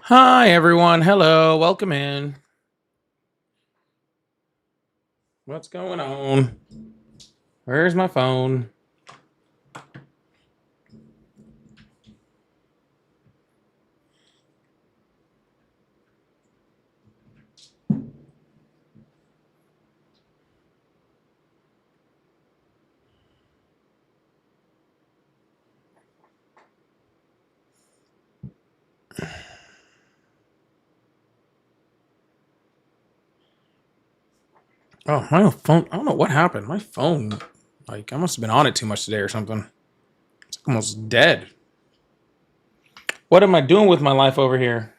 Hi, everyone. Hello. Welcome in. What's going on? Where's my phone? Oh, my phone. I don't know what happened. My phone, I must have been on it too much today or something. It's almost dead. What am I doing with my life over here?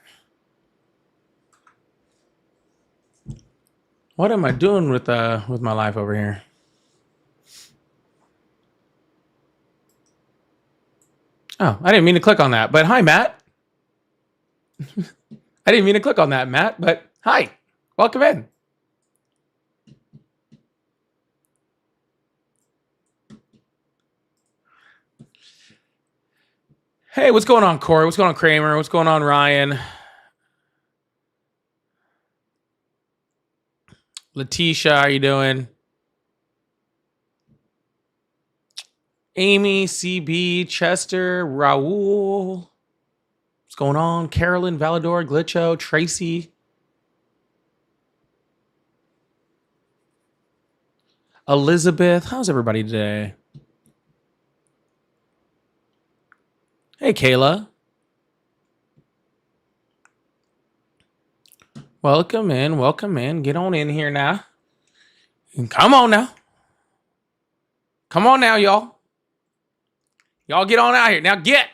What am I doing with my life over here? Oh, I didn't mean to click on that. But hi, Matt. I didn't mean to click on that, Matt. But hi. Welcome in. Hey, what's going on, Corey? What's going on, Kramer? What's going on, Ryan? Letitia, how you doing? Amy, CB, Chester, Raul. What's going on? Carolyn, Valador, Glitcho, Tracy, Elizabeth. How's everybody today? Hey, Kayla. Welcome in. Welcome in. Get on in here now. Come on now. Come on now, y'all. Y'all get on out here. Now get.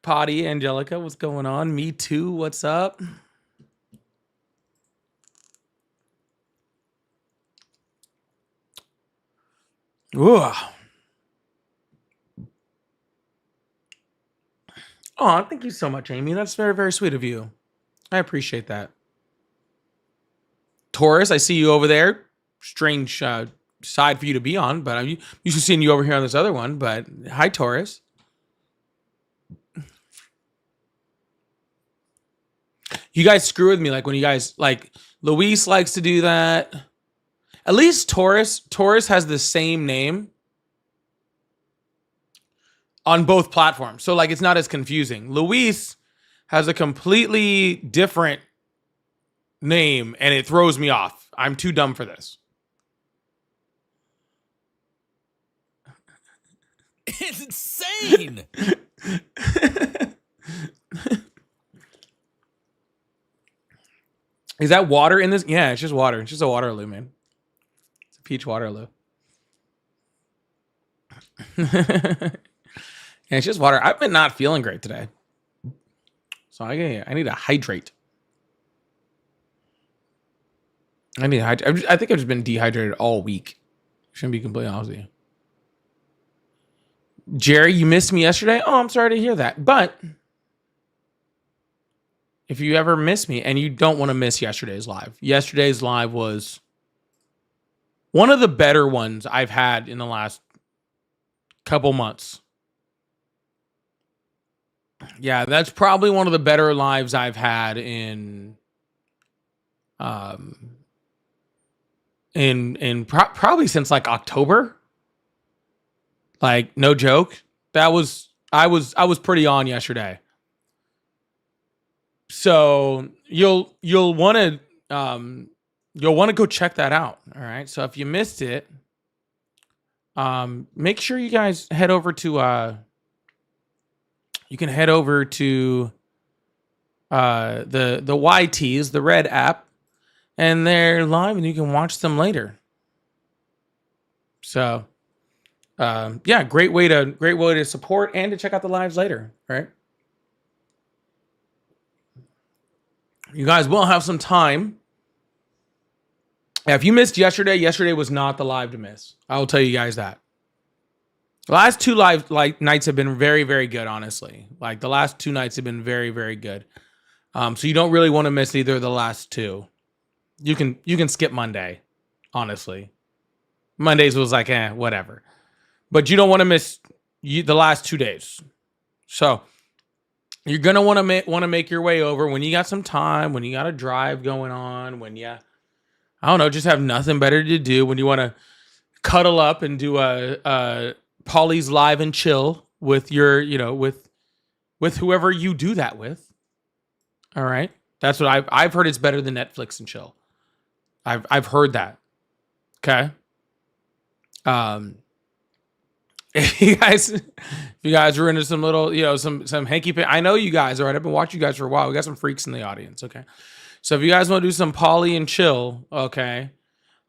Potty, Angelica, what's going on? Me too. What's up? Ooh. Oh, thank you so much, Amy. That's very, very sweet of you. I appreciate that. Taurus, I see you over there. Strange side for you to be on, but I'm used to seeing you over here on this other one. But hi, Taurus. You guys screw with me like when you guys like Luis likes to do that. At least Taurus has the same name on both platforms. So like it's not as confusing. Luis has a completely different name and it throws me off. I'm too dumb for this. It's insane. Is that water in this? Yeah, it's just water. It's just a Waterloo, man. It's a peach Waterloo. Yeah, it's just water. I've been not feeling great today. So I need to hydrate. I need to hydrate. I think I've just been dehydrated all week. Shouldn't be completely honest with you. Jerry, you missed me yesterday? Oh, I'm sorry to hear that. But if you ever miss me and you don't want to miss yesterday's live was one of the better ones I've had in the last couple months. Yeah, that's probably one of the better lives I've had in probably since like October. Like no joke. That was I was pretty on yesterday. So you'll want to go check that out. All right. So if you missed it, make sure you guys head over to you can head over to the YTs, the Red app, and they're live and you can watch them later. So yeah, great way to support and to check out the lives later, right? You guys will have some time. If you missed yesterday was not the live to miss. I will tell you guys that. The last two live nights have been very, very good, honestly. Like the last two nights have been very, very good. So you don't really want to miss either of the last two. You can skip Monday, honestly. Mondays was like, whatever. but you don't want to miss the last 2 days. So you're gonna want to make your way over when you got some time, when you got a drive going on, when you, I don't know, just have nothing better to do, when you want to cuddle up and do a Polly's Live and Chill with your, with whoever you do that with. All right, that's what I've heard. It's better than Netflix and chill. I've heard that. Okay. If you guys are into some little, some hanky panky, I know you guys. All right, I've been watching you guys for a while. We got some freaks in the audience. Okay, so if you guys want to do some Polly and chill, okay,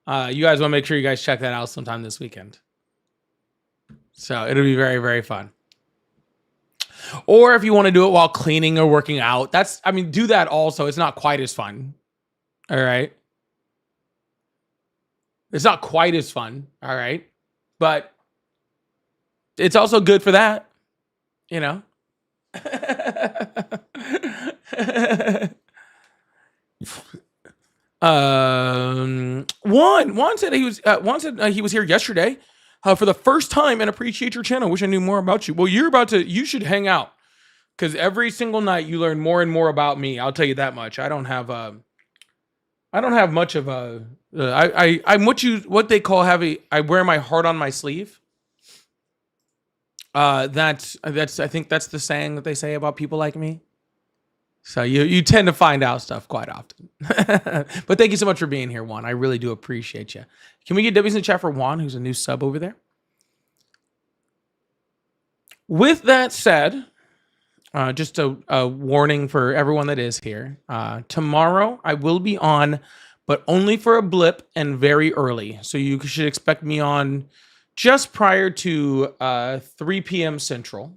you guys want to make sure you guys check that out sometime this weekend. So it'll be very, very fun. Or if you want to do it while cleaning or working out, do that also. It's not quite as fun. All right. It's not quite as fun. All right. But it's also good for that, Juan said he was here yesterday for the first time and appreciate your channel. Wish I knew more about you. Well, you should hang out, because every single night you learn more and more about me. I'll tell you that much. I don't have much of a I'm what they call I wear my heart on my sleeve. That's I think that's the saying that they say about people like me. So you tend to find out stuff quite often. But thank you so much for being here, Juan. I really do appreciate you. Can we get W's in the chat for Juan, who's a new sub over there? With that said, just a warning for everyone that is here. Tomorrow I will be on, but only for a blip and very early. So you should expect me on just prior to 3 p.m. Central.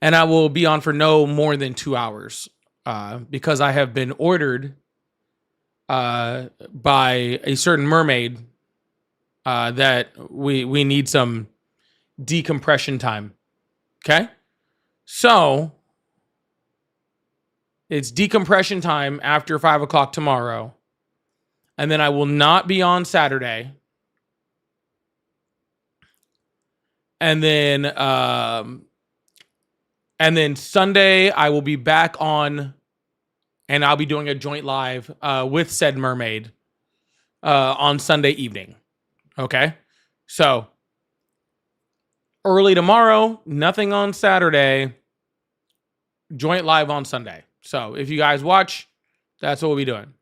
And I will be on for no more than 2 hours because I have been ordered by a certain mermaid that we need some decompression time. Okay? So it's decompression time after 5 o'clock tomorrow. And then I will not be on Saturday. And then Sunday, I will be back on, and I'll be doing a joint live with said mermaid on Sunday evening. Okay? So, early tomorrow, nothing on Saturday, joint live on Sunday. So, if you guys watch, that's what we'll be doing.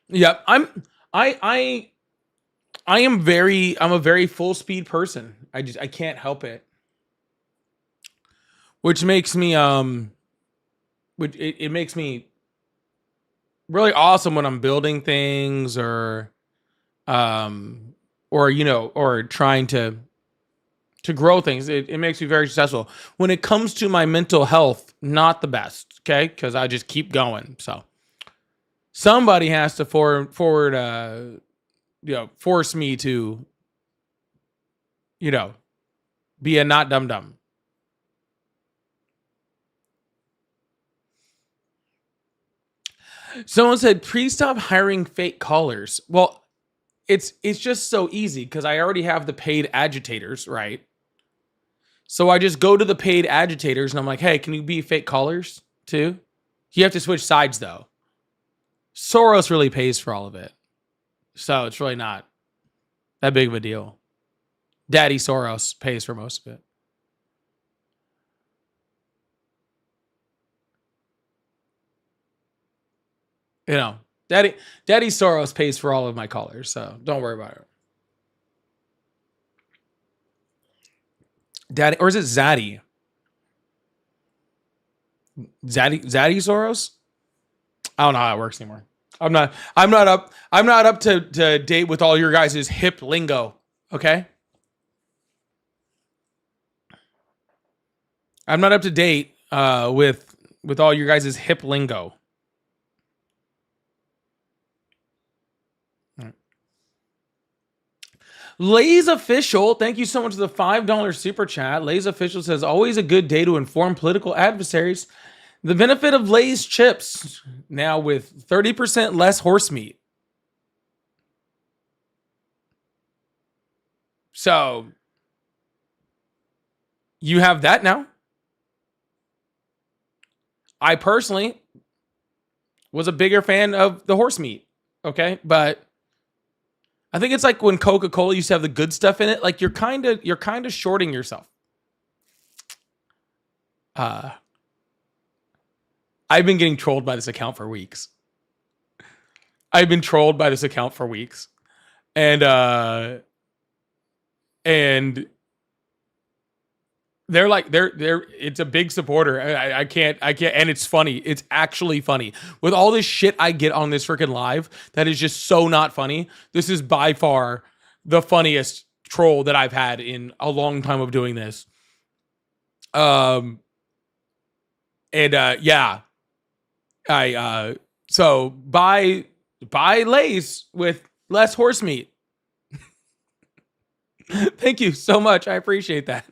Yep, I'm a very full speed person. I can't help it. Which makes me it makes me really awesome when I'm building things or trying to grow things. It makes me very successful. When it comes to my mental health, not the best, okay? Because I just keep going. So somebody has to force me to, be a not dumb. Someone said, please stop hiring fake callers. Well, it's just so easy because I already have the paid agitators, right? So I just go to the paid agitators and I'm like, hey, can you be fake callers too? You have to switch sides though. Soros really pays for all of it. So it's really not that big of a deal. Daddy Soros pays for most of it. Daddy Soros pays for all of my callers, so don't worry about it. Daddy, or is it Zaddy? Zaddy Soros? I don't know how it works anymore. I'm not up to date with all your guys' hip lingo, okay? I'm not up to date with all your guys' hip lingo. Lay's Official, thank you so much for the $5 super chat. Lay's Official says, always a good day to inform political adversaries. The benefit of Lay's chips, now with 30% less horse meat. So, you have that now. I personally was a bigger fan of the horse meat, okay? But I think it's like when Coca-Cola used to have the good stuff in it, like you're kind of shorting yourself. I've been getting trolled by this account for weeks. And they're like it's a big supporter. I can't and it's funny. It's actually funny. With all this shit I get on this freaking live that is just so not funny. This is by far the funniest troll that I've had in a long time of doing this. Yeah. So buy Lay's with less horse meat. Thank you so much. I appreciate that.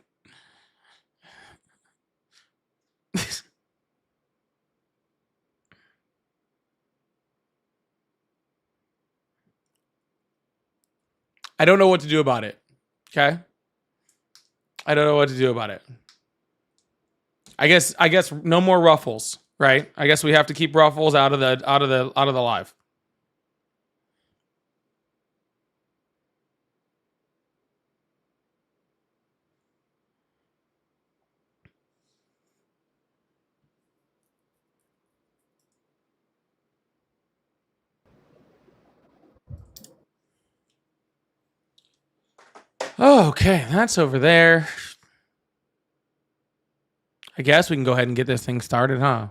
I don't know what to do about it. Okay? I don't know what to do about it. I guess no more Ruffles, right? I guess we have to keep Ruffles out of the live. Oh, okay, that's over there. I guess we can go ahead and get this thing started, huh?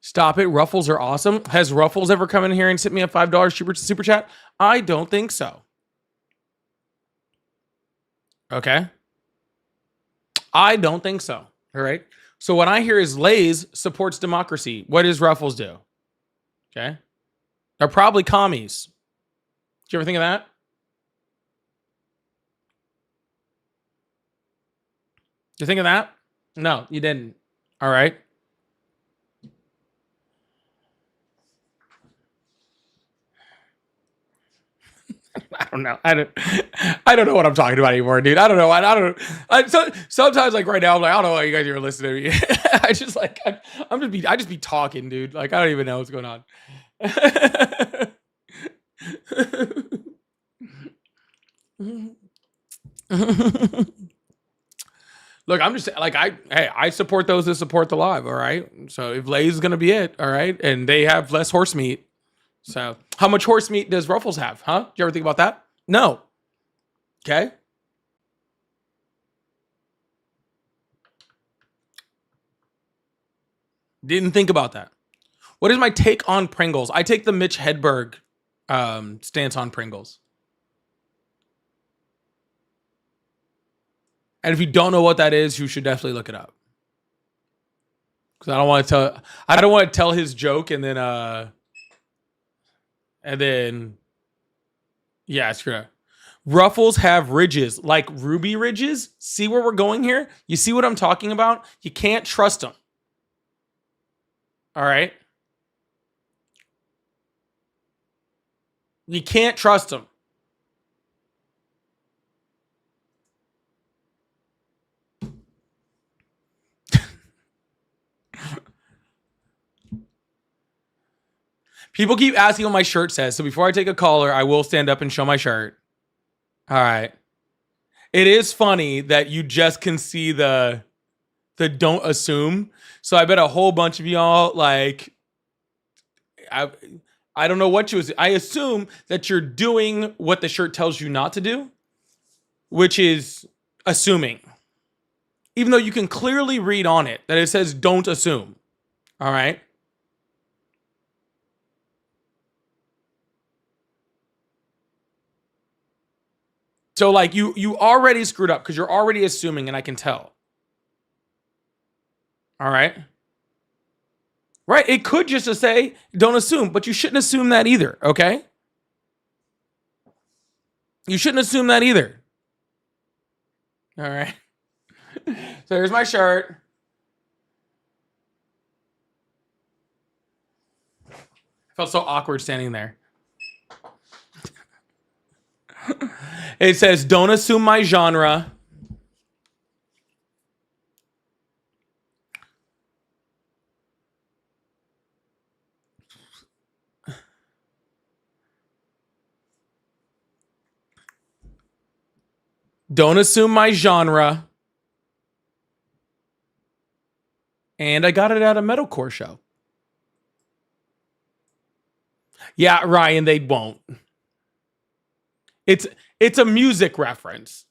Stop it. Ruffles are awesome. Has Ruffles ever come in here and sent me a $5 super chat? I don't think so. Okay. I don't think so. All right. So what I hear is Lay's supports democracy. What does Ruffles do? Okay. They're probably commies. Did you ever think of that? Did you think of that? No, you didn't. All right. I don't know. I don't know what I'm talking about anymore, dude. I don't know. Sometimes like right now, I'm like, I don't know why you guys are listening to me. I just be talking, dude. Like I don't even know what's going on. Look, I'm just like I support those that support the live. All right. So if Lay's is gonna be it, all right, and they have less horse meat. So how much horse meat does Ruffles have? Huh? Did you ever think about that? No. Okay. Didn't think about that. What is my take on Pringles? I take the Mitch Hedberg stance on Pringles. And if you don't know what that is, you should definitely look it up. Because I don't want to tell his joke and then yeah, screw it. Ruffles have ridges, like ruby ridges. See where we're going here? You see what I'm talking about? You can't trust them. All right? You can't trust them. People keep asking what my shirt says. So before I take a caller, I will stand up and show my shirt. All right. It is funny that you just can see the don't assume. So I bet a whole bunch of y'all like I don't know what you assume. I assume that you're doing what the shirt tells you not to do, which is assuming. Even though you can clearly read on it that it says don't assume. All right? So like you already screwed up because you're already assuming, and I can tell. All right. Right? It could just say, don't assume, but you shouldn't assume that either, okay? You shouldn't assume that either. All right. So here's my shirt. Felt so awkward standing there. It says, don't assume my genre. Don't assume my genre. And I got it at a metalcore show. Yeah, Ryan, they won't. It's a music reference.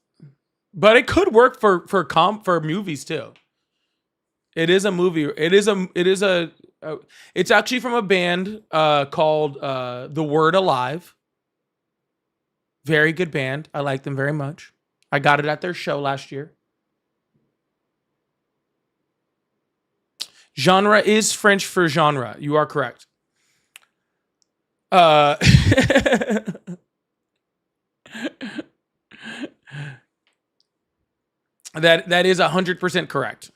But it could work for movies too. It is a movie. It's actually from a band called The Word Alive. Very good band. I like them very much. I got it at their show last year. Genre is French for genre. You are correct. That is 100% correct.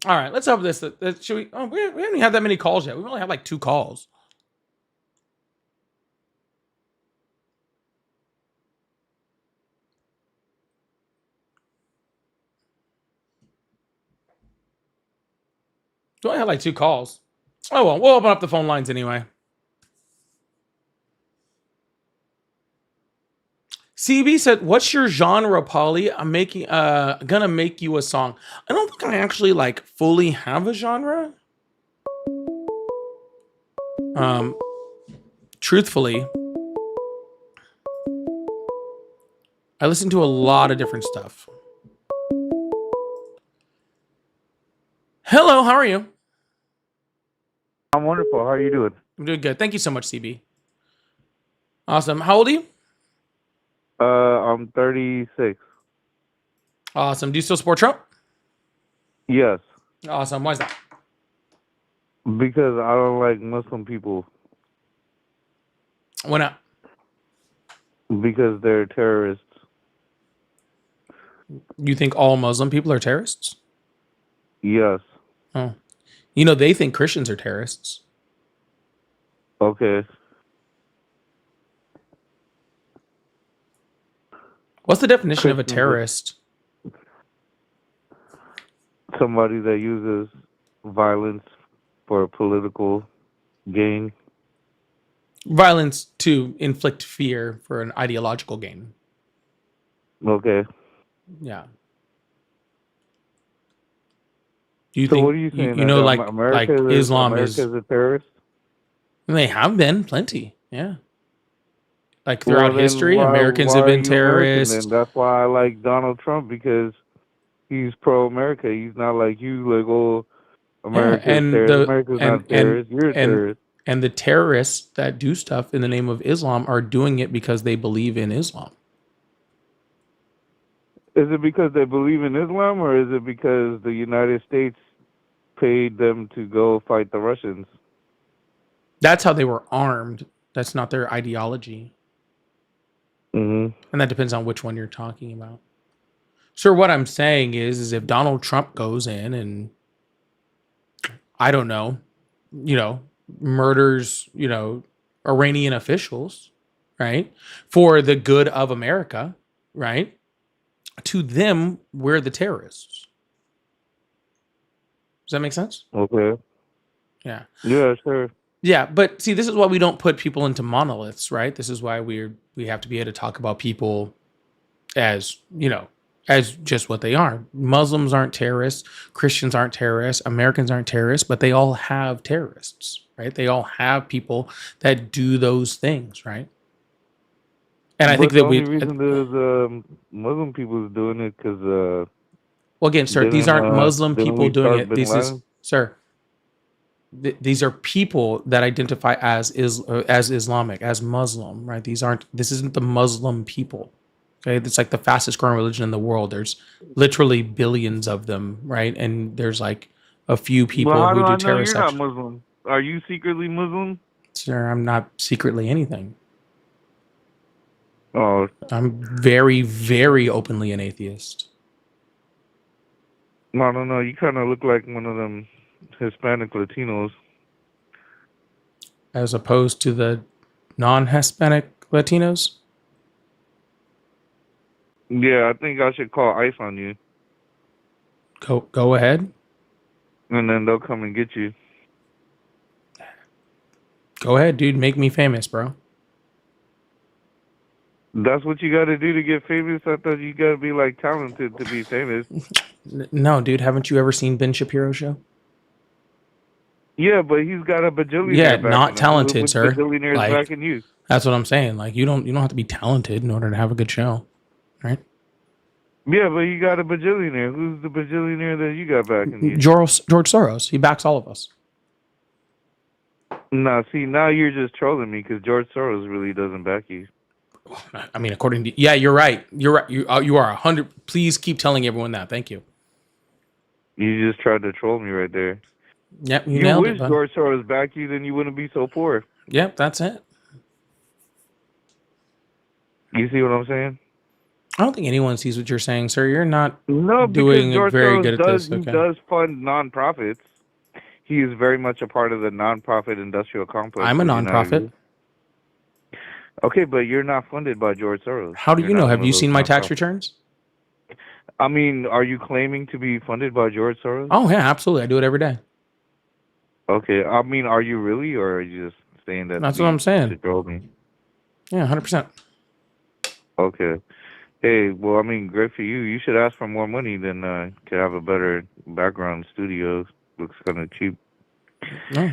All right, let's hope this. Should we? Oh, we haven't even had that many calls yet. We only have like 2 calls. We only have like 2 calls. Oh well, we'll open up the phone lines anyway. CB said, "What's your genre, Polly? I'm gonna make you a song." I don't think I actually like fully have a genre. Truthfully, I listen to a lot of different stuff. Hello, how are you? I'm wonderful. How are you doing? I'm doing good. Thank you so much, CB. Awesome. How old are you? I'm 36. Awesome. Do you still support Trump? Yes, Awesome. Why is that? because I don't like Muslim people Why not? because they're terrorists. You think all Muslim people are terrorists? Yes. Oh. You know, they think Christians are terrorists. Okay. What's the definition of a Christians are terrorist? somebody that uses violence for political gain. Violence to inflict fear for an ideological gain. Okay. Yeah. Do you So think what are you saying? you know that like Islam America's is a terrorist? they have been plenty. Yeah. Like throughout Well, then history, Americans why have are been you American terrorists. then? That's why I like Donald Trump, because he's pro-America. He's not like you, like, oh, Yeah, America's and terrorist. America's not a terrorist. You're a terrorist. and the terrorists that do stuff in the name of Islam are doing it because they believe in Islam. Is it because they believe in Islam, or is it because the United States paid them to go fight the Russians? That's how they were armed. That's not their ideology. Hmm. And that depends on which one you're talking about. Sir, what I'm saying is if Donald Trump goes in and I don't know, murders, Iranian officials, right? For the good of America, right? To them, we're the terrorists. Does that make sense? Okay. Yeah. Yeah, sure. Yeah, but see, this is why we don't put people into monoliths, right? This is why we have to be able to talk about people as, as just what they are. Muslims aren't terrorists, Christians aren't terrorists, Americans aren't terrorists, but they all have terrorists, right? They all have people that do those things, right? And I think that the only reason the Muslim people is doing it because well, again, sir, these aren't Muslim people doing it. This is, Laden? sir, these are people that identify as Islamic, as Muslim, right? This isn't the Muslim people. Okay, it's like the fastest growing religion in the world. There's literally billions of them, right? And there's like a few Well, people how who do do I know you're not terrorist. Muslim? Are you secretly Muslim? Sir, I'm not secretly anything. Oh, I'm very, very openly an atheist. I don't know. You kind of look like one of them Hispanic Latinos. As opposed to the non-Hispanic Latinos. Yeah, I think I should call ICE on you, Go ahead. and then they'll come and get you. Go ahead, dude. Make me famous, bro. That's what you got to do to get famous. I thought you got to be like talented to be famous. No, dude. Haven't you ever seen Ben Shapiro show? Yeah, but he's got a bajillionaire. Yeah, backing not him. talented, Which sir. bajillionaire is Like, backing you? that's what I'm saying. Like, you don't have to be talented in order to have a good show, right? Yeah, but you got a bajillionaire. Who's the bajillionaire that you got backing you? George Soros. He backs all of us. Nah, see, now you're just trolling me because George Soros really doesn't back you. I mean, according to you're right. You're right. You are 100. Please keep telling everyone that. Thank you. You just tried to troll me right there. Yep, you You nailed wish it, bud. George Soros backed you, then you wouldn't be so poor. Yep, that's it. You see what I'm saying? I don't think anyone sees what you're saying, sir. You're not No, doing because George very Soros good at does, this. he Okay. does fund nonprofits. He is very much a part of the nonprofit industrial complex. I'm a of the United nonprofit. States. Okay, but you're not funded by George Soros. How do You're you not know? one Have of you those seen my tax nonprofits. returns? I mean, are you claiming to be funded by George Soros? Oh yeah, absolutely. I do it every day. Okay, I mean, are you really, or are you just saying that? That's what I'm saying. To troll me? Yeah, 100%. Okay. Hey, well, I mean, great for you. You should ask for more money than to have a better background studio. Looks kind of cheap. No.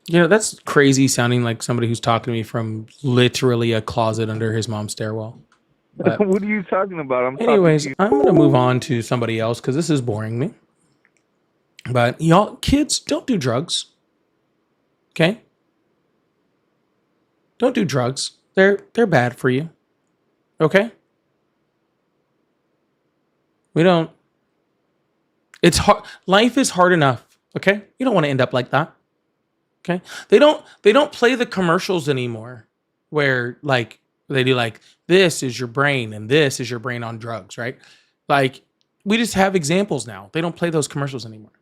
You know, that's crazy sounding like somebody who's talking to me from literally a closet under his mom's stairwell. But What are you talking about? I'm anyways, talking I'm going to move on to somebody else because this is boring me. But y'all, kids, don't do drugs. Okay? Don't do drugs. They're bad for you. Okay? We don't. It's hard. Life is hard enough. Okay? You don't want to end up like that. Okay? They don't play the commercials anymore where like they do like this is your brain and this is your brain on drugs, right? Like we just have examples now. They don't play those commercials anymore.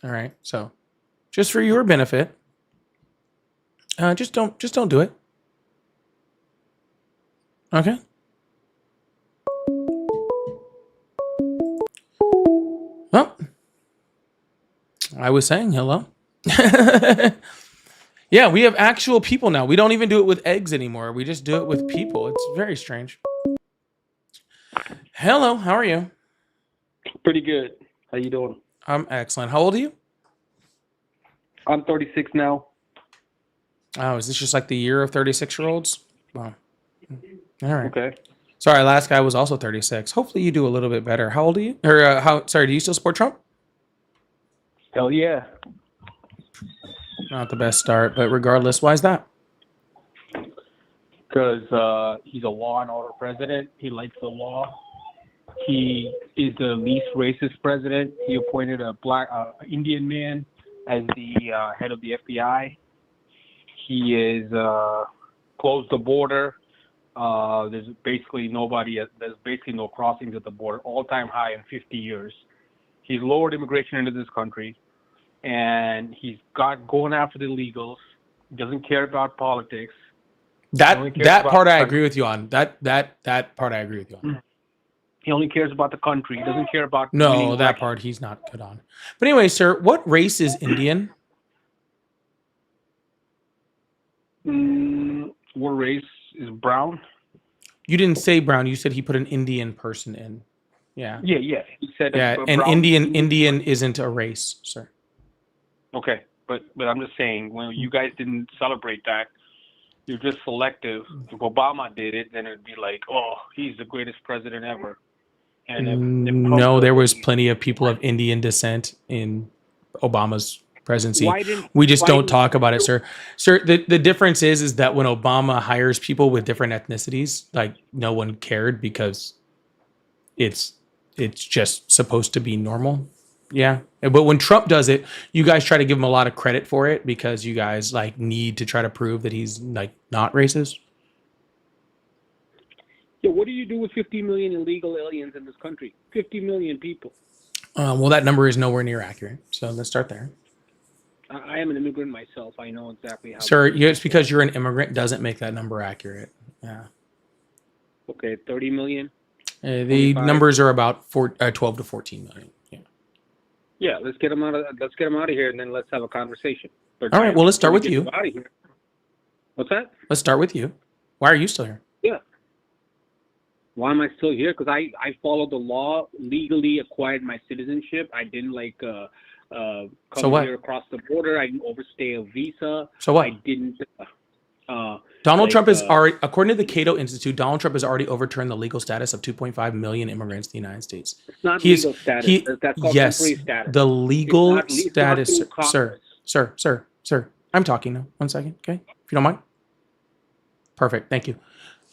All right? So, just for your benefit, just don't do it. Okay? Well, I was saying hello. Yeah, we have actual people now. We don't even do it with eggs anymore. We just do it with people. It's very strange. Hello, how are you? Pretty good. How you doing? I'm excellent. How old are you? I'm 36 now. Oh, is this just like the year of 36-year-olds? Wow. All right. Okay. Sorry, last guy was also 36. Hopefully you do a little bit better. How old are you? Or sorry, do you still support Trump? Hell yeah. Not the best start, but regardless, why is that? Because he's a law and order president. He likes the law. He is the least racist president. He appointed a black Indian man as the head of the FBI. He is closed the border. There's basically no crossings at the border. All-time high in 50 years. He's lowered immigration into this country, and he's going after the illegals. Doesn't care about politics. That part I about- agree with you on. That part I agree with you on. He only cares about the country. He doesn't care about No, winning that elections. part he's not good on. But anyway, sir, what race is Indian? What race is brown? You didn't say brown. You said he put an Indian person in. Yeah. Yeah. He said Yeah, and brown. Indian isn't a race, sir. Okay, but I'm just saying, when you guys didn't celebrate that, you're just selective. If Obama did it, then it'd be like, oh, he's the greatest president ever. And if Trump No, there was does it, plenty of people of Indian descent in Obama's presidency. Why didn't- We just why don't didn't- talk about it, sir. Sir, the difference is that when Obama hires people with different ethnicities, like no one cared because it's just supposed to be normal. Yeah. But when Trump does it, you guys try to give him a lot of credit for it because you guys like need to try to prove that he's like not racist. Yeah, what do you do with 50 million illegal aliens in this country? 50 million people. Well, that number is nowhere near accurate. So let's start there. I am an immigrant myself. I know exactly how. Sir, it's because you're an immigrant doesn't make that number accurate. Yeah. Okay, 30 million. The 25. numbers are about 12 to 14 million. Yeah. Yeah, let's get them out of here, and then let's have a conversation. All right. Well, let's start with you. Out of here. What's that? Let's start with you. Why are you still here? Yeah. Why am I still here? Because I followed the law, legally acquired my citizenship. I didn't come here across the border. I didn't overstay a visa. So what? I didn't. Donald Trump is already, according to the Cato Institute, Donald Trump has already overturned the legal status of 2.5 million immigrants in the United States. It's not legal status. That's called temporary status. The legal It's not status, sir. I'm talking now. 1 second, okay? If you don't mind. Perfect. Thank you.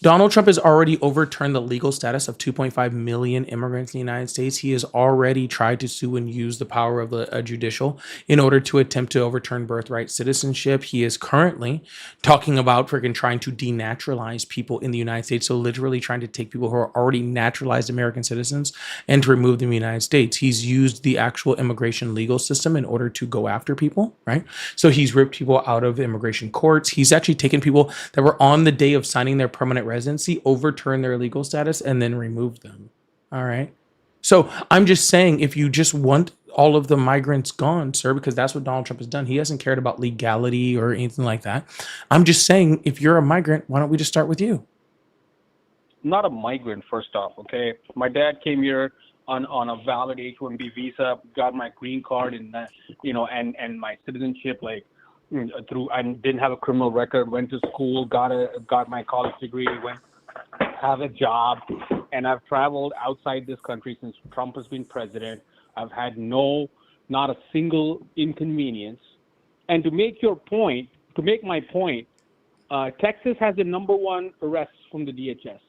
Donald Trump has already overturned the legal status of 2.5 million immigrants in the United States. He has already tried to sue and use the power of the judicial in order to attempt to overturn birthright citizenship. He is currently talking about freaking trying to denaturalize people in the United States. So literally trying to take people who are already naturalized American citizens and to remove them in the United States. He's used the actual immigration legal system in order to go after people, right? So he's ripped people out of immigration courts. He's actually taken people that were on the day of signing their permanent residency, overturn their legal status, and then remove them. All right. So I'm just saying, if you just want all of the migrants gone, sir, because that's what Donald Trump has done. He hasn't cared about legality or anything like that. I'm just saying, if you're a migrant, why don't we just start with you? I'm not a migrant, first off, okay? My dad came here on a valid H-1B visa, got my green card and and my citizenship through. I didn't have a criminal record, went to school, got my college degree, have a job, and I've traveled outside this country since Trump has been president. I've had not a single inconvenience. And to make my point, Texas has the number one arrests from the DHS.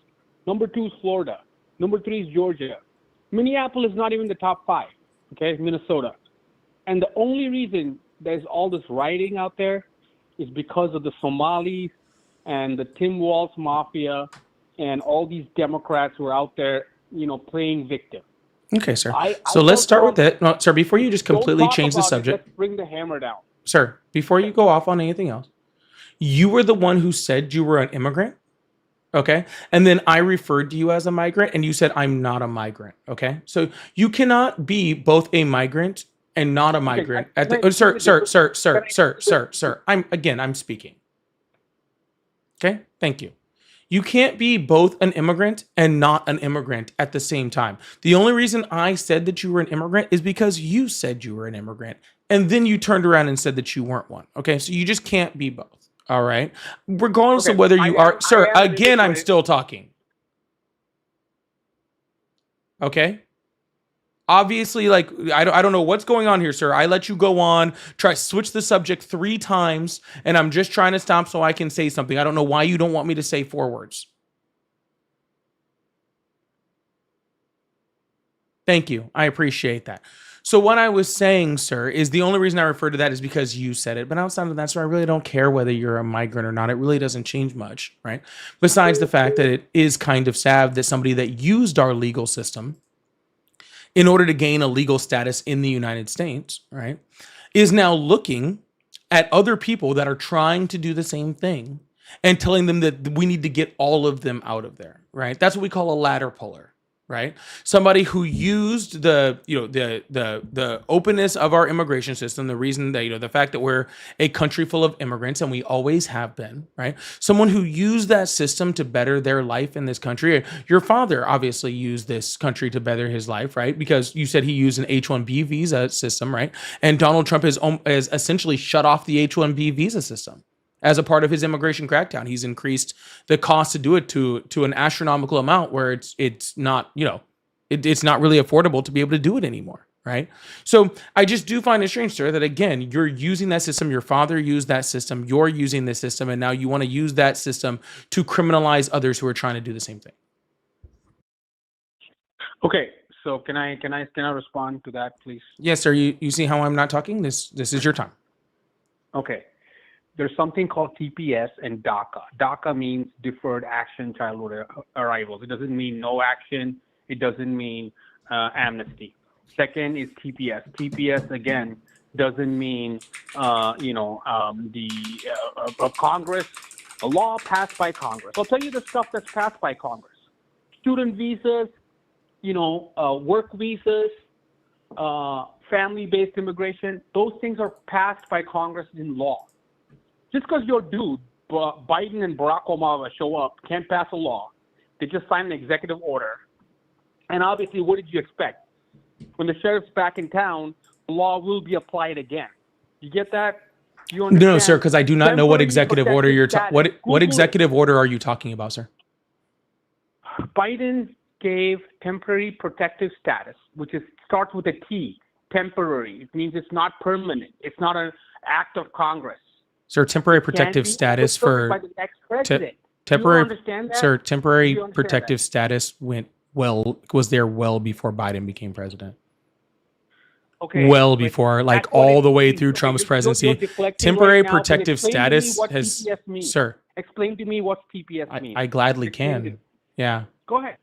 Number 2 is Florida. Number 3 is Georgia. Minneapolis is not even the top 5. Okay, Minnesota. And the only reason there's all this rioting out there is because of the Somalis and the Tim Walz mafia and all these Democrats who are out there, playing victim. Okay, sir. So let's start with it. No, sir, before you just completely change the subject. Let's bring the hammer down. Sir, before you go off on anything else, you were the one who said you were an immigrant. Okay. And then I referred to you as a migrant and you said, I'm not a migrant. Okay. So you cannot be both a migrant and not a migrant sir. I'm speaking. Okay. Thank you. You can't be both an immigrant and not an immigrant at the same time. The only reason I said that you were an immigrant is because you said you were an immigrant. And then you turned around and said that you weren't one. Okay. So you just can't be both. All right. Regardless of whether you are, sir, again, I'm still talking. Okay. Obviously, I don't know what's going on here, sir. I let you go on, try switch the subject 3 times, and I'm just trying to stop so I can say something. I don't know why you don't want me to say 4 words. Thank you. I appreciate that. So what I was saying, sir, is the only reason I refer to that is because you said it. But outside of that, sir, I really don't care whether you're a migrant or not. It really doesn't change much, right? Besides the fact that it is kind of sad that somebody that used our legal system in order to gain a legal status in the United States, right, is now looking at other people that are trying to do the same thing and telling them that we need to get all of them out of there, right? That's what we call a ladder puller. Right? Somebody who used the openness of our immigration system, the reason that, the fact that we're a country full of immigrants and we always have been, right? Someone who used that system to better their life in this country. Your father obviously used this country to better his life, right? Because you said he used an H-1B visa system, right? And Donald Trump has essentially shut off the H-1B visa system. As a part of his immigration crackdown, he's increased the cost to do it to an astronomical amount where it's not, it's not really affordable to be able to do it anymore, right? So I just do find it strange, sir, that again, you're using that system, your father used that system, you're using this system, and now you want to use that system to criminalize others who are trying to do the same thing. Okay, So can I respond to that, please? Yes, sir. You see how I'm not talking? This is your time. Okay. There's something called TPS and DACA. DACA means Deferred Action Childhood Arrivals. It doesn't mean no action. It doesn't mean amnesty. Second is TPS. TPS again doesn't mean Congress, a law passed by Congress. I'll tell you the stuff that's passed by Congress: student visas, work visas, family-based immigration. Those things are passed by Congress in law. Just because your dude, Biden and Barack Obama, show up, can't pass a law. They just sign an executive order. And obviously, what did you expect? When the sheriff's back in town, the law will be applied again. You get that? You understand? No, sir, because I do not know what Temporary executive order you're talking. protected What status. executive order are you talking about, sir? Biden gave temporary protective status, which starts with a T, temporary. It means it's not permanent. It's not an act of Congress. Sir, temporary Can't protective be status overturned for by the next president. temporary. You understand that? Sir, temporary Do you understand protective that? status was there well before Biden became president. Okay, Well but before, like that's what all it the way means. through Okay, Trump's you're presidency. deflecting Temporary right now, but protective explain to me status what has, TPS means. sir. Explain to me what TPS means. I gladly Explain can. it. Yeah. Go ahead.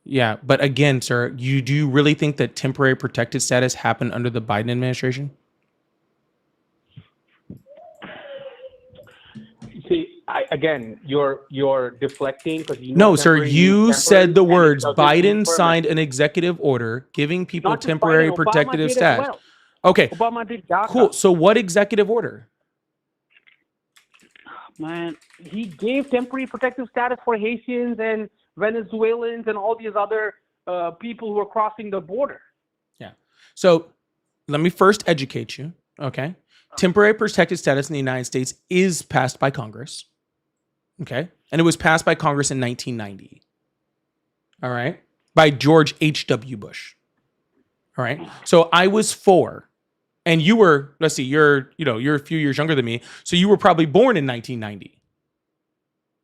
Yeah. But again, sir, do you really think that temporary protected status happened under the Biden administration? See, you're deflecting because No, sir, you said the words Biden Biden signed an executive order giving people Not just temporary Biden, Obama protective did as status. well. Okay, Obama did DACA. cool. So what executive order? Man, he gave temporary protective status for Haitians and Venezuelans and all these other people who are crossing the border. Yeah. So let me first educate you. Okay. Temporary protected status in the United States is passed by Congress. Okay. And it was passed by Congress in 1990. All right. By George H.W. Bush. All right. So I was 4. And you were, let's see, you're a few years younger than me. So you were probably born in 1990.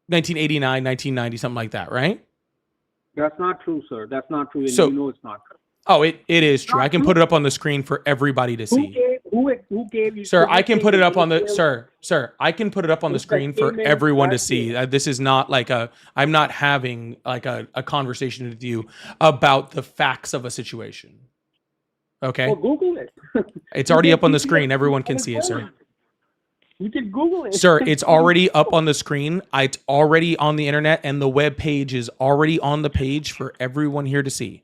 1989, 1990, something like that, right? That's not true, sir. That's not true. And So- you know it's not true. Oh, it is true. Not I can true. put it up on the screen for everybody to see. Who gave you? Sir, so I you're can saying put it up on the Venezuela- sir. I can put it up on the It's screen like for amen, everyone to that's see. it. This is not like I'm not having like a conversation with you about the facts of a situation. Okay, Well, Google it. it's already up on the screen. Everyone can see it, sir. You can Google it. Sir, it's already up on the screen. It's already on the internet, and the web page is already on the page for everyone here to see.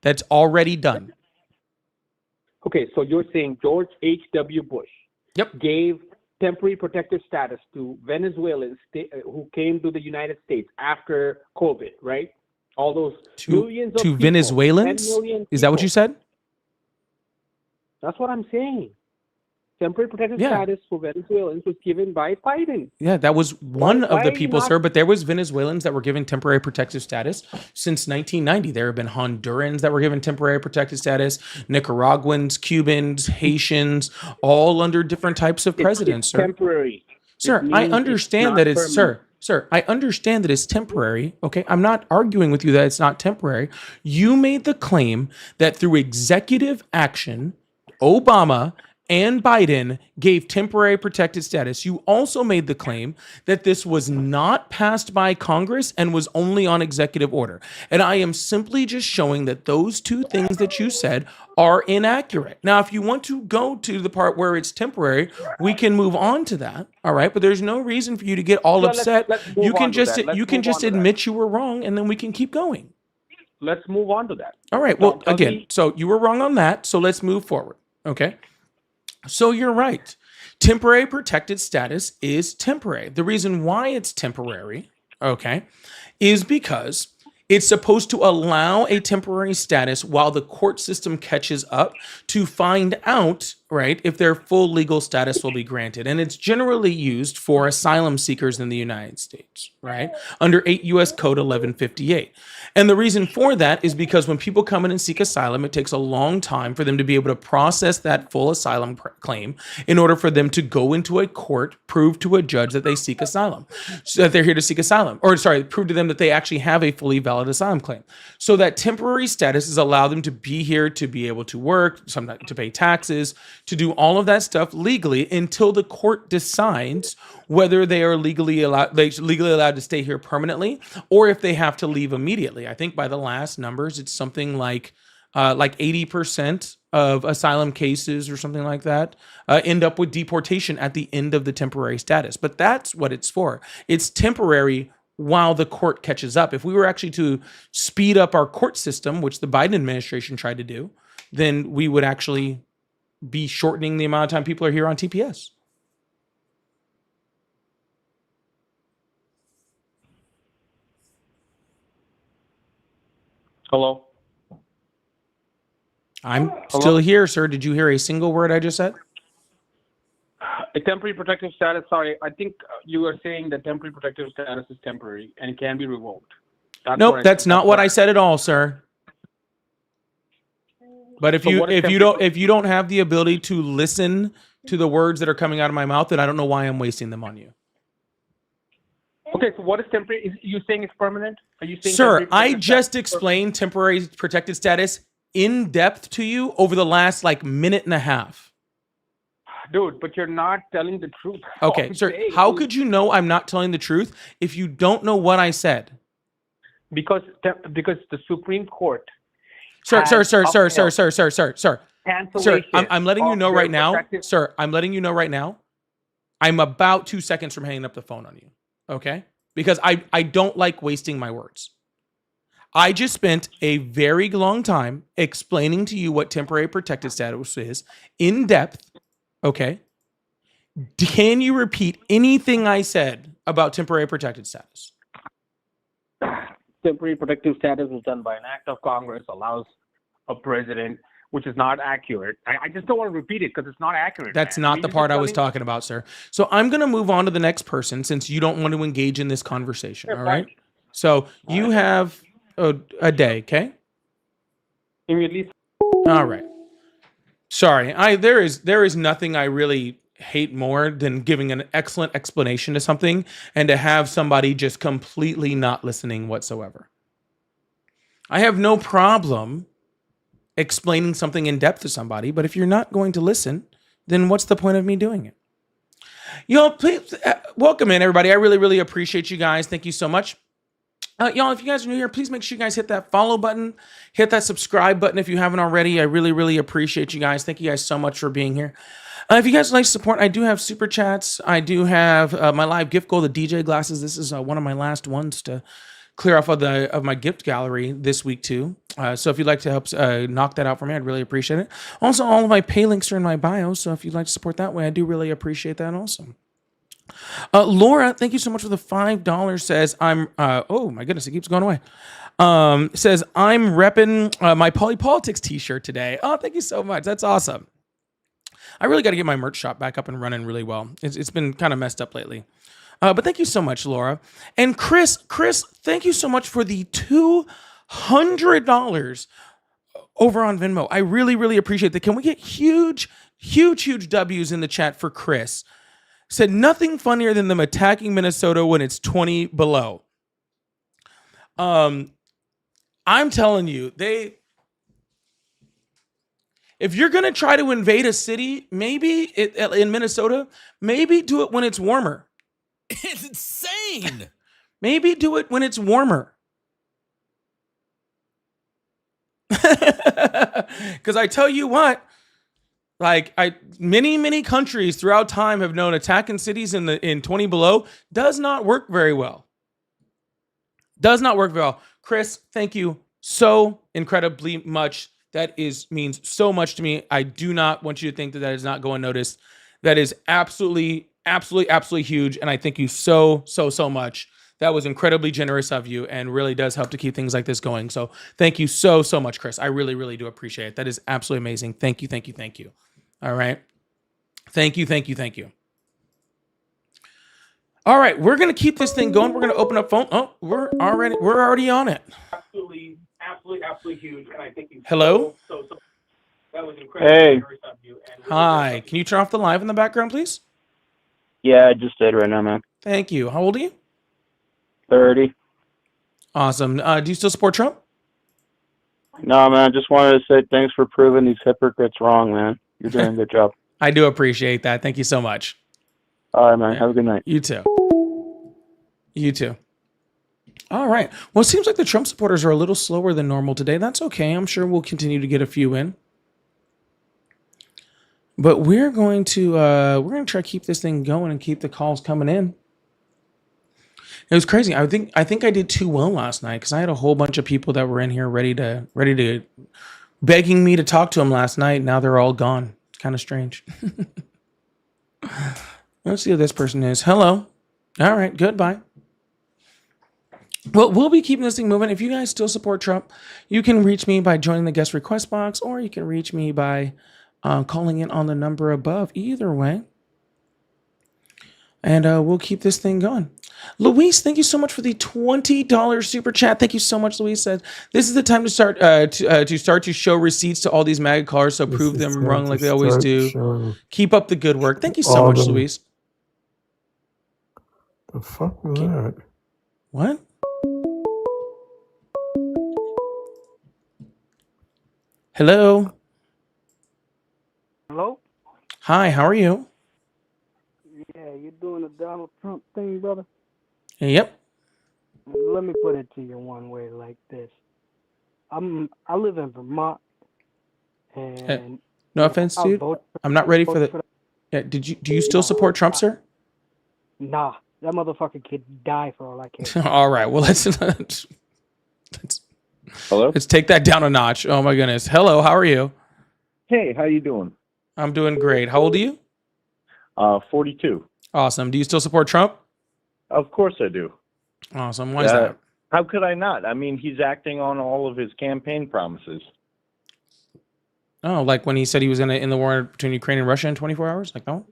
That's already done. Okay, so you're saying George H.W. Bush Yep. gave temporary protective status to Venezuelans who came to the United States after COVID, right? All those millions of To people, Venezuelans? 10 million Is that what people. you said? That's what I'm saying. Temporary protective Yeah. status for Venezuelans was given by Biden. Yeah, that was one of why the are you people, not- sir. But there was Venezuelans that were given temporary protective status since 1990. There have been Hondurans that were given temporary protective status, Nicaraguans, Cubans, Haitians, all under different types of presidents, It's sir. temporary. Sir, It I means understand not that it's permanent. sir. I understand that it's temporary. Okay, I'm not arguing with you that it's not temporary. You made the claim that through executive action, Obama and Biden gave temporary protected status. You also made the claim that this was not passed by Congress and was only on executive order. And I am simply just showing that those two things that you said are inaccurate. Now, if you want to go to the part where it's temporary, we can move on to that. All right, but there's no reason for you to get all Yeah, upset. let's move You can on to just that. Let's you can move just on to that. admit you were wrong, and then we can keep going. Let's move on to that. All right. Now, Well, tell again, me- so you were wrong on that. So let's move forward. Okay. So you're right. Temporary protected status is temporary. The reason why it's temporary, okay, is because it's supposed to allow a temporary status while the court system catches up to find out, right, if their full legal status will be granted. And it's generally used for asylum seekers in the United States, right, under 8 U.S. Code 1158. And the reason for that is because when people come in and seek asylum, it takes a long time for them to be able to process that full asylum claim in order for them to go into a court, prove to a judge that they seek asylum, so that they're here to seek asylum, or sorry, prove to them that they actually have a fully valid asylum claim. So that temporary status has allowed them to be here, to be able to work, sometimes to pay taxes, to do all of that stuff legally until the court decides whether they are legally allowed to stay here permanently, or if they have to leave immediately. I think by the last numbers, it's something like 80% of asylum cases or something like that end up with deportation at the end of the temporary status. But that's what it's for. It's temporary while the court catches up. If we were actually to speed up our court system, which the Biden administration tried to do, then we would actually be shortening the amount of time people are here on TPS. Hello? I'm still here, sir. Did you hear a single word I just said? A temporary protective status, sorry, I think you were saying that temporary protective status is temporary and can be revoked. Nope, that's not what I said at all, sir. But if you don't have the ability to listen to the words that are coming out of my mouth, then I don't know why I'm wasting them on you. Okay, so what is temporary? Is you saying it's permanent? Are you saying Sir, I just explained temporary protected status in depth to you over the last minute and a half. Dude, but you're not telling the truth. Okay, sir, how could you know I'm not telling the truth if you don't know what I said? Because the Supreme Court. Sir, I'm letting you know right now. Sir, I'm letting you know right now. I'm about 2 seconds from hanging up the phone on you. Okay? Because I don't like wasting my words. I just spent a very long time explaining to you what temporary protected status is in depth. Okay? Can you repeat anything I said about temporary protected status? Temporary protective status is done by an act of Congress, allows a president, which is not accurate. I just don't want to repeat it because it's not accurate. That's not the part I was talking about, sir. So I'm going to move on to the next person since you don't want to engage in this conversation. All right. So you have a day, okay? All right. Sorry. There is nothing I really hate more than giving an excellent explanation to something and to have somebody just completely not listening whatsoever. I have no problem explaining something in depth to somebody, but if you're not going to listen, then what's the point of me doing it? Y'all, please welcome in everybody. I really, really appreciate you guys. Thank you so much. Y'all, if you guys are new here, please make sure you guys hit that follow button, hit that subscribe button if you haven't already. I really, really appreciate you guys. Thank you guys so much for being here. If you guys would like to support, I do have super chats. I do have my live gift goal, the DJ glasses. This is one of my last ones to clear off of my gift gallery this week too. So if you'd like to help knock that out for me, I'd really appreciate it. Also, all of my pay links are in my bio, so if you'd like to support that way, I do really appreciate that also. Laura, thank you so much for the $5. Says oh my goodness, it keeps going away. Says I'm repping my Polypolitics t-shirt today. Oh, thank you so much. That's awesome. I really got to get my merch shop back up and running really well. It's been kind of messed up lately. But thank you so much, Laura. And Chris, thank you so much for the $200 over on Venmo. I really, really appreciate that. Can we get huge W's in the chat for Chris? Said nothing funnier than them attacking Minnesota when it's 20 below. I'm telling you, if you're going to try to invade a city, maybe in Minnesota, maybe do it when it's warmer. It's insane. Maybe do it when it's warmer. Because I tell you what, many countries throughout time have known attacking cities in 20 below does not work very well. Does not work very well. Chris, thank you so incredibly much. That means so much to me. I do not want you to think that is not going unnoticed. That is absolutely huge. And I thank you so much. That was incredibly generous of you and really does help to keep things like this going. So thank you so much, Chris. I really, really do appreciate it. That is absolutely amazing. Thank you. All right. Thank you, thank you, thank you. All right, we're gonna keep this thing going. We're gonna open up phone. Oh, we're already on it. Absolutely huge, and I think Hello. that was incredible. Hey. Hi. Can you turn off the live in the background, please? Yeah, I just did right now, man. Thank you. How old are you? 30. Awesome. Do you still support Trump? No, man, I just wanted to say thanks for proving these hypocrites wrong, man. You're doing a good job. I do appreciate that. Thank you so much. All right, man. Have a good night. You too. You too. All right. Well, it seems like the Trump supporters are a little slower than normal today. That's okay. I'm sure we'll continue to get a few in. But we're going to try to keep this thing going and keep the calls coming in. It was crazy. I think I did too well last night because I had a whole bunch of people that were in here ready to begging me to talk to them last night. Now they're all gone. It's kind of strange. Let's see who this person is. Hello. All right. Goodbye. Well, we'll be keeping this thing moving. If you guys still support Trump, you can reach me by joining the guest request box, or you can reach me by calling in on the number above. Either way. And we'll keep this thing going. Luis, thank you so much for the $20 super chat. Thank you so much, Luis. Said this is the time to start to show receipts to all these MAGA callers, so prove them wrong like they always do. Keep up the good work. Thank you so much, Luis. The fuck was that? What? Hello. Hello? Hi, how are you? Yeah, you doing the Donald Trump thing, brother? Yep. Let me put it to you one way like this. I live in Vermont, and no offense, dude. I'm not ready for the. Yeah, do you still support Trump, sir? Nah, that motherfucker could die for all I care. All right, well let's Hello? let's take that down a notch. Oh my goodness. Hello, how are you? Hey, how you doing? I'm doing great. How old are you? 42. Awesome. Do you still support Trump? Of course I do. Awesome. Why is that? How could I not? I mean, he's acting on all of his campaign promises. Oh, like when he said he was going to end the war between Ukraine and Russia in 24 hours? Like, no?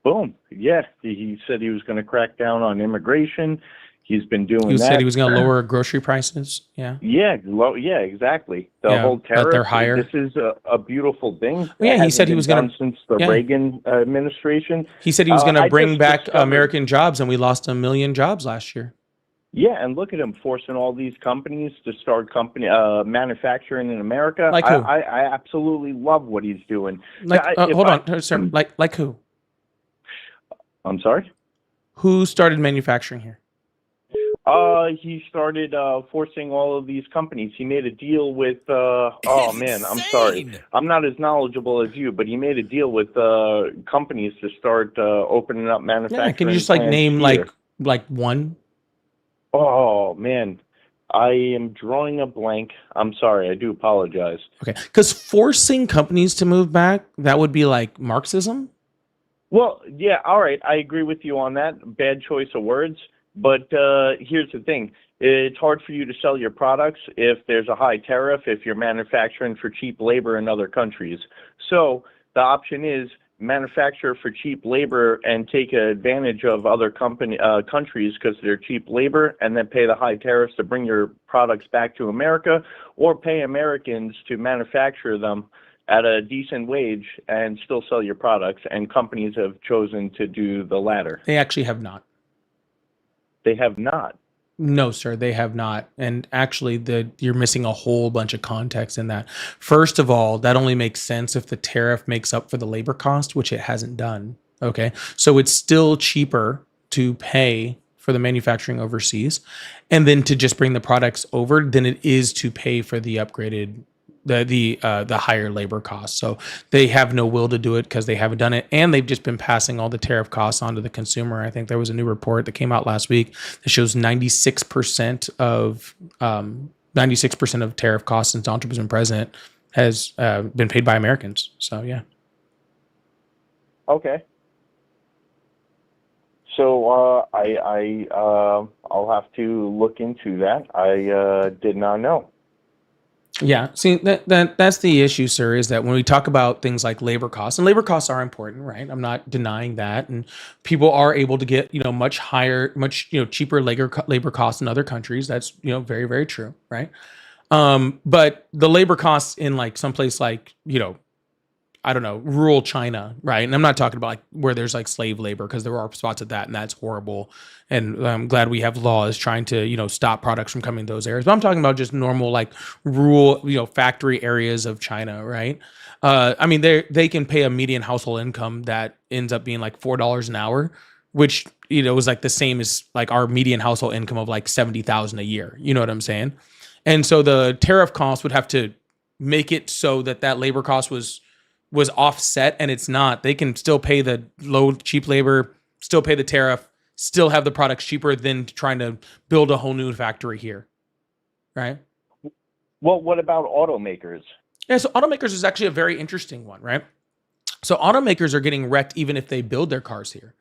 Boom. Yeah, he said he was going to crack down on immigration. He's been doing that. He said he was going to lower grocery prices. Yeah. Yeah, yeah, exactly. The whole tariff. But they're higher. This is a beautiful thing. Well, yeah, he said he was going to since the Reagan administration. He said he was going to bring back American jobs, and we lost 1 million jobs last year. Yeah, and look at him forcing all these companies to start manufacturing in America. Like who? I absolutely love what he's doing. Like, hold on, sir. Like who? I'm sorry? Who started manufacturing here? He started forcing all of these companies. He made a deal with oh man, I'm sorry. I'm not as knowledgeable as you, but he made a deal with companies to start opening up manufacturing. Yeah, can you just like name here. like one? Oh man, I am drawing a blank. I'm sorry. I do apologize. Okay, because forcing companies to move back, that would be like Marxism? Well, yeah, all right. I agree with you on that. Bad choice of words. But here's the thing. It's hard for you to sell your products if there's a high tariff, if you're manufacturing for cheap labor in other countries. So the option is manufacture for cheap labor and take advantage of other countries because they're cheap labor, and then pay the high tariffs to bring your products back to America, or pay Americans to manufacture them at a decent wage and still sell your products. And companies have chosen to do the latter. They actually have not. They have not. No, sir, they have not. And actually, you're missing a whole bunch of context in that. First of all, that only makes sense if the tariff makes up for the labor cost, which it hasn't done. Okay, so it's still cheaper to pay for the manufacturing overseas, and then to just bring the products over than it is to pay for the upgraded the higher labor costs. So they have no will to do it because they haven't done it, and they've just been passing all the tariff costs onto the consumer. I think there was a new report that came out last week that shows 96% of tariff costs since Donald Trump has been president has been paid by Americans. So yeah. Okay. So I'll have to look into that. I did not know. Yeah, see that's the issue, sir, is that when we talk about things like labor costs, and labor costs are important, right? I'm not denying that, and people are able to get much higher, much cheaper labor costs in other countries. That's very very true, right? But the labor costs in like someplace like I don't know, rural China, right? And I'm not talking about like where there's like slave labor because there are spots of that, and that's horrible. And I'm glad we have laws trying to stop products from coming to those areas. But I'm talking about just normal like rural factory areas of China, right? I mean they can pay a median household income that ends up being like $4 an hour, which is like the same as like our median household income of like 70,000 a year. You know what I'm saying? And so the tariff cost would have to make it so that labor cost was offset, and it's not. They can still pay the low cheap labor, still pay the tariff, still have the products cheaper than trying to build a whole new factory here, right? Well, what about automakers? Yeah, so automakers is actually a very interesting one, right? So automakers are getting wrecked even if they build their cars here.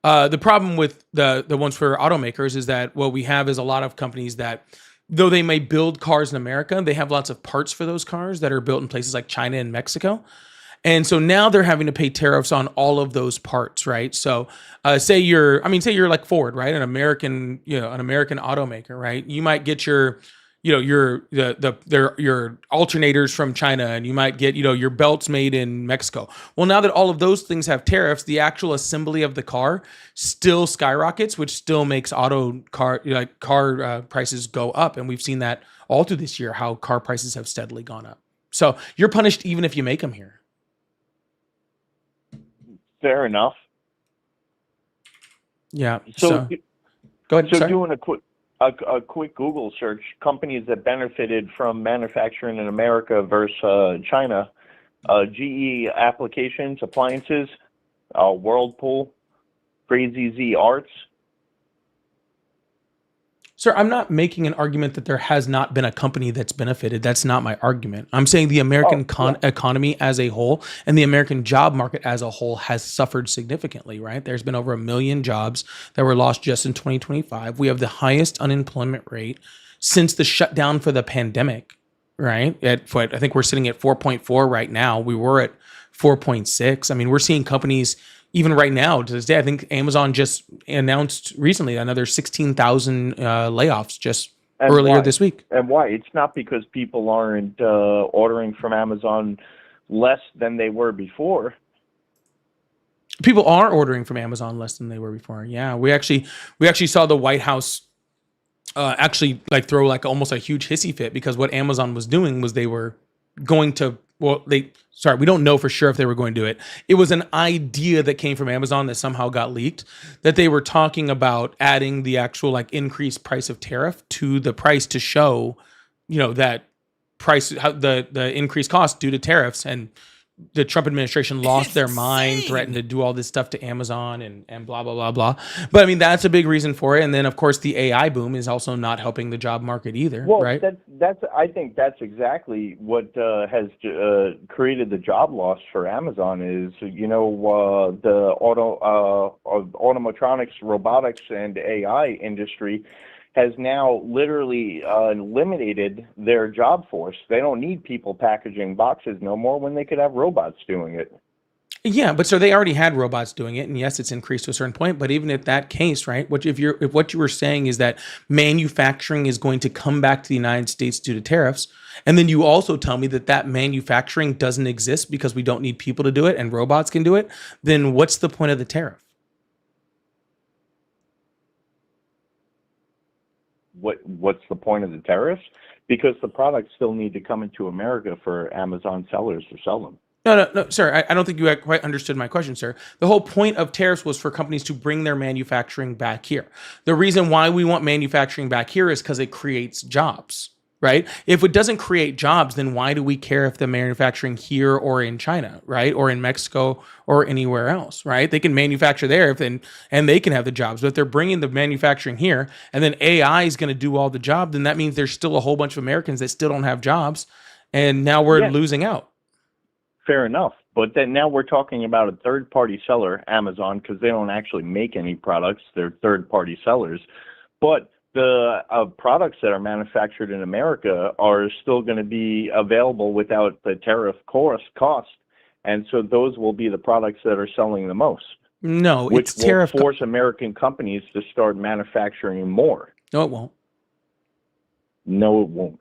The problem with the ones for automakers is that what we have is a lot of companies that, though they may build cars in America, they have lots of parts for those cars that are built in places like China and Mexico. And so now they're having to pay tariffs on all of those parts, right? So, say you're like Ford, right? An American automaker, right? You might get your alternators from China, and you might get your belts made in Mexico. Well, now that all of those things have tariffs, the actual assembly of the car still skyrockets, which still makes car prices go up. And we've seen that all through this year, how car prices have steadily gone up. So you're punished even if you make them here. Fair enough. Yeah. So go ahead. So Sorry. doing a quick Google search, companies that benefited from manufacturing in America versus China, GE Applications, Appliances, Whirlpool, Crazy Z Arts. Sir, I'm not making an argument that there has not been a company that's benefited. That's not my argument. I'm saying the American economy as a whole and the American job market as a whole has suffered significantly, right? There's been over 1 million jobs that were lost just in 2025. We have the highest unemployment rate since the shutdown for the pandemic, right? I think we're sitting at 4.4 right now. We were at 4.6. I mean, we're seeing companies even right now to this day. I think Amazon just announced recently another 16,000 layoffs just earlier this week. And why? It's not because people aren't ordering from Amazon less than they were before. People are ordering from Amazon less than they were before. Yeah, we actually saw the White House actually like throw like almost a huge hissy fit because what Amazon was doing was they were going to we don't know for sure if they were going to do it. It was an idea that came from Amazon that somehow got leaked, that they were talking about adding the actual like increased price of tariff to the price to show, that price, how the increased cost due to tariffs. And the Trump administration lost their mind, threatened to do all this stuff to Amazon and blah, blah, blah, blah. But I mean, that's a big reason for it. And then of course the AI boom is also not helping the job market either. Well, right? I think that's exactly what has created the job loss for Amazon is, the automatronics, robotics, and AI industry has now literally eliminated their job force. They don't need people packaging boxes no more when they could have robots doing it. Yeah, but so they already had robots doing it, and yes, it's increased to a certain point. But even at that case, right? If what you were saying is that manufacturing is going to come back to the United States due to tariffs, and then you also tell me that manufacturing doesn't exist because we don't need people to do it and robots can do it, then what's the point of the tariff? What's the point of the tariffs? Because the products still need to come into America for Amazon sellers to sell them. No, sir. I don't think you quite understood my question, sir. The whole point of tariffs was for companies to bring their manufacturing back here. The reason why we want manufacturing back here is because it creates jobs, right? If it doesn't create jobs, then why do we care if the manufacturing here or in China, right? Or in Mexico or anywhere else, right? They can manufacture there and they can have the jobs. But if they're bringing the manufacturing here and then AI is going to do all the job, then that means there's still a whole bunch of Americans that still don't have jobs. And now we're losing out. Fair enough. But then now we're talking about a third-party seller, Amazon, because they don't actually make any products. They're third-party sellers. But the products that are manufactured in America are still going to be available without the tariff cost, and so those will be the products that are selling the most, No, which it's will tariff. force American companies to start manufacturing more. No, it won't. No, it won't.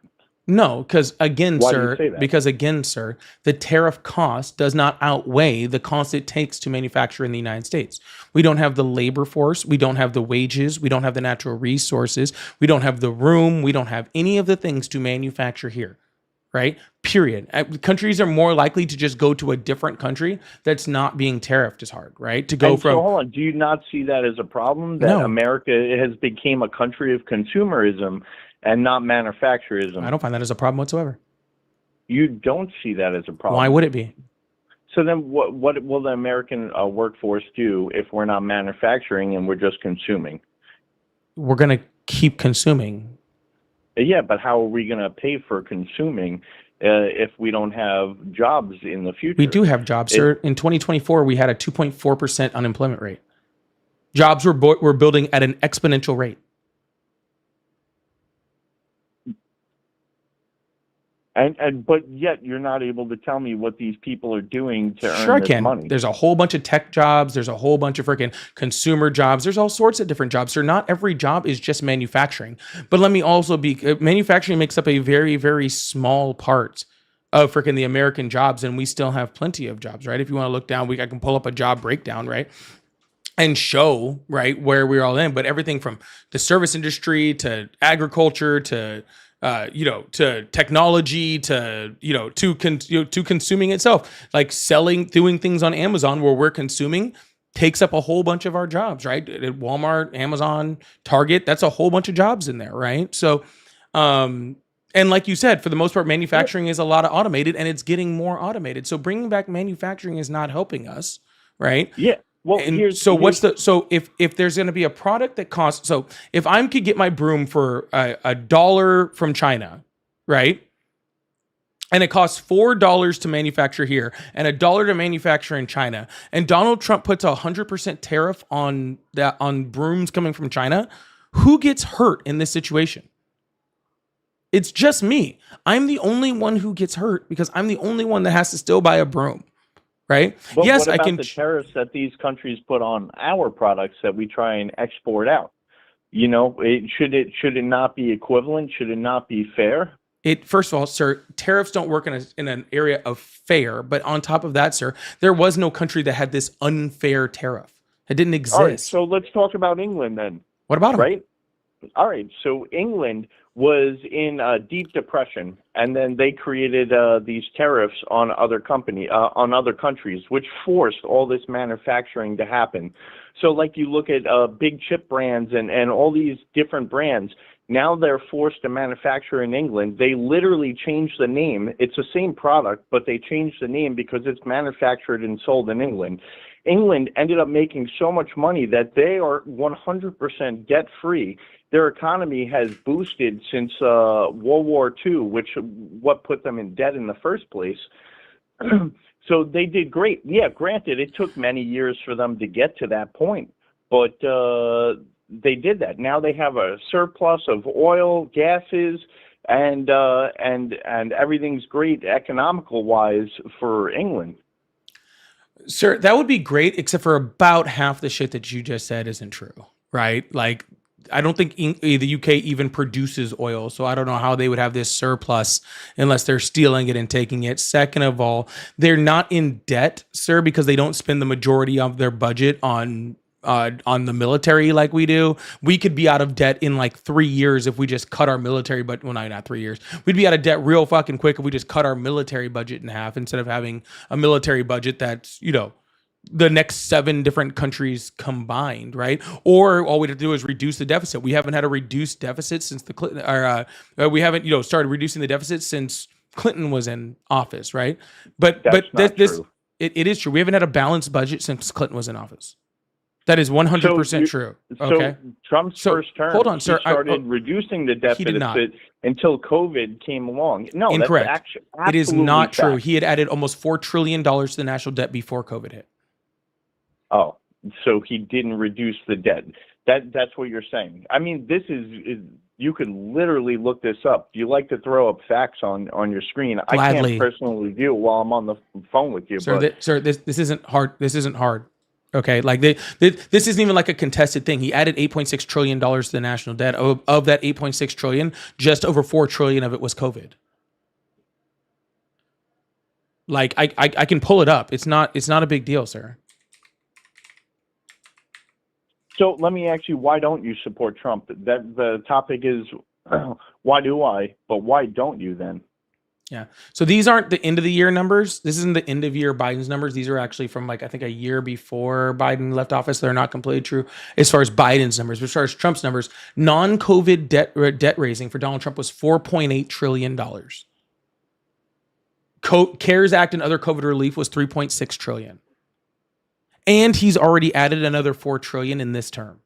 No, because again, Why do you sir, say that? because again, sir, the tariff cost does not outweigh the cost it takes to manufacture in the United States. We don't have the labor force, we don't have the wages, we don't have the natural resources, we don't have the room, we don't have any of the things to manufacture here, right? Period. Countries are more likely to just go to a different country that's not being tariffed as hard, right? To go And from so, hold on. Do you not see that as a problem that No. America has become a country of consumerism and not manufacturism? I don't find that as a problem whatsoever. You don't see that as a problem. Why would it be? So then, what will the American workforce do if we're not manufacturing and we're just consuming? We're going to keep consuming. Yeah, but how are we going to pay for consuming if we don't have jobs in the future? We do have jobs, sir. In 2024, we had a 2.4% unemployment rate. Jobs were building at an exponential rate. But yet you're not able to tell me what these people are doing to Sure, I earn this can. money. There's a whole bunch of tech jobs. There's a whole bunch of freaking consumer jobs. There's all sorts of different jobs. So not every job is just manufacturing. But let me also be, manufacturing makes up a very, very small part of freaking the American jobs. And we still have plenty of jobs, right? If you want to look down, I can pull up a job breakdown, right? And show, right, where we're all in. But everything from the service industry to agriculture to to technology, to consuming itself, like selling, doing things on Amazon where we're consuming, takes up a whole bunch of our jobs, right? At Walmart, Amazon, Target, that's a whole bunch of jobs in there, right? So, and like you said, for the most part, manufacturing is a lot of automated, and it's getting more automated. So bringing back manufacturing is not helping us, right? Yeah. Well, And if there's going to be a product that costs, so if I could get my broom for a dollar from China, right? And it costs $4 to manufacture here and $1 to manufacture in China, and Donald Trump puts 100% tariff on brooms coming from China, who gets hurt in this situation? It's just me. I'm the only one who gets hurt because I'm the only one that has to still buy a broom. Right? But Yes, what about I can. the tariffs that these countries put on our products that we try and export out? You know, should it not be equivalent? Should it not be fair? First of all, sir, tariffs don't work in an area of fair. But on top of that, sir, there was no country that had this unfair tariff. It didn't exist. All right, so let's talk about England then. What about them? Right? All right, so England was in a deep depression, and then they created these tariffs on other countries, which forced all this manufacturing to happen. So, like, you look at big chip brands and all these different brands. Now they're forced to manufacture in England. They literally changed the name. It's the same product, but they changed the name because it's manufactured and sold in England. England ended up making so much money that they are 100% debt-free. Their economy has boosted since World War II, which what put them in debt in the first place. So they did great. Yeah, granted, it took many years for them to get to that point, but they did that. Now they have a surplus of oil, gases, and everything's great economical-wise for England. Sir, that would be great, except for about half the shit that you just said isn't true, right? Like, I don't think the UK even produces oil, so I don't know how they would have this surplus unless they're stealing it and taking it. Second of all, they're not in debt, sir, because they don't spend the majority of their budget on the military like we do. We could be out of debt in like 3 years if we just cut our military budget. Well, not 3 years. We'd be out of debt real fucking quick if we just cut our military budget in half instead of having a military budget that's, the next 7 different countries combined, right? Or all we have to do is reduce the deficit. We haven't had a reduced deficit since we haven't, started reducing the deficit since Clinton was in office, right? But true. It is true. We haven't had a balanced budget since Clinton was in office. That is 100% true. Okay. So Trump's first term, hold on, sir. he started reducing the deficit until COVID came along. No, incorrect. That's it is not fact. true. He had added almost $4 trillion to the national debt before COVID hit. Oh, so he didn't reduce the debt. That's what you're saying. I mean, this is you can literally look this up. Do you like to throw up facts on your screen? I Gladly. can't personally view it while I'm on the phone with you. Sir, but this isn't hard. This isn't hard. Okay, like this isn't even like a contested thing. He added $8.6 trillion to the national debt. Of that $8.6 trillion, just over $4 trillion of it was COVID. Like I can pull it up. It's not a big deal, sir. So let me ask you, why don't you support Trump? That the topic is, why do I? But why don't you then? Yeah. So these aren't the end of the year numbers. This isn't the end of year Biden's numbers. These are actually from like, I think a year before Biden left office. They're not completely true as far as Biden's numbers. But as far as Trump's numbers, non-COVID debt raising for Donald Trump was $4.8 trillion. CARES Act and other COVID relief was $3.6 trillion. And he's already added another $4 trillion in this term.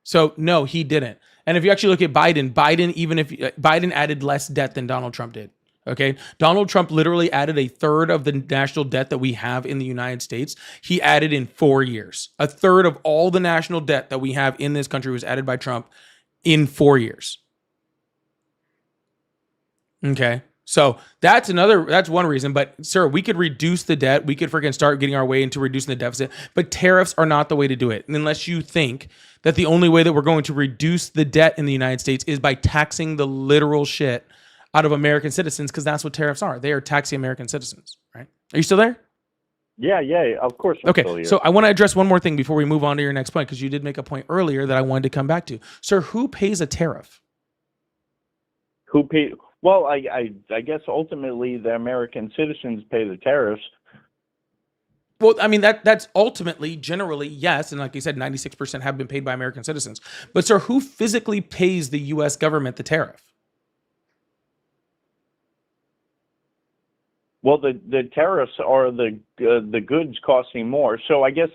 So no, he didn't. And if you actually look at Biden added less debt than Donald Trump did. Okay. Donald Trump literally added a third of the national debt that we have in the United States. He added in 4 years. A third of all the national debt that we have in this country was added by Trump in 4 years. Okay. So that's one reason. But sir, we could reduce the debt. We could freaking start getting our way into reducing the deficit. But tariffs are not the way to do it. And unless you think that the only way that we're going to reduce the debt in the United States is by taxing the literal shit out of American citizens, because that's what tariffs are. They are taxing American citizens, right? Are you still there? Yeah, of course. I'm still Okay, here. so I want to address one more thing before we move on to your next point, because you did make a point earlier that I wanted to come back to. Sir, who pays a tariff? Who pay? Well, I guess ultimately the American citizens pay the tariffs. Well, I mean, that's ultimately, generally, yes. And like you said, 96% have been paid by American citizens. But sir, who physically pays the U.S. government the tariff? Well, the tariffs are the goods costing more. So I guess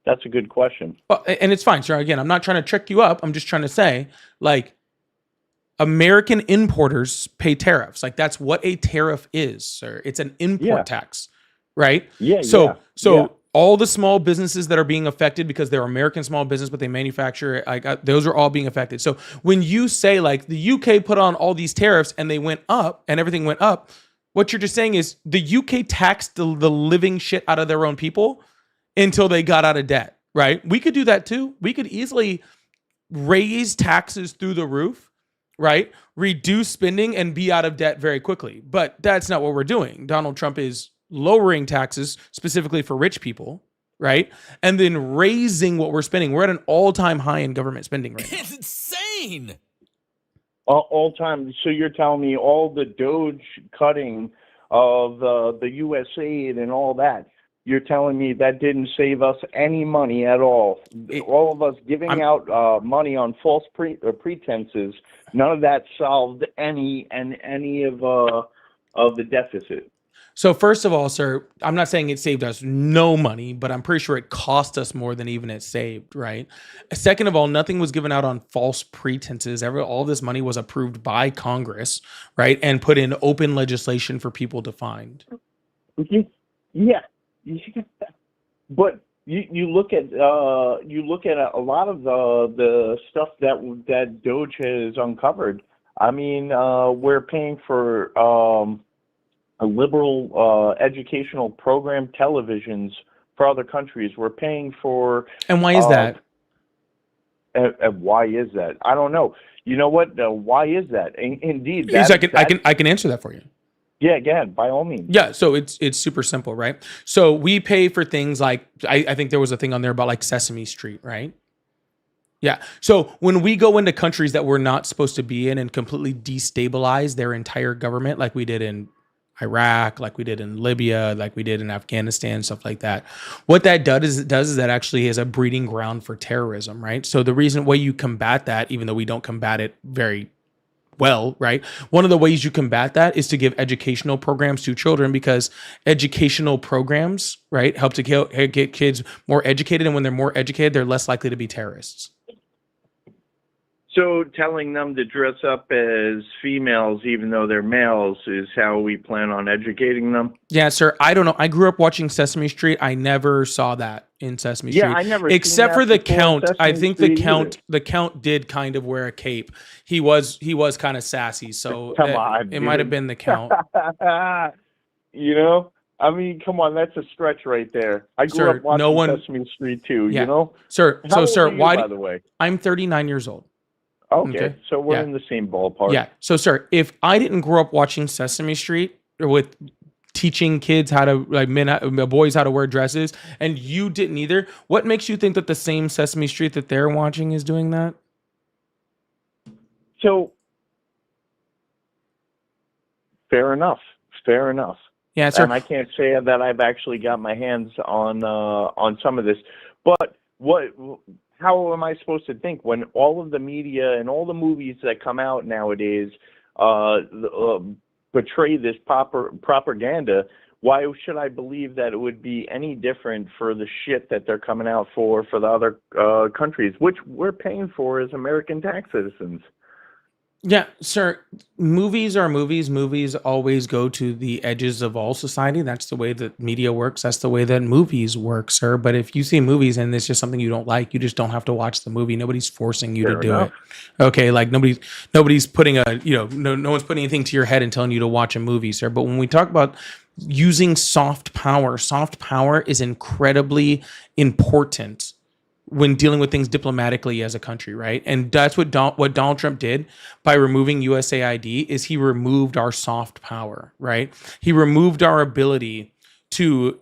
that's a good question. Well, and it's fine, sir. Again, I'm not trying to trick you up. I'm just trying to say, like, American importers pay tariffs. Like, that's what a tariff is, sir. It's an import tax, right? Yeah. So all the small businesses that are being affected because they're American small business, but they manufacture, those are all being affected. So when you say like the UK put on all these tariffs and they went up and everything went up, what you're just saying is the UK taxed the living shit out of their own people until they got out of debt, right? We could do that too. We could easily raise taxes through the roof, right? Reduce spending and be out of debt very quickly. But that's not what we're doing. Donald Trump is lowering taxes specifically for rich people, right? And then raising what we're spending. We're at an all-time high in government spending right now. It's insane. All time. So you're telling me all the Doge cutting of the U.S. aid and all that, you're telling me that didn't save us any money at all? All of us giving out money on false pretenses, none of that solved any of the deficit. So first of all, sir, I'm not saying it saved us no money, but I'm pretty sure it cost us more than even it saved, right? Second of all, nothing was given out on false pretenses. All this money was approved by Congress, right? And put in open legislation for people to find. Yeah. But you look at a lot of the stuff that Doge has uncovered. I mean, we're paying for a liberal educational program televisions for other countries. We're paying for. And why is that? And why is that? I don't know. You know what? Why is that? Indeed, I can answer that for you. Yeah, again, by all means. Yeah, so it's super simple, right? So we pay for things like I think there was a thing on there about like Sesame Street, right? Yeah. So when we go into countries that we're not supposed to be in and completely destabilize their entire government, like we did in Iraq, like we did in Libya, like we did in Afghanistan, stuff like that. What that does is that actually is a breeding ground for terrorism, right? So the reason why you combat that, even though we don't combat it very well, right? One of the ways you combat that is to give educational programs to children, because educational programs, right, help to get kids more educated. And when they're more educated, they're less likely to be terrorists. So telling them to dress up as females, even though they're males, is how we plan on educating them? Yeah, sir. I don't know. I grew up watching Sesame Street. I never saw that in Sesame Yeah, Street. I never Except seen for that the before Count. I Sesame think Street the Count did kind of wear a cape. He was kind of sassy. So Come on, it might have dude. been the Count. You know, I mean, come on, that's a stretch right there. I grew Sir, up watching no one- Sesame Street too. Yeah. You know, Sir, How so old sir, are you, why by the way? I'm 39 years old. Okay, Okay. so we're Yeah. in the same ballpark. Yeah. So sir, if I didn't grow up watching Sesame Street or with teaching kids how to boys how to wear dresses, and you didn't either, what makes you think that the same Sesame Street that they're watching is doing that? So, fair enough. Fair enough. Yeah, sir. And I can't say that I've actually got my hands on some of this, but how am I supposed to think when all of the media and all the movies that come out nowadays portray this propaganda? Why should I believe that it would be any different for the shit that they're coming out for the other countries, which we're paying for as American tax citizens? Yeah, sir. Movies are movies. Movies always go to the edges of all society. That's the way that media works. That's the way that movies work, sir. But if you see movies and it's just something you don't like, you just don't have to watch the movie. Nobody's forcing you Fair to do enough. it. Okay, like nobody's putting no one's putting anything to your head and telling you to watch a movie, sir. But when we talk about using soft power is incredibly important when dealing with things diplomatically as a country, right? And that's what Donald Trump did by removing USAID is he removed our soft power, right? He removed our ability to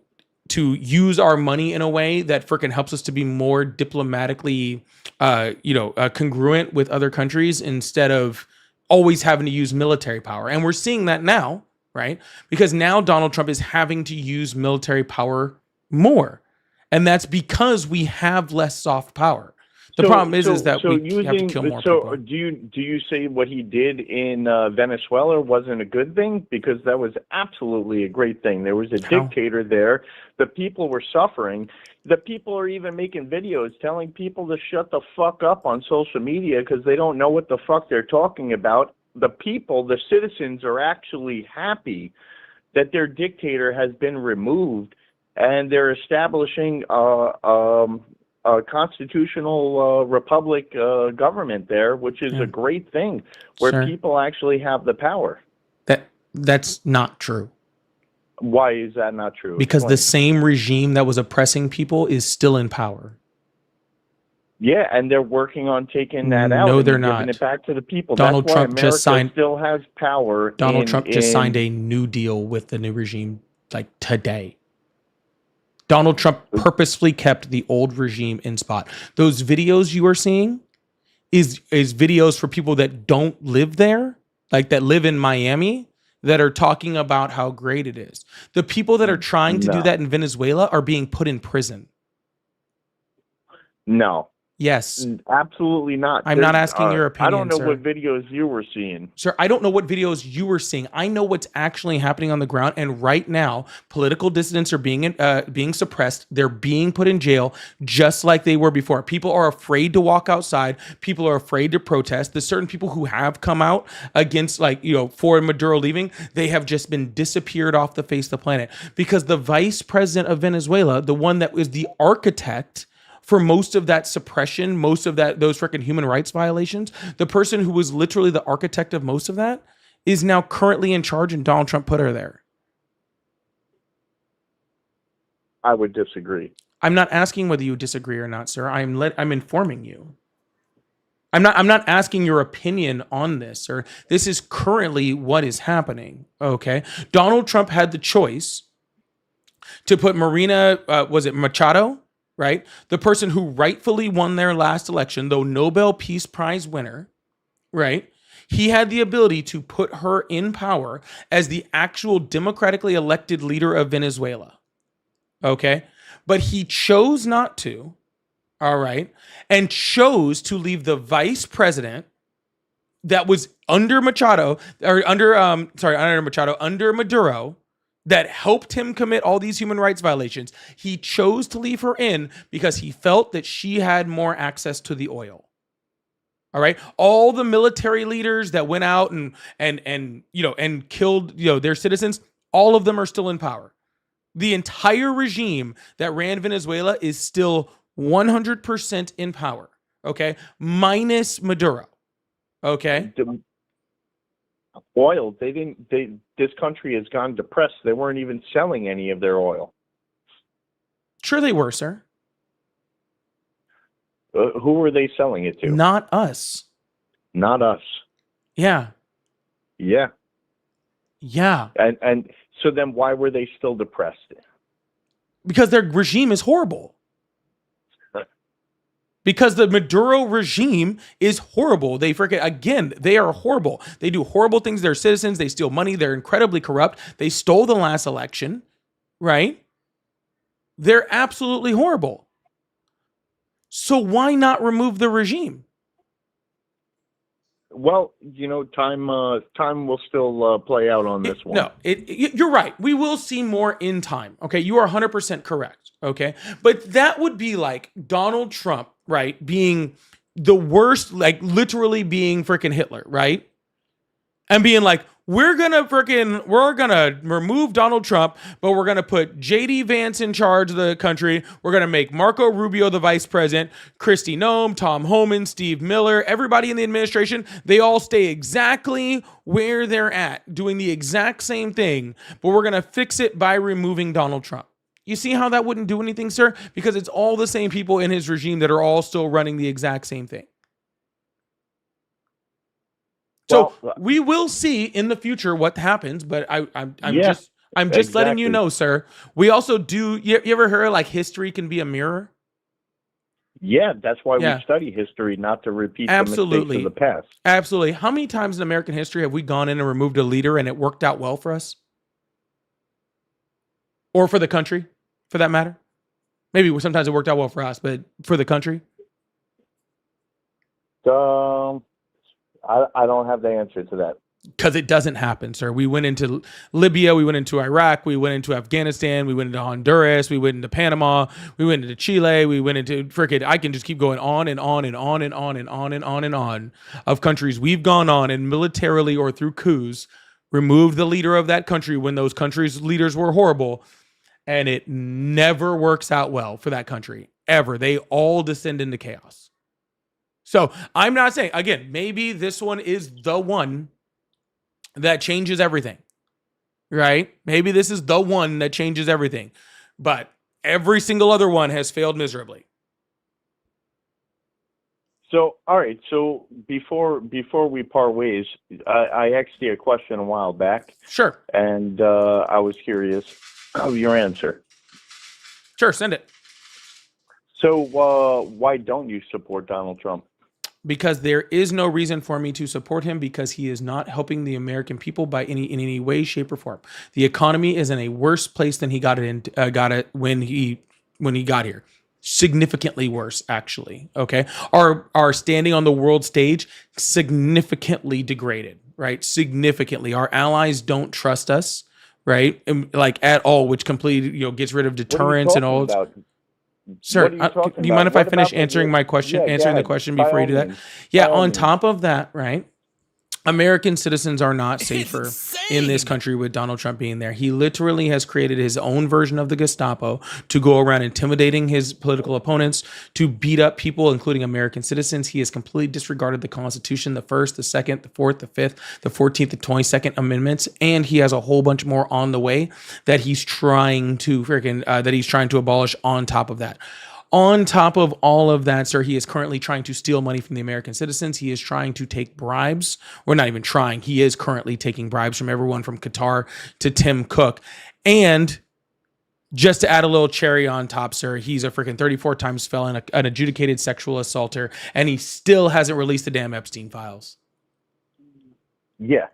use our money in a way that freaking helps us to be more diplomatically, congruent with other countries instead of always having to use military power. And we're seeing that now, right? Because now Donald Trump is having to use military power more. And that's because we have less soft power. The problem is that we have to kill more people. Do you say what he did in Venezuela wasn't a good thing? Because that was absolutely a great thing. There was a dictator there. The people were suffering. The people are even making videos telling people to shut the fuck up on social media because they don't know what the fuck they're talking about. The people, the citizens, are actually happy that their dictator has been removed. And they're establishing a constitutional republic government there, which is a great thing, where people actually have the power. That's not true. Why is that not true? Because the same regime that was oppressing people is still in power. Yeah, and they're working on taking that out. No, they're and not. Giving it back to the people. Donald That's Trump why just America signed. Still has power. Donald Trump just signed a new deal with the new regime, like today. Donald Trump purposefully kept the old regime in spot. Those videos you are seeing is videos for people that don't live there, like that live in Miami, that are talking about how great it is. The people that are trying to do that in Venezuela are being put in prison. No. Yes. Absolutely not. I'm not asking your opinion, I don't know sir. what videos you were seeing. Sir, I don't know what videos you were seeing. I know what's actually happening on the ground. And right now, political dissidents are being suppressed. They're being put in jail just like they were before. People are afraid to walk outside. People are afraid to protest. The certain people who have come out against, for Maduro leaving, they have just been disappeared off the face of the planet. Because the vice president of Venezuela, the one that was the architect for most of that suppression, most of those freaking human rights violations, the person who was literally the architect of most of that is now currently in charge, and Donald Trump put her there. I would disagree. I'm not asking whether you disagree or not, sir. I'm informing you. I'm not asking your opinion on this, sir. This is currently what is happening. Okay. Donald Trump had the choice to put Marina, Machado? Right? The person who rightfully won their last election, though Nobel Peace Prize winner, right? He had the ability to put her in power as the actual democratically elected leader of Venezuela. Okay? But he chose not to, all right, and chose to leave the vice president that was under Maduro, that helped him commit all these human rights violations. He chose to leave her in because he felt that she had more access to the oil. All right. All the military leaders that went out and killed, their citizens, all of them are still in power. The entire regime that ran Venezuela is still 100% in power. Okay. Minus Maduro. Okay. The oil, this country has gone depressed. They weren't even selling any of their oil. Sure they were, sir. Who were they selling it to? Not us. Not us. Yeah. Yeah. Yeah. And so then why were they still depressed? Because their regime is horrible. Because the Maduro regime is horrible. They are horrible. They do horrible things to their citizens. They steal money. They're incredibly corrupt. They stole the last election, right? They're absolutely horrible. So why not remove the regime? Well, time will still play out on this one. No, you're right. We will see more in time. Okay, you are 100% correct. Okay, but that would be like Donald Trump, right? Being the worst, like literally being freaking Hitler, right? And being like, we're gonna remove Donald Trump, but we're gonna put JD Vance in charge of the country. We're gonna make Marco Rubio the vice president, Kristi Noem, Tom Homan, Steve Miller, everybody in the administration, they all stay exactly where they're at, doing the exact same thing, but we're gonna fix it by removing Donald Trump. You see how that wouldn't do anything, sir? Because it's all the same people in his regime that are all still running the exact same thing. So we will see in the future what happens, but I'm just letting you know, sir. We also do. You ever heard like history can be a mirror? Yeah, that's why we study history, not to repeat the mistakes of the past. Absolutely. How many times in American history have we gone in and removed a leader and it worked out well for us, or for the country, for that matter? Maybe sometimes it worked out well for us, but for the country. I don't have the answer to that. Because it doesn't happen, sir. We went into Libya, we went into Iraq, we went into Afghanistan, we went into Honduras, we went into Panama, we went into Chile, we went into I can just keep going on and on and on and on and on and on and on of countries we've gone on and militarily or through coups removed the leader of that country when those countries' leaders were horrible, and it never works out well for that country, ever. They all descend into chaos. So I'm not saying, again, maybe this one is the one that changes everything, right? Maybe this is the one that changes everything, but every single other one has failed miserably. So, all right. So before we part ways, I asked you a question a while back. Sure. And I was curious of your answer. Sure, send it. So why don't you support Donald Trump? Because there is no reason for me to support him, because he is not helping the American people in any way, shape, or form. The economy is in a worse place than he got it when he got here. Significantly worse, actually. Okay, our standing on the world stage significantly degraded. Right, significantly. Our allies don't trust us. Right, like at all, which completely gets rid of deterrence and all. Sir, do you mind if I finish answering my question? Answering the question before you do that? Yeah, on top of that, right? American citizens are not safer in this country with Donald Trump being there. He literally has created his own version of the Gestapo to go around intimidating his political opponents, to beat up people, including American citizens. He has completely disregarded the Constitution, the First, the Second, the Fourth, the Fifth, the 14th, the 22nd Amendments, and he has a whole bunch more on the way that he's trying to abolish on top of that. On top of all of that, sir, he is currently trying to steal money from the American citizens. He is trying to take bribes. We're not even trying. He is currently taking bribes from everyone from Qatar to Tim Cook. And just to add a little cherry on top, sir, he's a freaking 34 times felon, an adjudicated sexual assaulter, and he still hasn't released the damn Epstein files. Yeah.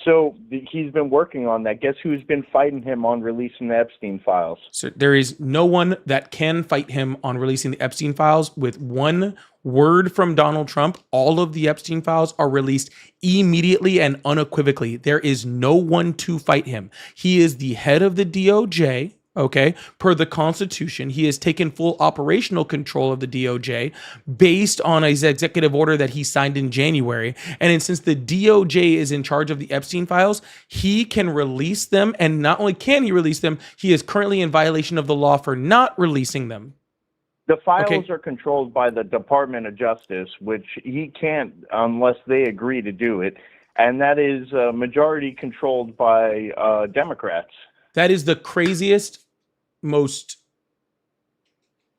So he's been working on that. Guess who's been fighting him on releasing the Epstein files? So there is no one that can fight him on releasing the Epstein files. With one word from Donald Trump, all of the Epstein files are released immediately and unequivocally. There is no one to fight him. He is the head of the DOJ. Okay, per the Constitution, he has taken full operational control of the DOJ based on his executive order that he signed in January. And since the DOJ is in charge of the Epstein files, he can release them. And not only can he release them, he is currently in violation of the law for not releasing them. The files Okay. are controlled by the Department of Justice, which he can't unless they agree to do it. And that is majority controlled by Democrats. That is the craziest, most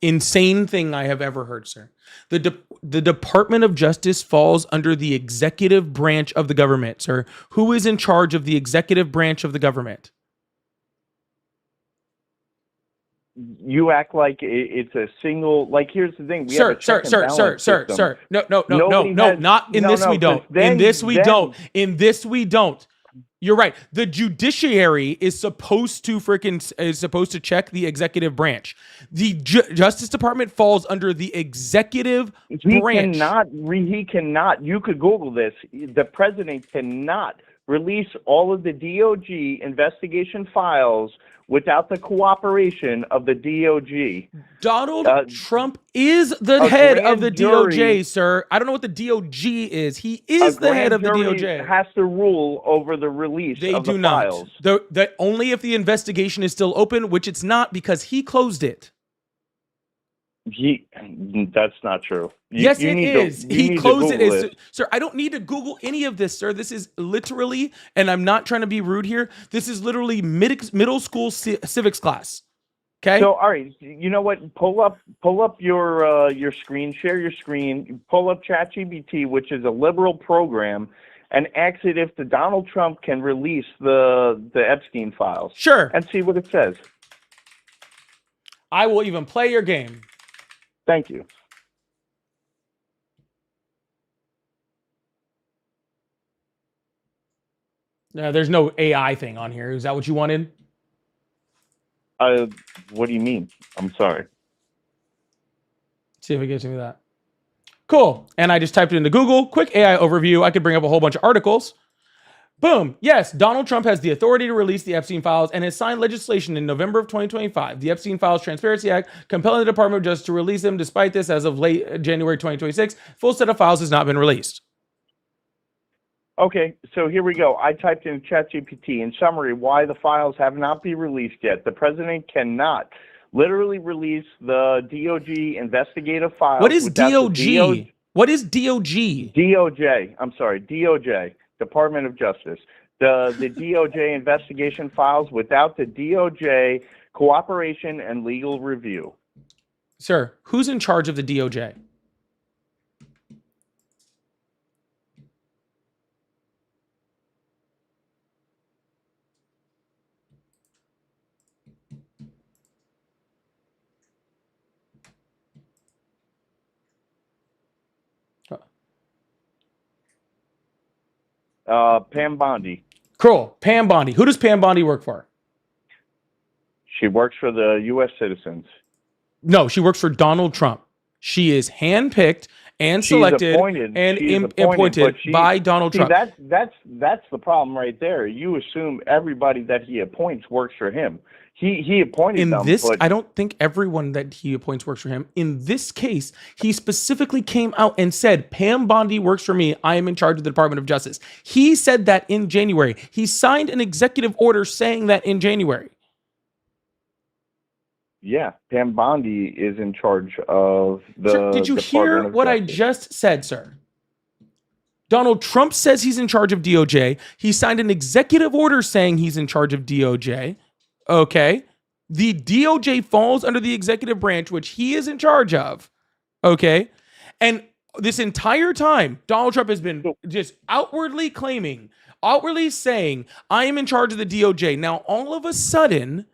insane thing I have ever heard, sir. The Department of Justice falls under the executive branch of the government, sir. Who is in charge of the executive branch of the government? You act like it's a single. Like, here's the thing: we have a check and balance system. No, Nobody has- not in no, this. no, We don't. 'cause then- In this, we then- don't. In this, we don't. You're right. The judiciary is supposed to check the executive branch. The Justice Department falls under the executive branch. He cannot. You could Google this. The president cannot release all of the DOJ investigation files without the cooperation of the DOJ. Donald Trump is the head of the grand DOJ, jury- sir. I don't know what the DOG is. He is the head of the grand jury DOJ. Has to rule over the release They of do the not. files. The only if the investigation is still open, which it's not because he closed it. That's not true. Yes, it is. He closed it. Google Sir, I don't need to Google any of this, sir. This is literally, and I'm not trying to be rude here, this is literally middle school civics class. Okay? So, all right, you know what? Pull up your screen, share your screen, pull up ChatGPT, which is a liberal program, and ask it if the Donald Trump can release the Epstein files. Sure. And see what it says. I will even play your game. Thank you. There's no AI thing on here. Is that what you wanted? What do you mean? I'm sorry. See if it gives me that. Cool. And I just typed it into Google. Quick AI overview. I could bring up a whole bunch of articles. Boom. Yes, Donald Trump has the authority to release the Epstein files and has signed legislation in November of 2025, the Epstein Files Transparency Act, compelling the Department of Justice to release them. Despite this, as of late January 2026, full set of files has not been released. Okay, so here we go. I typed in ChatGPT. In summary, why the files have not been released yet. The president cannot literally release the DOJ investigative files. What is without the DOG? What is DOG? DOJ. I'm sorry, DOJ, Department of Justice. The DOJ investigation files without the DOJ cooperation and legal review. Sir, who's in charge of the DOJ? Pam Bondi. Cool. Pam Bondi. Who does Pam Bondi work for? She works for the U.S. citizens. No, she works for Donald Trump. She is handpicked and selected and appointed by Donald See, Trump. That's the problem right there. You assume everybody that he appoints works for him. He appointed In them. this, but I don't think everyone that he appoints works for him. In this case, he specifically came out and said, Pam Bondi works for me. I am in charge of the Department of Justice. He said that in January. He signed an executive order saying that in January. yeah, Pam Bondi is in charge of the. Sir, did you hear Department of what I Justice. just said, sir? Donald Trump says he's in charge of DOJ. He signed an executive order saying he's in charge of DOJ. Okay. The DOJ falls under the executive branch, which he is in charge of. Okay. And this entire time, Donald Trump has been just outwardly saying, I am in charge of the DOJ. Now, all of a sudden,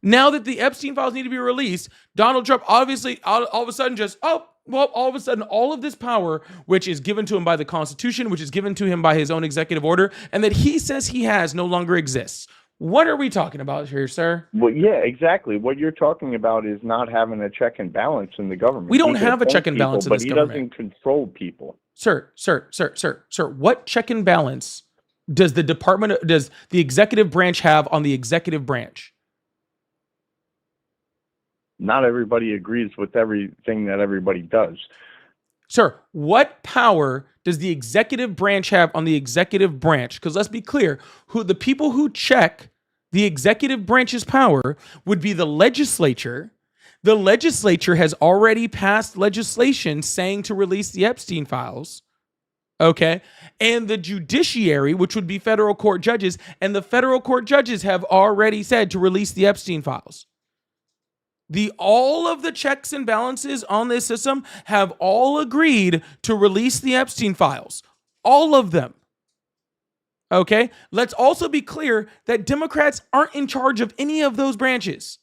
now that the Epstein files need to be released, Donald Trump obviously all of a sudden just, all of a sudden, all of this power, which is given to him by the Constitution, which is given to him by his own executive order, and that he says he has no longer exists. What are we talking about here, sir? Well, yeah, exactly. What you're talking about is not having a check and balance in the government. We don't He can have a appoint check and balance in people, this but government. he doesn't control people. Sir, what check and balance does the executive branch have on the executive branch? not everybody agrees with everything that everybody does. Sir, what power does the executive branch have on the executive branch? Because let's be clear, who the people who check the executive branch's power would be the legislature. The legislature has already passed legislation saying to release the Epstein files. Okay. And the judiciary, which would be federal court judges, and the federal court judges have already said to release the Epstein files. All of the checks and balances on this system have all agreed to release the Epstein files. All of them. Okay? Let's also be clear that Democrats aren't in charge of any of those branches.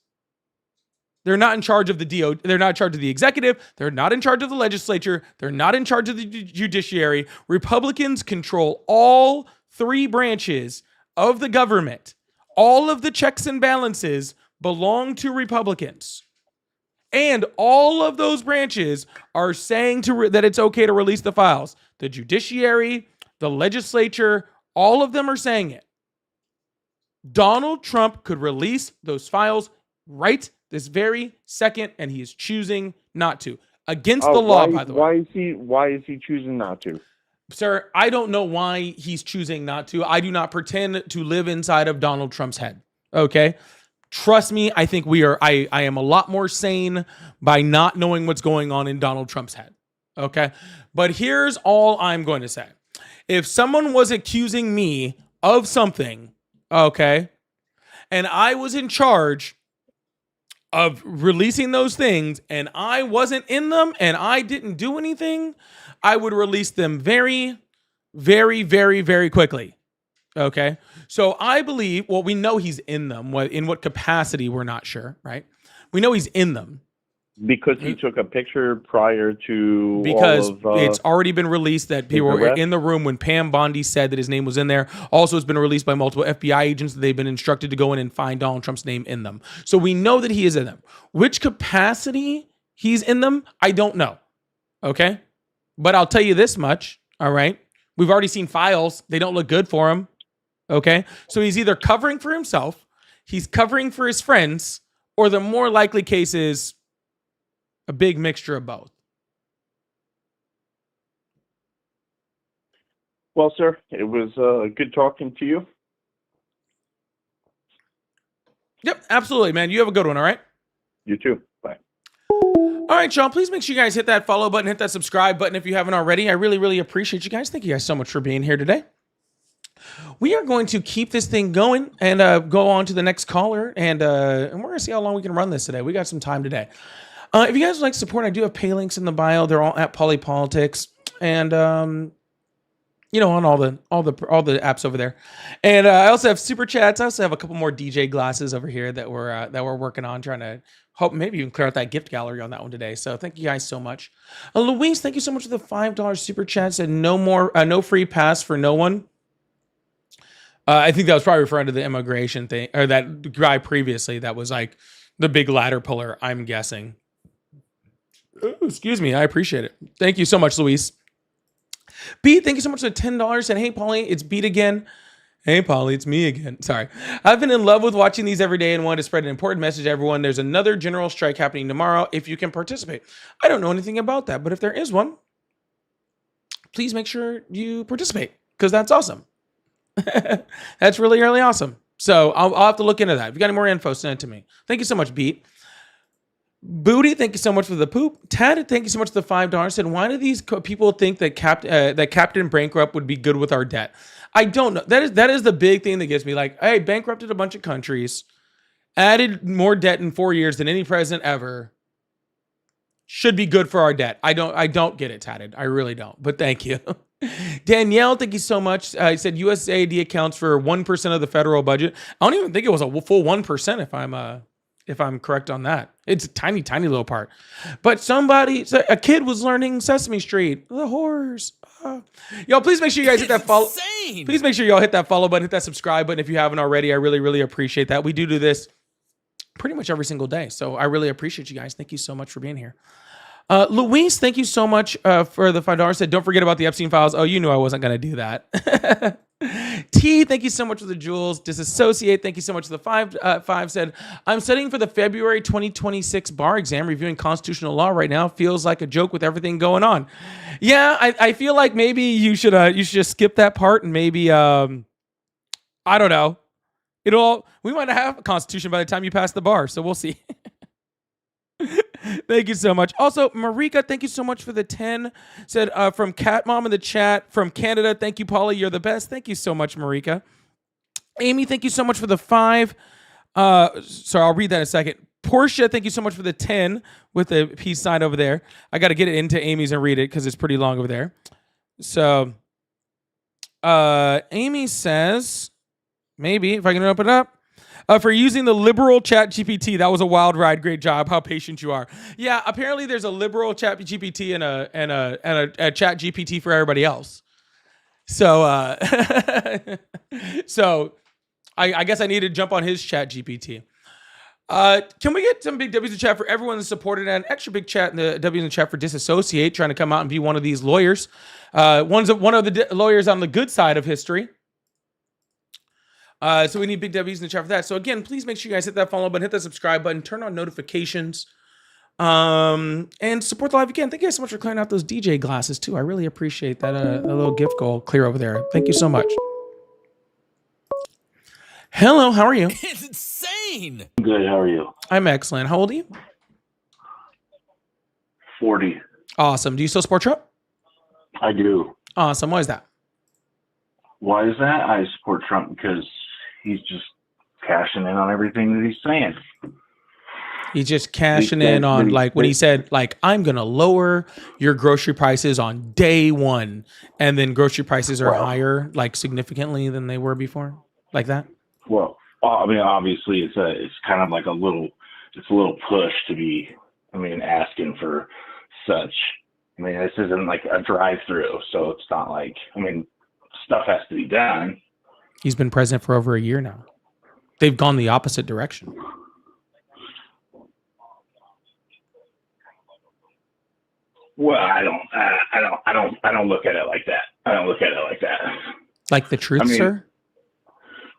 They're not in charge of the they're not in charge of the executive. They're not in charge of the legislature. They're not in charge of the judiciary. Republicans control all three branches of the government. All of the checks and balances belong to Republicans. And all of those branches are saying that it's okay to release the files. The judiciary, the legislature, all of them are saying it. Donald Trump could release those files right this very second, and he is choosing not to. Against the law, by the way. Why is he choosing not to? Sir, I don't know why he's choosing not to. I do not pretend to live inside of Donald Trump's head. Okay? Trust me, I think I am a lot more sane by not knowing what's going on in Donald Trump's head. Okay? But here's all I'm going to say. If someone was accusing me of something, okay, and I was in charge of releasing those things and I wasn't in them and I didn't do anything, I would release them very, very, very, very quickly. Okay. So I believe, well, we know he's in them. In what capacity, we're not sure, right? We know he's in them. Because he took a picture prior to because all of, it's already been released that people were arrest? in the room when Pam Bondi said that his name was in there. Also, it's been released by multiple FBI agents that they've been instructed to go in and find Donald Trump's name in them. So we know that he is in them. Which capacity he's in them, I don't know. Okay? But I'll tell you this much, all right? We've already seen files. They don't look good for him. Okay? So he's either covering for himself, he's covering for his friends, or the more likely case is a big mixture of both. Well, sir, it was good talking to you. Yep, absolutely, man. You have a good one, all right? You too. Bye. All right, Sean, please make sure you guys hit that follow button, hit that subscribe button if you haven't already. I really, really appreciate you guys. Thank you guys so much for being here today. We are going to keep this thing going and go on to the next caller, and we're going to see how long we can run this today. We got some time today. If you guys would like support, I do have pay links in the bio. They're all at Polypolitics, and on all the apps over there. And I also have super chats. I also have a couple more DJ glasses over here that we're working on, trying to hope maybe you can clear out that gift gallery on that one today. So thank you guys so much. Luis, thank you so much for the $5 super chat. Said no free pass for no one. I think that was probably referring to the immigration thing, or that guy previously that was like the big ladder puller, I'm guessing. Ooh, excuse me. I appreciate it. Thank you so much, Luis. Beat, thank you so much for the $10. Said, hey, Paulie, it's Beat again. Hey, Paulie, it's me again. Sorry. I've been in love with watching these every day and wanted to spread an important message to everyone. There's another general strike happening tomorrow if you can participate. I don't know anything about that, but if there is one, please make sure you participate because that's awesome. That's really, really awesome. So I'll have to look into that. If you got any more info, send it to me. Thank you so much, Beat. Booty, thank you so much for the poop. Tad, thank you so much for the $5. Said, why do these people think that Captain Bankrupt would be good with our debt? I don't know. That is the big thing that gets me. Like, hey, bankrupted a bunch of countries, added more debt in 4 years than any president ever. Should be good for our debt. I don't get it, Tatted. I really don't. But thank you. Danielle, thank you so much. He said USAID accounts for 1% of the federal budget. I don't even think it was a full 1% if I'm correct on that. It's a tiny, tiny little part. But a kid was learning Sesame Street. The horrors. Y'all, please make sure you guys hit that follow. Insane. Please make sure y'all hit that follow button, hit that subscribe button if you haven't already. I really, really appreciate that. We do this pretty much every single day. So I really appreciate you guys. Thank you so much for being here. Luis, thank you so much for the $5. Said, don't forget about the Epstein files. Oh, you knew I wasn't going to do that. T, thank you so much for the jewels. Disassociate, thank you so much for the five. Said, I'm studying for the February 2026 bar exam, reviewing constitutional law right now. Feels like a joke with everything going on. Yeah, I feel like maybe you should just skip that part and maybe I don't know. We might have a constitution by the time you pass the bar, so we'll see. Thank you so much. Also, Marika, thank you so much for the 10. Said from Cat Mom in the chat from Canada. Thank you, Paula. You're the best. Thank you so much, Marika. Amy, thank you so much for the 5. Sorry, I'll read that in a second. Portia, thank you so much for the 10 with the peace sign over there. I got to get it into Amy's and read it because it's pretty long over there. So, Amy says, maybe if I can open it up. For using the liberal chat GPT. That was a wild ride. Great job. How patient you are. Yeah, apparently there's a liberal chat GPT and a chat GPT for everybody else. So so I guess I need to jump on his chat GPT. Can we get some big W's in the chat for everyone that supported and an extra big chat in the W's in the chat for Disassociate, trying to come out and be one of these lawyers. One of the lawyers on the good side of history. So we need big W's in the chat for that. So again, please make sure you guys hit that follow button, hit that subscribe button, turn on notifications, and support the live again. Thank you guys so much for clearing out those DJ glasses too. I really appreciate that. A little gift goal clear over there. Thank you so much. Hello, how are you? It's insane. Good. How are you? I'm excellent. How old are you? 40. Awesome. Do you still support Trump? I do. Awesome. Why is that? Why is that? I support Trump because he's just cashing in on everything that he's saying. He's just cashing in on like when he said like I'm gonna lower your grocery prices on day one, and then grocery prices are higher like significantly than they were before, like that. Well, I mean, obviously it's kind of like a little push to be, asking for such. I mean, this isn't like a drive-through, so it's not like, stuff has to be done. He's been president for over a year now. They've gone the opposite direction. Well, I don't look at it like that. I don't look at it like that. Like the truth, sir?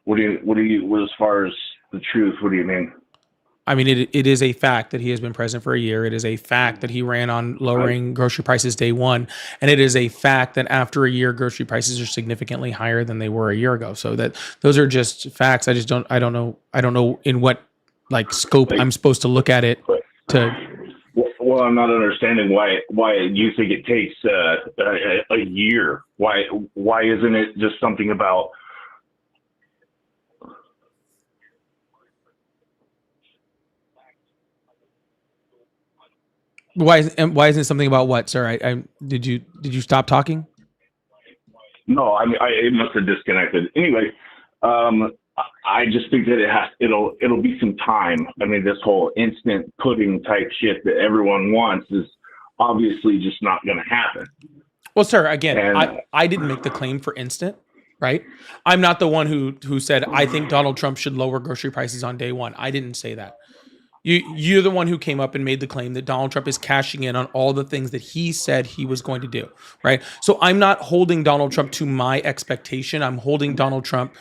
What do you, as far as the truth, what do you mean? I mean, it is a fact that he has been president for a year. It is a fact that he ran on lowering grocery prices day one. And it is a fact that after a year, grocery prices are significantly higher than they were a year ago. So that those are just facts. I don't know in what like scope I'm supposed to look at it to. Well, I'm not understanding why you think it takes a year. Why isn't it just something about? Why isn't it something about what, sir? Did you stop talking? No, it must have disconnected. Anyway, I just think that it'll be some time. I mean, this whole instant pudding type shit that everyone wants is obviously just not going to happen. Well, sir, again, I didn't make the claim for instant, right? I'm not the one who said I think Donald Trump should lower grocery prices on day one. I didn't say that. You're the one who came up and made the claim that Donald Trump is cashing in on all the things that he said he was going to do, right? So I'm not holding Donald Trump to my expectation. I'm holding Donald Trump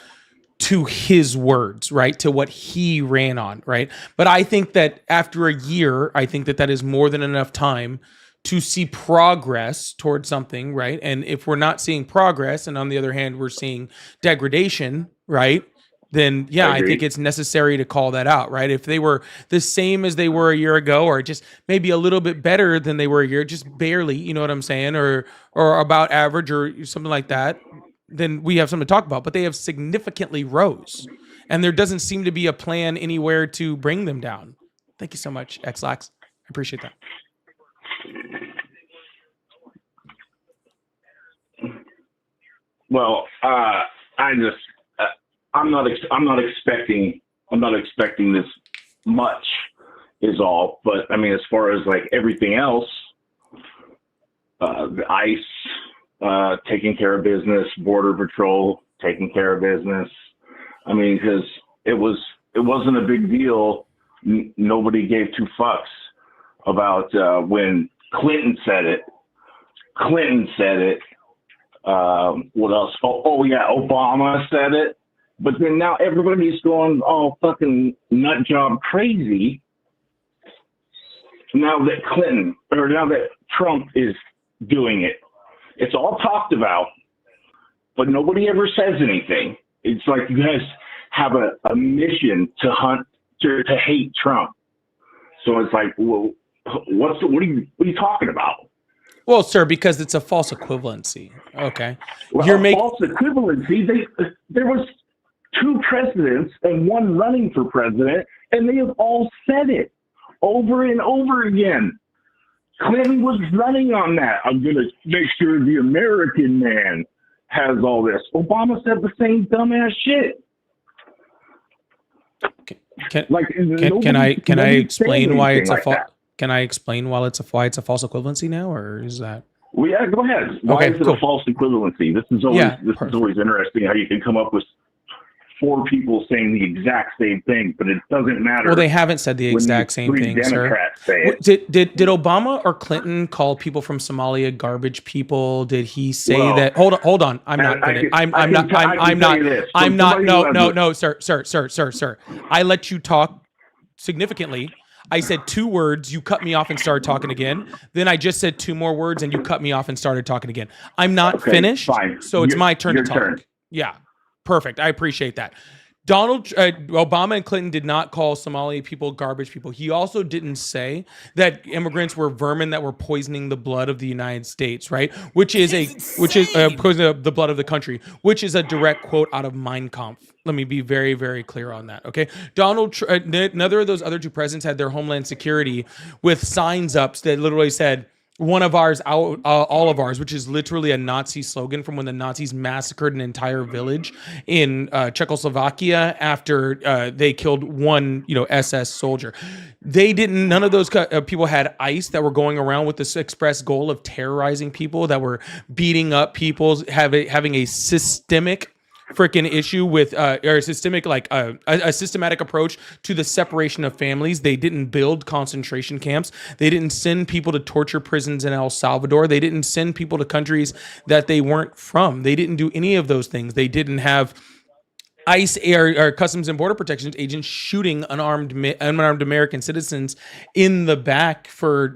to his words, right? To what he ran on, right? But I think that after a year, I think that is more than enough time to see progress towards something, right? And if we're not seeing progress, and on the other hand, we're seeing degradation, right? Then yeah, I think it's necessary to call that out, right? If they were the same as they were a year ago, or just maybe a little bit better than they were a year, just barely, you know what I'm saying? Or about average or something like that, then we have something to talk about. But they have significantly rose. And there doesn't seem to be a plan anywhere to bring them down. Thank you so much, Xlax. I appreciate that. Well, I'm not expecting this much is all, but I mean, as far as like everything else, the ICE taking care of business, Border Patrol taking care of business. I mean, because it wasn't a big deal. Nobody gave two fucks about when Clinton said it. What else? Oh yeah, Obama said it. But then now everybody's going all fucking nut job crazy. Now that Trump is doing it, it's all talked about, but nobody ever says anything. It's like you guys have a mission to hate Trump. So it's like, well, what are you talking about? Well, sir, because it's a false equivalency. Okay, Well, false equivalency. There was 2 presidents and 1 running for president, and they have all said it over and over again. Clinton was running on that. I'm going to make sure the American man has all this. Obama said the same dumbass shit. Can I explain why it's Can I explain why it's a false equivalency now, or is that? Well, yeah, go ahead. Why is it a false equivalency? This is always interesting how you can come up with 4 people saying the exact same thing, but it doesn't matter. Well, they haven't said the exact same thing, Democrats sir. Did Obama or Clinton call people from Somalia garbage people? Did he say that? Hold on. I'm not. Sir. I let you talk significantly. I said 2 words, you cut me off and started talking again. Then I just said 2 more words and you cut me off and started talking again. I'm not finished, fine. So it's my turn to talk. Yeah, perfect. I appreciate that. Obama and Clinton did not call Somali people garbage people. He also didn't say that immigrants were vermin that were poisoning the blood of the United States, right? Which is poisoning the blood of the country, which is a direct quote out of Mein Kampf. Let me be very, very clear on that. Okay, neither of those other 2 presidents had their homeland security with signs up that literally said, "One of ours, all of ours," which is literally a Nazi slogan from when the Nazis massacred an entire village in Czechoslovakia after they killed 1, SS soldier. None of those people had ICE that were going around with this express goal of terrorizing people, that were beating up people, having a systemic freaking issue with or systemic a systematic approach to the separation of families. They didn't build concentration camps. They didn't send people to torture prisons in El Salvador. They didn't send people to countries that they weren't from. They didn't do any of those things. They didn't have ICE or Customs and Border Protection agents shooting unarmed American citizens in the back for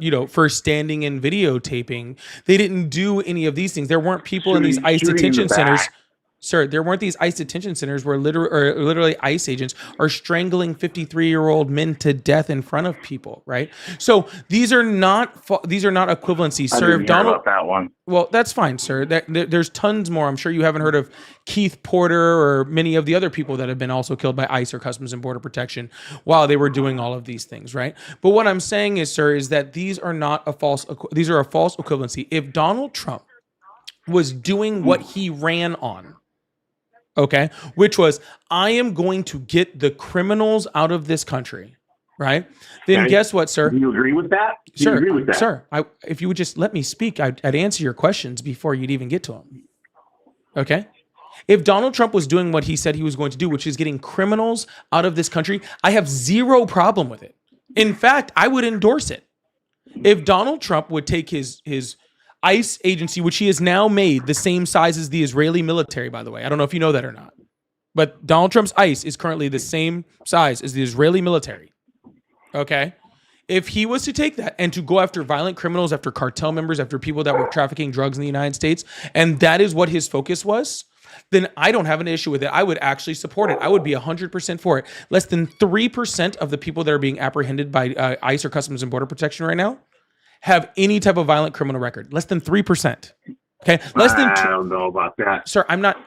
standing and videotaping. They didn't do any of these things. There weren't people in these ICE detention centers. Sir, there weren't these ICE detention centers where literally ICE agents are strangling 53-year-old men to death in front of people, right? So these are not equivalencies, sir. I didn't hear about that one. Well, that's fine, sir. There's tons more. I'm sure you haven't heard of Keith Porter or many of the other people that have been also killed by ICE or Customs and Border Protection while they were doing all of these things, right? But what I'm saying is, sir, is that these are a false equivalency. If Donald Trump was doing what he ran on, okay, which was, I am going to get the criminals out of this country, right? Then guess what, sir? Do you agree with that? Sir, if you would just let me speak, I'd answer your questions before you'd even get to them. Okay? If Donald Trump was doing what he said he was going to do, which is getting criminals out of this country, I have 0 problem with it. In fact, I would endorse it. If Donald Trump would take his ICE agency, which he has now made the same size as the Israeli military, by the way. I don't know if you know that or not. But Donald Trump's ICE is currently the same size as the Israeli military. Okay? If he was to take that and to go after violent criminals, after cartel members, after people that were trafficking drugs in the United States, and that is what his focus was, then I don't have an issue with it. I would actually support it. I would be 100% for it. Less than 3% of the people that are being apprehended by ICE or Customs and Border Protection right now have any type of violent criminal record. Less than 3%. Okay, I don't know about that, sir. I'm not.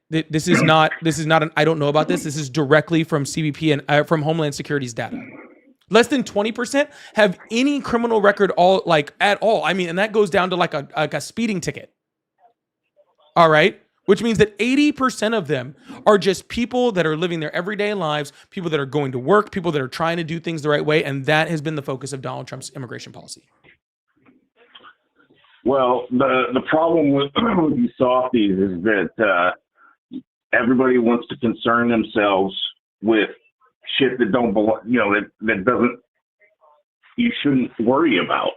This is not an. I don't know about this. This is directly from CBP and from Homeland Security's data. Less than 20% have any criminal record at all. I mean, and that goes down to like a speeding ticket. All right. Which means that 80% of them are just people that are living their everyday lives, people that are going to work, people that are trying to do things the right way, and that has been the focus of Donald Trump's immigration policy. Well, the problem with these softies is that everybody wants to concern themselves with shit that don't belong, that doesn't, you shouldn't worry about.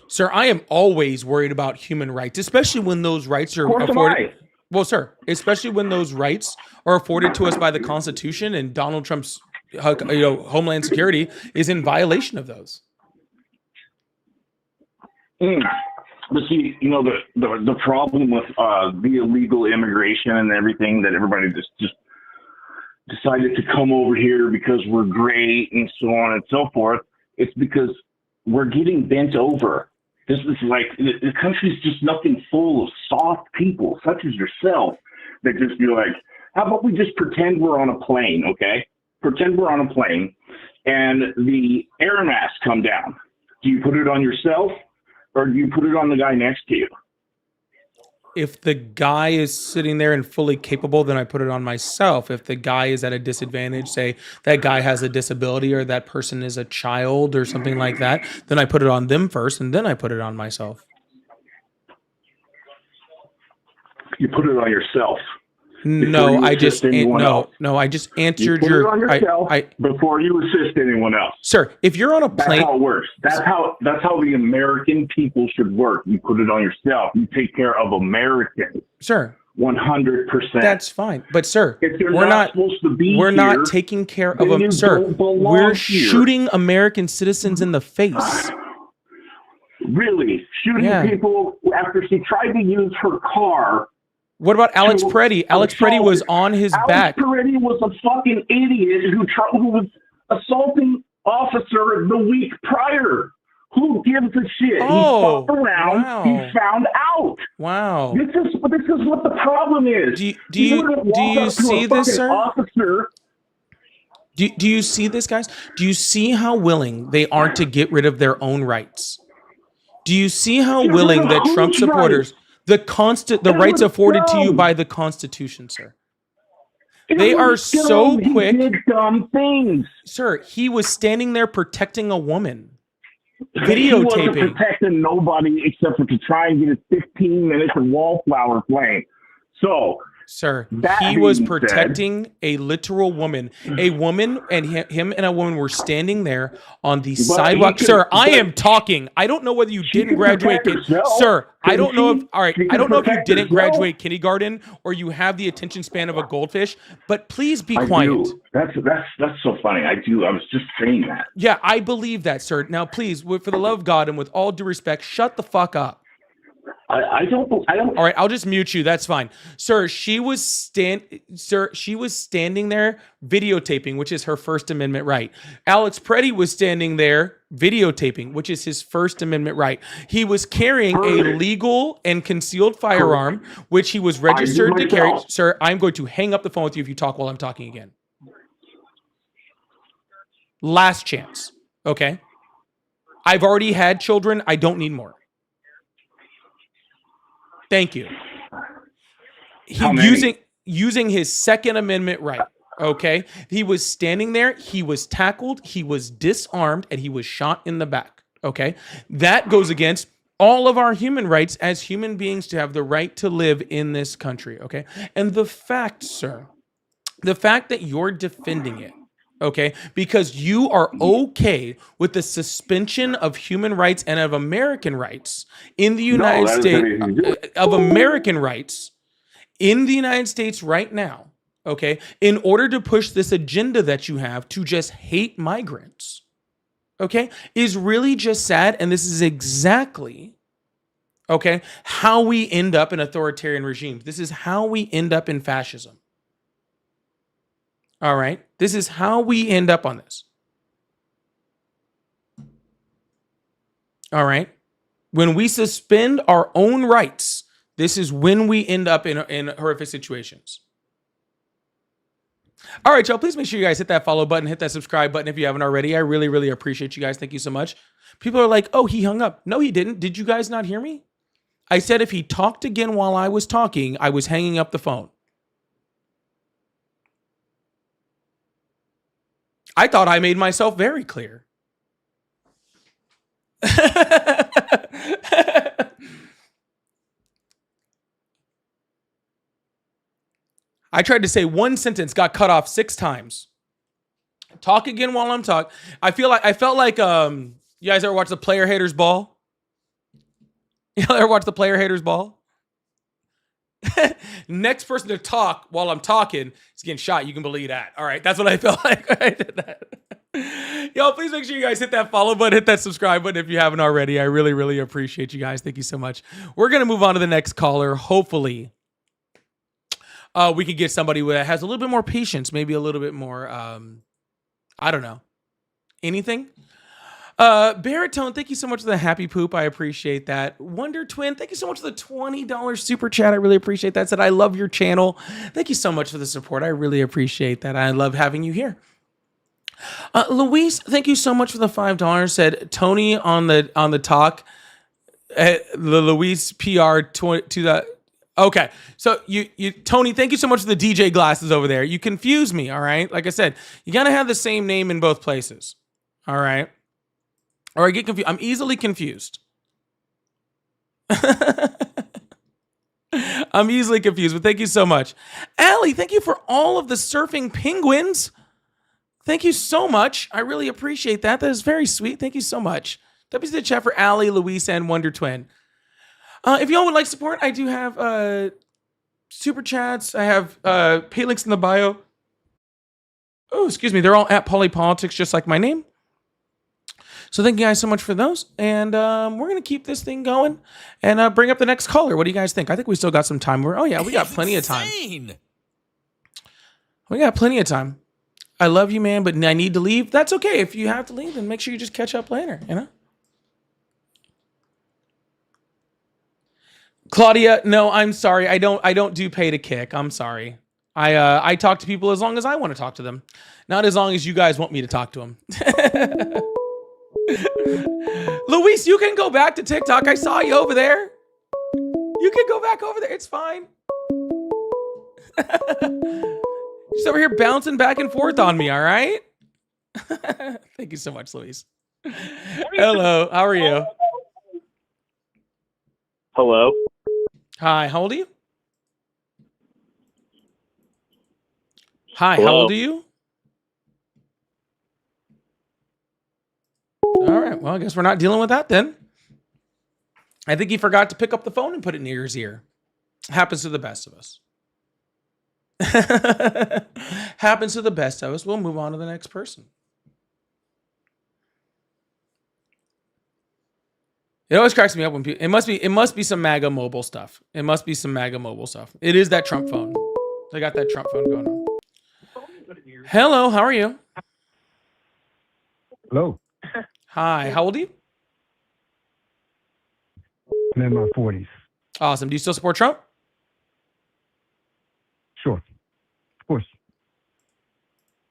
Sir, I am always worried about human rights, especially when those rights are Of course am afforded. I. Well, sir, especially when those rights are afforded to us by the Constitution, and Donald Trump's, Homeland Security is in violation of those. But see, the problem with the illegal immigration and everything, that everybody just decided to come over here because we're great and so on and so forth. It's because we're getting bent over. This is like, the country's just nothing full of soft people such as yourself that just be like, how about we just pretend we're on a plane, okay? Pretend we're on a plane and the air masks come down. Do you put it on yourself or do you put it on the guy next to you? If the guy is sitting there and fully capable, then I put it on myself. If the guy is at a disadvantage, say that guy has a disability or that person is a child or something like that, then I put it on them first and then I put it on myself. You put it on yourself. No, I just else. I just You answered put it on yourself I before you assist anyone else. sir, if you're on a That's plane, how it works. That's how the American people should work. You put it on yourself. You take care of Americans. sir, 100%. that's fine. But sir, If you're we're not supposed to be we're here, not taking care of then them, you sir. don't belong We're here. shooting American citizens in the face. Really shooting Yeah. people after she tried to use her car. What about Alex to Peretti? Alex Peretti was on his back. Alex Peretti was a fucking idiot who was assaulting officer the week prior. Who gives a shit? Oh, he fucked around. wow. He found out. Wow. This is what the problem is. Do He you wouldn't walk up to a see this, fucking sir? Officer. Do you see this, guys? Do you see how willing they are to get rid of their own rights? Do you see how Get rid willing of that whose Trump supporters, the rights afforded to you by the Constitution, sir? They It are was so dumb. quick. He did dumb things. Sir, he was standing there protecting a woman. He wasn't Videotaping. protecting nobody except for to try and get his 15 minutes of wallflower flame. So, Sir, that he was being said- protecting a literal woman. A woman and him and a woman were standing there on the sidewalk. could- Sir, I but am talking. I don't know whether you she didn't can graduate. protect herself. Sir, I Couldn't don't know if she? all right. She I can don't know if you protect didn't herself. graduate kindergarten or you have the attention span of a goldfish. But please be I quiet. do. That's so funny. I do. I was just saying that. Yeah, I believe that, sir. Now, please, for the love of God and with all due respect, shut the fuck up. I don't. All right, I'll just mute you. That's fine. Sir, she was standing there videotaping, which is her First Amendment right. Alex Peretti was standing there videotaping, which is his First Amendment right. He was carrying a legal and concealed firearm, which he was registered to carry. myself. Sir, I'm going to hang up the phone with you if you talk while I'm talking again. Last chance. Okay? I've already had children. I don't need more. Thank you. How many? Using his Second Amendment right. Okay. He was standing there, he was tackled, he was disarmed, and he was shot in the back. Okay. That goes against all of our human rights as human beings to have the right to live in this country. Okay. And the fact, sir, the fact that you're defending it, okay, because you are okay with the suspension of human rights and of American rights in the United that States, doesn't have anything to do of American rights in the United States right now, okay, in order to push this agenda that you have to just hate migrants, okay, is really just sad. And this is exactly, okay, how we end up in authoritarian regimes. This is how we end up in fascism. All right. This is how we end up on this. All right. When we suspend our own rights, this is when we end up in horrific situations. All right, y'all. Please make sure you guys hit that follow button, hit that subscribe button if you haven't already. I really, really appreciate you guys. Thank you so much. People are like, oh, he hung up. No, he didn't. Did you guys not hear me? I said if he talked again while I was talking, I was hanging up the phone. I thought I made myself very clear. I tried to say one sentence, got cut off 6 times. Talk again while I'm talking. I felt like you guys ever watch the Player Haters Ball? You ever watch the Player Haters Ball? Next person to talk while I'm talking is getting shot. You can believe that. All right. That's what I felt like when I did that. Yo, please make sure you guys hit that follow button, hit that subscribe button if you haven't already. I really, really appreciate you guys. Thank you so much. We're going to move on to the next caller. Hopefully, we can get somebody that has a little bit more patience, maybe a little bit more, I don't know, anything. Baritone, thank you so much for the happy poop. I appreciate that. Wonder Twin, thank you so much for the $20 super chat. I really appreciate that. Said, I love your channel. Thank you so much for the support. I really appreciate that. I love having you here. Luis, thank you so much for the $5. Said Tony on the talk. The Luis PR to that. Okay, so you Tony, thank you so much for the DJ glasses over there. You confuse me. All right, like I said, you gotta have the same name in both places. All right. Or I get confused. I'm easily confused. I'm easily confused, but thank you so much. Allie, thank you for all of the surfing penguins. Thank you so much. I really appreciate that. That is very sweet. Thank you so much. WC the chat for Allie, Luis, and Wonder Twin. If y'all would like support, I do have super chats. I have pay links in the bio. Oh, excuse me. They're all at Polypolitics, just like my name. So thank you guys so much for those. And we're going to keep this thing going and bring up the next caller. What do you guys think? I think we still got some time. Oh, yeah, we got plenty of time. We got plenty of time. I love you, man, but I need to leave. That's okay. If you have to leave, then make sure you just catch up later, you know? Claudia, no, I'm sorry. I don't do pay to kick. I'm sorry. I talk to people as long as I want to talk to them. Not as long as you guys want me to talk to them. Luis, you can go back to TikTok. I saw you over there. You can go back over there. It's fine. Just over here bouncing back and forth on me, all right? Thank you so much, Luis. Hello, how are you? Hello. Hi, how old are you? Hi, Hello? how old are you? All right, well, I guess we're not dealing with that then. I think he forgot to pick up the phone and put it near his ear. Happens to the best of us. Happens to the best of us. We'll move on to the next person. It always cracks me up when people, it must be some MAGA mobile stuff. It must be some MAGA mobile stuff. It is that Trump phone. They got that Trump phone going on. Hello, how are you? Hello. Hi, how old are you? I'm in my 40s. Awesome. Do you still support Trump? Sure. Of course.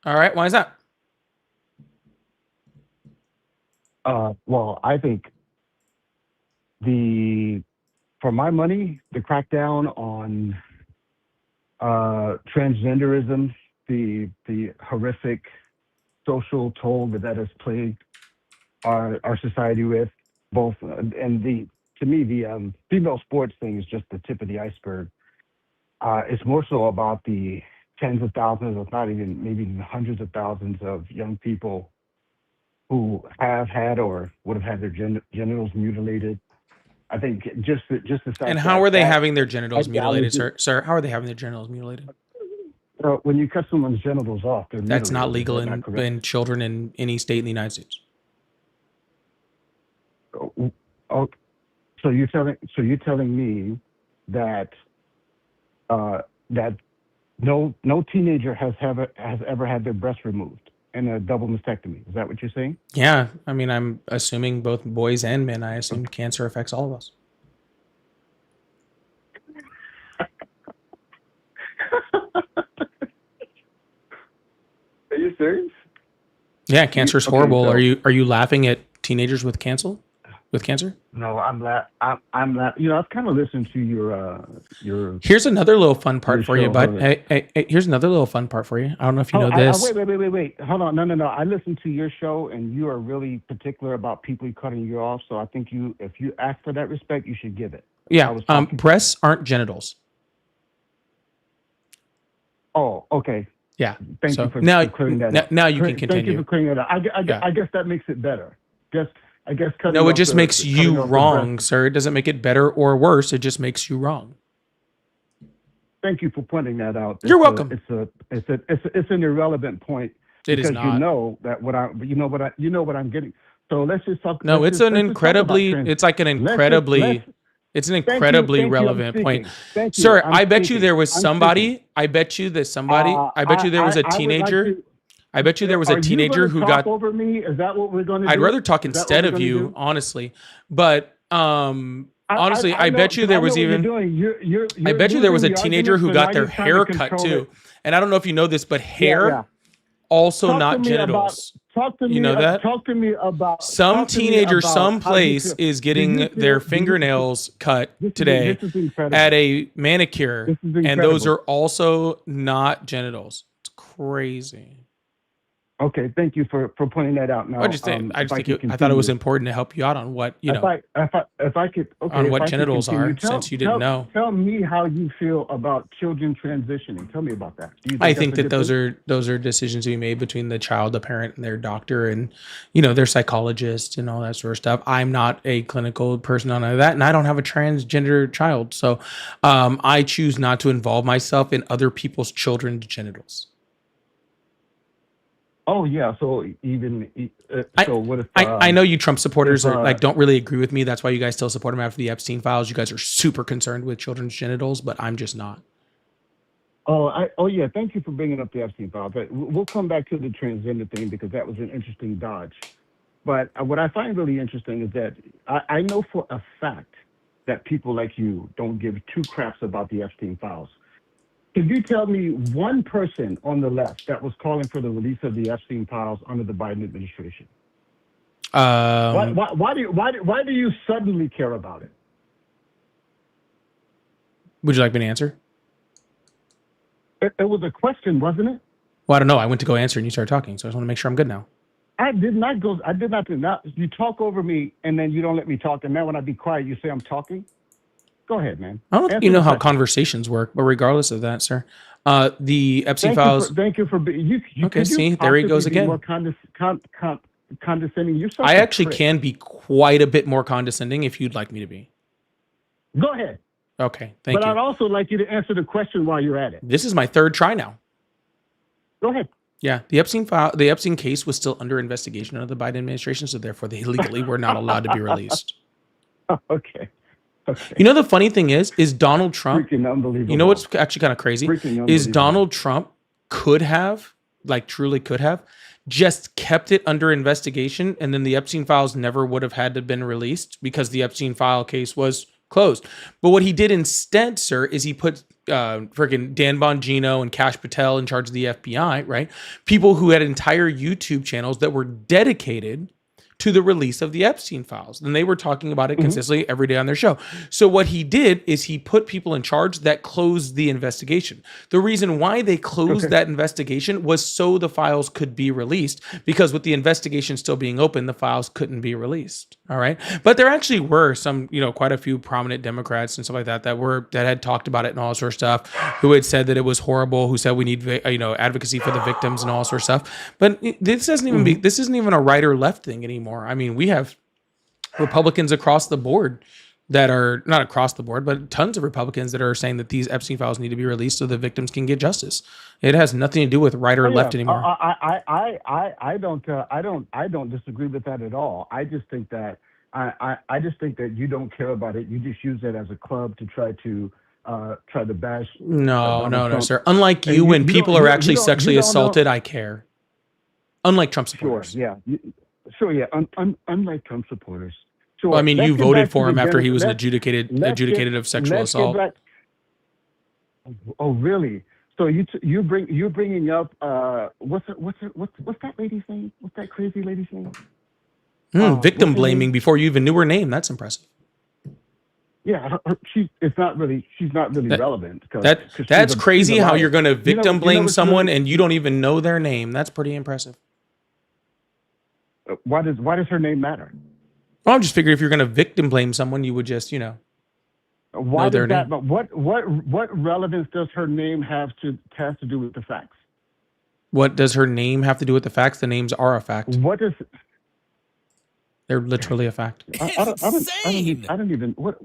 All right. Why is that? Well, I think for my money, the crackdown on transgenderism, the horrific social toll that has plagued our society with both, and to me, the female sports thing is just the tip of the iceberg. It's more so about the tens of thousands, if not even maybe even hundreds of thousands of young people who have had or would have had their genitals mutilated. I think just the fact. And how are they having their genitals mutilated, sir? Sir, how are they having their genitals mutilated? When you cut someone's genitals off, they're That's not legal mutilated. in children in any state in the United States. Oh, so you're telling me that that no teenager has ever had their breast removed in a double mastectomy. Is that what you're saying? Yeah, I mean, I'm assuming both boys and men. I assume cancer affects all of us. Are you serious? Yeah, cancer is horrible. So, are you laughing at teenagers with cancer? No, I'm laughing. You know, I've kind of listened to your. Here's another little fun part for you, bud. Hey, here's another little fun part for you. I don't know if you know this. Wait. Hold on. No. I listened to your show, and you are really particular about people cutting you off. So I think if you ask for that respect, you should give it. Yeah. Breasts aren't genitals. Oh, okay. Yeah. Thank you for clearing that up. Now you can continue. Thank you for clearing that up. I guess that makes it better. Just I guess cutting No, it off just the- makes the- you cutting off the wrong, breast. sir. It doesn't make it better or worse. It just makes you wrong. Thank you for pointing that out. You're It's welcome. It's an irrelevant point It is because you not. know that what I'm getting. So let's just talk. No, let's it's just- an let's just talk about incredibly, trans- it's like an let's just- incredibly, let's- it's an thank you, incredibly thank you, I'm relevant point. speaking. Thank you, Sir, I'm I bet you speaking. there was I'm somebody, speaking. I bet you that somebody, I bet you there was a I would like teenager, to- I bet you there was Are a you teenager gonna who talk got, over me. Is that what we're going to do? I'd rather talk Is that what instead we're of gonna you, do? honestly. But, honestly, I know- bet you I there know was what you're even, doing. You're I bet you there was a using the teenager who argument, got but their now you're trying hair to cut control too. it. And I don't know if you know this, but hair, yeah. also Talk not to me genitals. Talk to me. You know that? Talk to me about Some talk to me teenager about someplace how you feel. is getting Do you their feel- fingernails cut this is- today This is incredible. at a manicure, This is and those incredible. are also not genitals. It's crazy. Okay, thank you for pointing that out. Now, I just think, if I just think could I thought it was continue. important to help you out on what you If know. I could, okay, on if what I could genitals continue, are, since you didn't know. Tell me how you feel about children transitioning. Tell me about that. Do you I that's think a that good those thing? are decisions to be made between the child, the parent, and their doctor, and their psychologist and all that sort of stuff. I'm not a clinical person on that, and I don't have a transgender child, so I choose not to involve myself in other people's children's genitals. Oh yeah. So even so, what if I know you Trump supporters if, are like don't really agree with me. That's why you guys still support him after the Epstein files. You guys are super concerned with children's genitals, but I'm just not. Oh yeah. Thank you for bringing up the Epstein file. But we'll come back to the transgender thing because that was an interesting dodge. But what I find really interesting is that I know for a fact that people like you don't give two craps about the Epstein files. Could you tell me one person on the left that was calling for the release of the Epstein files under the Biden administration? Why do you suddenly care about it? Would you like me to answer? It was a question, wasn't it? Well, I don't know. I went to go answer and you started talking, so I just want to make sure I'm good now. I did not go. I did not do that. You talk over me and then you don't let me talk. And then when I be quiet, you say I'm talking. Go ahead, man. I don't think Answer you know the how question. conversations work, but regardless of that, sir, the Epstein Thank files. Thank you for being. You, Okay, could you see, there he possibly goes be again. More condescending. You're such I a actually prick. can be quite a bit more condescending if you'd like me to be. Go ahead. Okay, thank But you. I'd also like you to answer the question while you're at it. This is my third try now. Go ahead. Yeah, the Epstein case was still under investigation under the Biden administration, so therefore they legally were not allowed to be released. Okay. Okay. You know, the funny thing is Donald Trump. Freaking unbelievable. You know what's actually kind of crazy Freaking is unbelievable. Donald Trump could have, like truly could have, just kept it under investigation, and then the Epstein files never would have had to been released because the Epstein file case was closed. But what he did instead, sir, is he put freaking Dan Bongino and Kash Patel in charge of the FBI, right? People who had entire YouTube channels that were dedicated to the release of the Epstein files. And they were talking about it consistently every day on their show. So what he did is he put people in charge that closed the investigation. The reason why they closed that investigation was so the files could be released, because with the investigation still being open, the files couldn't be released. All right. But there actually were some, quite a few prominent Democrats and stuff like that that had talked about it and all that sort of stuff, who had said that it was horrible, who said we need, advocacy for the victims and all sort of stuff. But this isn't even a right or left thing anymore. I mean, we have Republicans across the board that are not across the board, but tons of Republicans that are saying that these Epstein files need to be released so the victims can get justice. It has nothing to do with right or left anymore. I don't disagree with that at all. I just think that I just think that you don't care about it. You just use it as a club to try to bash. No, Trump. sir. Unlike And you, when you people don't- are you actually don't- you sexually don't know- assaulted, I care. Unlike Trump Sure, supporters. yeah. Unlike Trump supporters. Sure. Well, I mean, Let's you get voted back for to him the after he was let's- adjudicated let's get- of sexual let's get assault. back- Oh, really? So you're bringing up what's that lady's name? What's that crazy lady's name? Victim what's her blaming name? before you even knew her name. That's impressive. Yeah, she's not really relevant. That's crazy how you're going to victim blame what's someone really- and you don't even know their name. That's pretty impressive. Why does her name matter? Well, I'm just figuring if you're going to victim blame someone, you would just, Why know their does that? name. But what relevance does her name has to do with the facts? What does her name have to do with the facts? The names are a fact. What does They're literally a fact. I don't even. What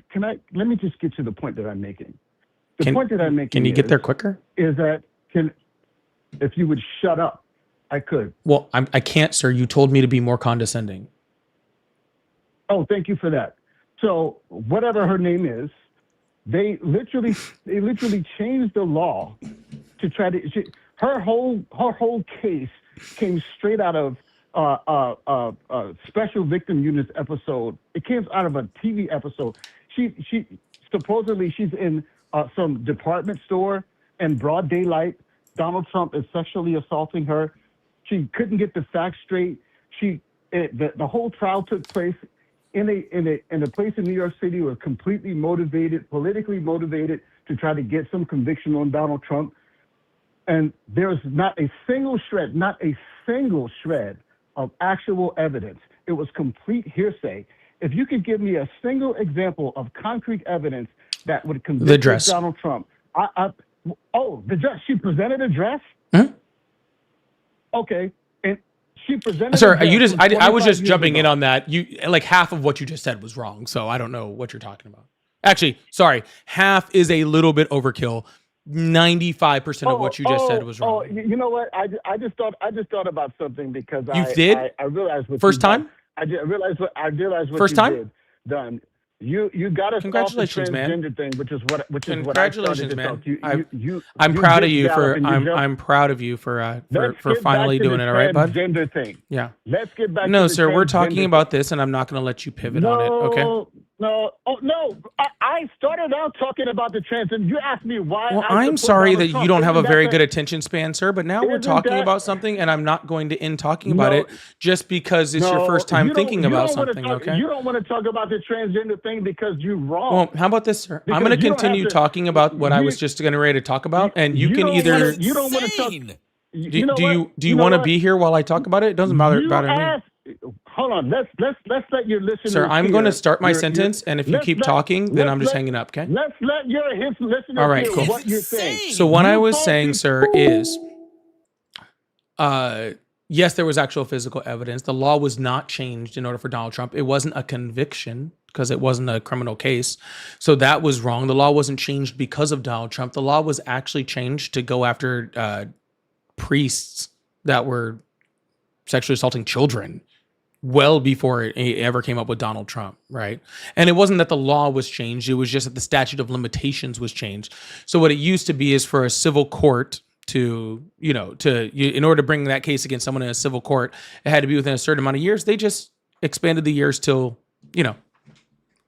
can I? Let me just get to the point that I'm making. The point that I'm making. Can you get there quicker? Is that if you would shut up, I could. Well, I can't, sir. You told me to be more condescending. Oh, thank you for that. So whatever her name is, they literally changed the law to try to. Her whole case came straight out of Special Victim Units episode. It came out of a TV episode. She supposedly she's in some department store in broad daylight. Donald Trump is sexually assaulting her. She couldn't get the facts straight. The whole trial took place in a place in New York City was completely motivated, politically motivated to try to get some conviction on Donald Trump. And there's not a single shred of actual evidence. It was complete hearsay. If you could give me a single example of concrete evidence that would convict Donald Trump. The dress. She presented a dress? Hmm? Okay. And she presented Sir, a dress you just from I was 25 just years jumping in ago. on that. You like half of what you just said was wrong, so I don't know what you're talking about. Actually, sorry, half is a little bit overkill. 95% of what you just said was wrong. You know what? I just thought about something because You did? I realized what First you done. time? I realized what First you time? did done. You got us off the Congratulations, man. transgender thing, which is what I started Congratulations, to man. talk to you. I'm you proud of did you gallop for and you jumped. I'm proud of you for Let's get finally back to doing the it. All right, bud? transgender thing. Yeah. Let's get back. No, to the sir, we're talking transgender about this, and I'm not going to let you pivot on it. Okay. No. Oh no! I started out talking about the trans, and you asked me why. Well, I I'm support sorry Donald that Trump. you don't have a Isn't very that good attention span, sir. But now we're Isn't talking that- about something, and I'm not going to end talking about No. it just because it's your No, first time you don't- thinking you about don't wanna something. talk- Okay. You don't want to talk about the transgender thing because you're wrong. Well, how about this, sir? Because I'm going to you don't continue have to- talking about what I you- was just getting ready to talk about, and you can don't either. wanna- you don't want to talk. Insane. You know do what? you know want to what? be here while I talk about it? It doesn't bother You me. asked- Hold on. Let's let your listeners. Sir, I'm hear going to start my your- sentence, and if you let's keep let- talking, then let's I'm just let- hanging up. Okay. Let's let his listeners All right, hear cool. what you're saying. Insane. So what I was told saying, me- sir, is, yes, there was actual physical evidence. The law was not changed in order for Donald Trump. It wasn't a conviction because it wasn't a criminal case. So that was wrong. The law wasn't changed because of Donald Trump. The law was actually changed to go after priests that were sexually assaulting children well before it ever came up with Donald Trump, right? And it wasn't that the law was changed. It was just that the statute of limitations was changed. So what it used to be is for a civil court to, in order to bring that case against someone in a civil court, it had to be within a certain amount of years. They just expanded the years till,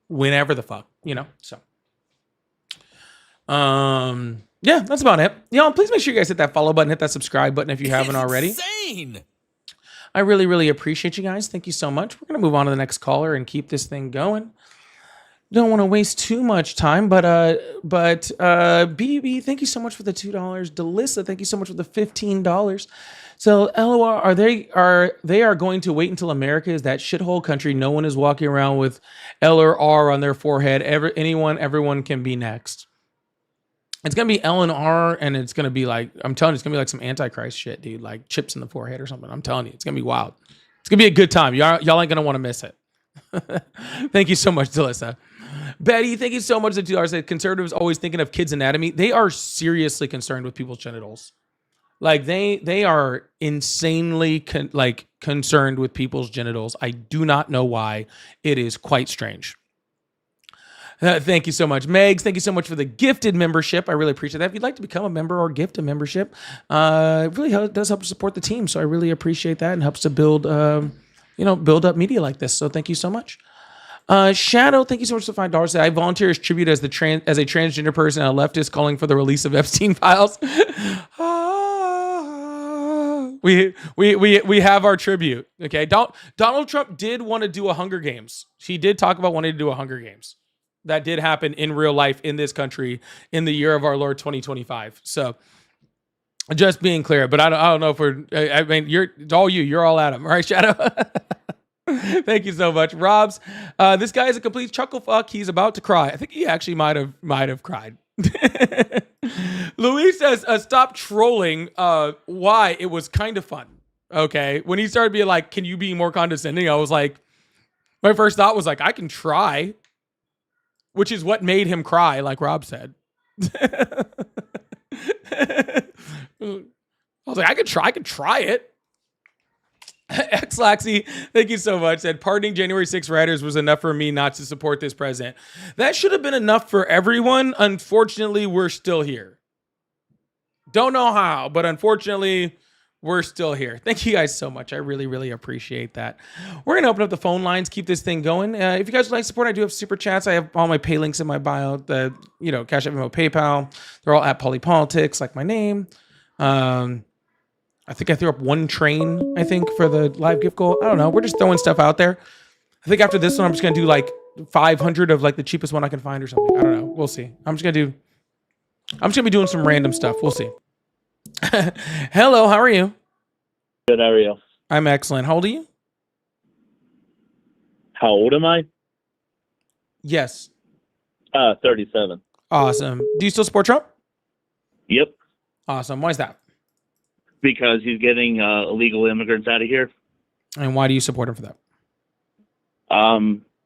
whenever the fuck, so. Yeah, that's about it. Please make sure you guys hit that follow button, hit that subscribe button if you haven't already. Insane. I really, really appreciate you guys. Thank you so much. We're going to move on to the next caller and keep this thing going. Don't want to waste too much time, but BB, thank you so much for the $2. Delissa, thank you so much for the $15. So LOR, they are going to wait until America is that shithole country. No one is walking around with L or R on their forehead. Everyone can be next. It's going to be L and R, and it's going to be like, I'm telling you, it's going to be like some Antichrist shit, dude, like chips in the forehead or something. I'm telling you, it's going to be wild. It's going to be a good time. Y'all ain't going to want to miss it. Thank you so much, Delissa. Betty, thank you so much. The $2 said conservatives always thinking of kids' anatomy. They are seriously concerned with people's genitals. Like they are insanely concerned with people's genitals. I do not know why. It is quite strange. Thank you so much. Megs, thank you so much for the gifted membership. I really appreciate that. If you'd like to become a member or gift a membership, it really does help support the team. So I really appreciate that and helps to build up media like this. So thank you so much. Shadow, thank you so much for $5. I volunteer as tribute as a transgender person and a leftist calling for the release of Epstein files. We have our tribute. Okay. Donald Trump did want to do a Hunger Games. He did talk about wanting to do a Hunger Games. That did happen in real life in this country in the year of our Lord 2025. So just being clear, but I don't know if it's all you're all Adam. All right, Shadow. Thank you so much. Robs, this guy is a complete chuckle fuck. He's about to cry. I think he actually might have cried. Luis says, stop trolling. Why? It was kind of fun. Okay. When he started being like, can you be more condescending? I was like, my first thought was like, I can try, which is what made him cry, like Rob said. I was like, I could try it. X-Laxy, thank you so much. Said pardoning January 6th rioters was enough for me not to support this president. That should have been enough for everyone. Unfortunately, we're still here. Don't know how, but unfortunately, we're still here. Thank you guys so much. I really, really appreciate that. We're going to open up the phone lines, keep this thing going. If you guys would like support, I do have super chats. I have all my pay links in my bio. The, Cash App, Venmo, PayPal. They're all at Polypolitics, like my name. I think I threw up one train, for the live gift goal. I don't know. We're just throwing stuff out there. I think after this one, I'm just going to do like 500 of like the cheapest one I can find or something. I don't know. We'll see. I'm just going to be doing some random stuff. We'll see. Hello, how are you? Good, how are you? I'm excellent. How old are you? How old am I? Yes. 37. Awesome. Do you still support Trump? Yep. Awesome. Why is that? Because he's getting illegal immigrants out of here. And why do you support him for that?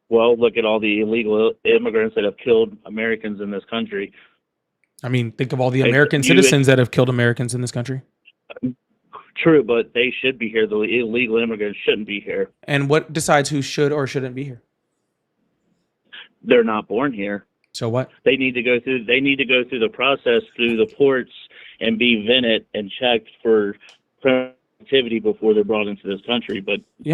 Well, look at all the illegal immigrants that have killed Americans in this country. I mean, think of all the American citizens that have killed Americans in this country. True, but they should be here. The illegal immigrants shouldn't be here. And what decides who should or shouldn't be here? They're not born here. So what? They need to go through the process through the ports and be vetted and checked for criminal activity before they're brought into this country. But the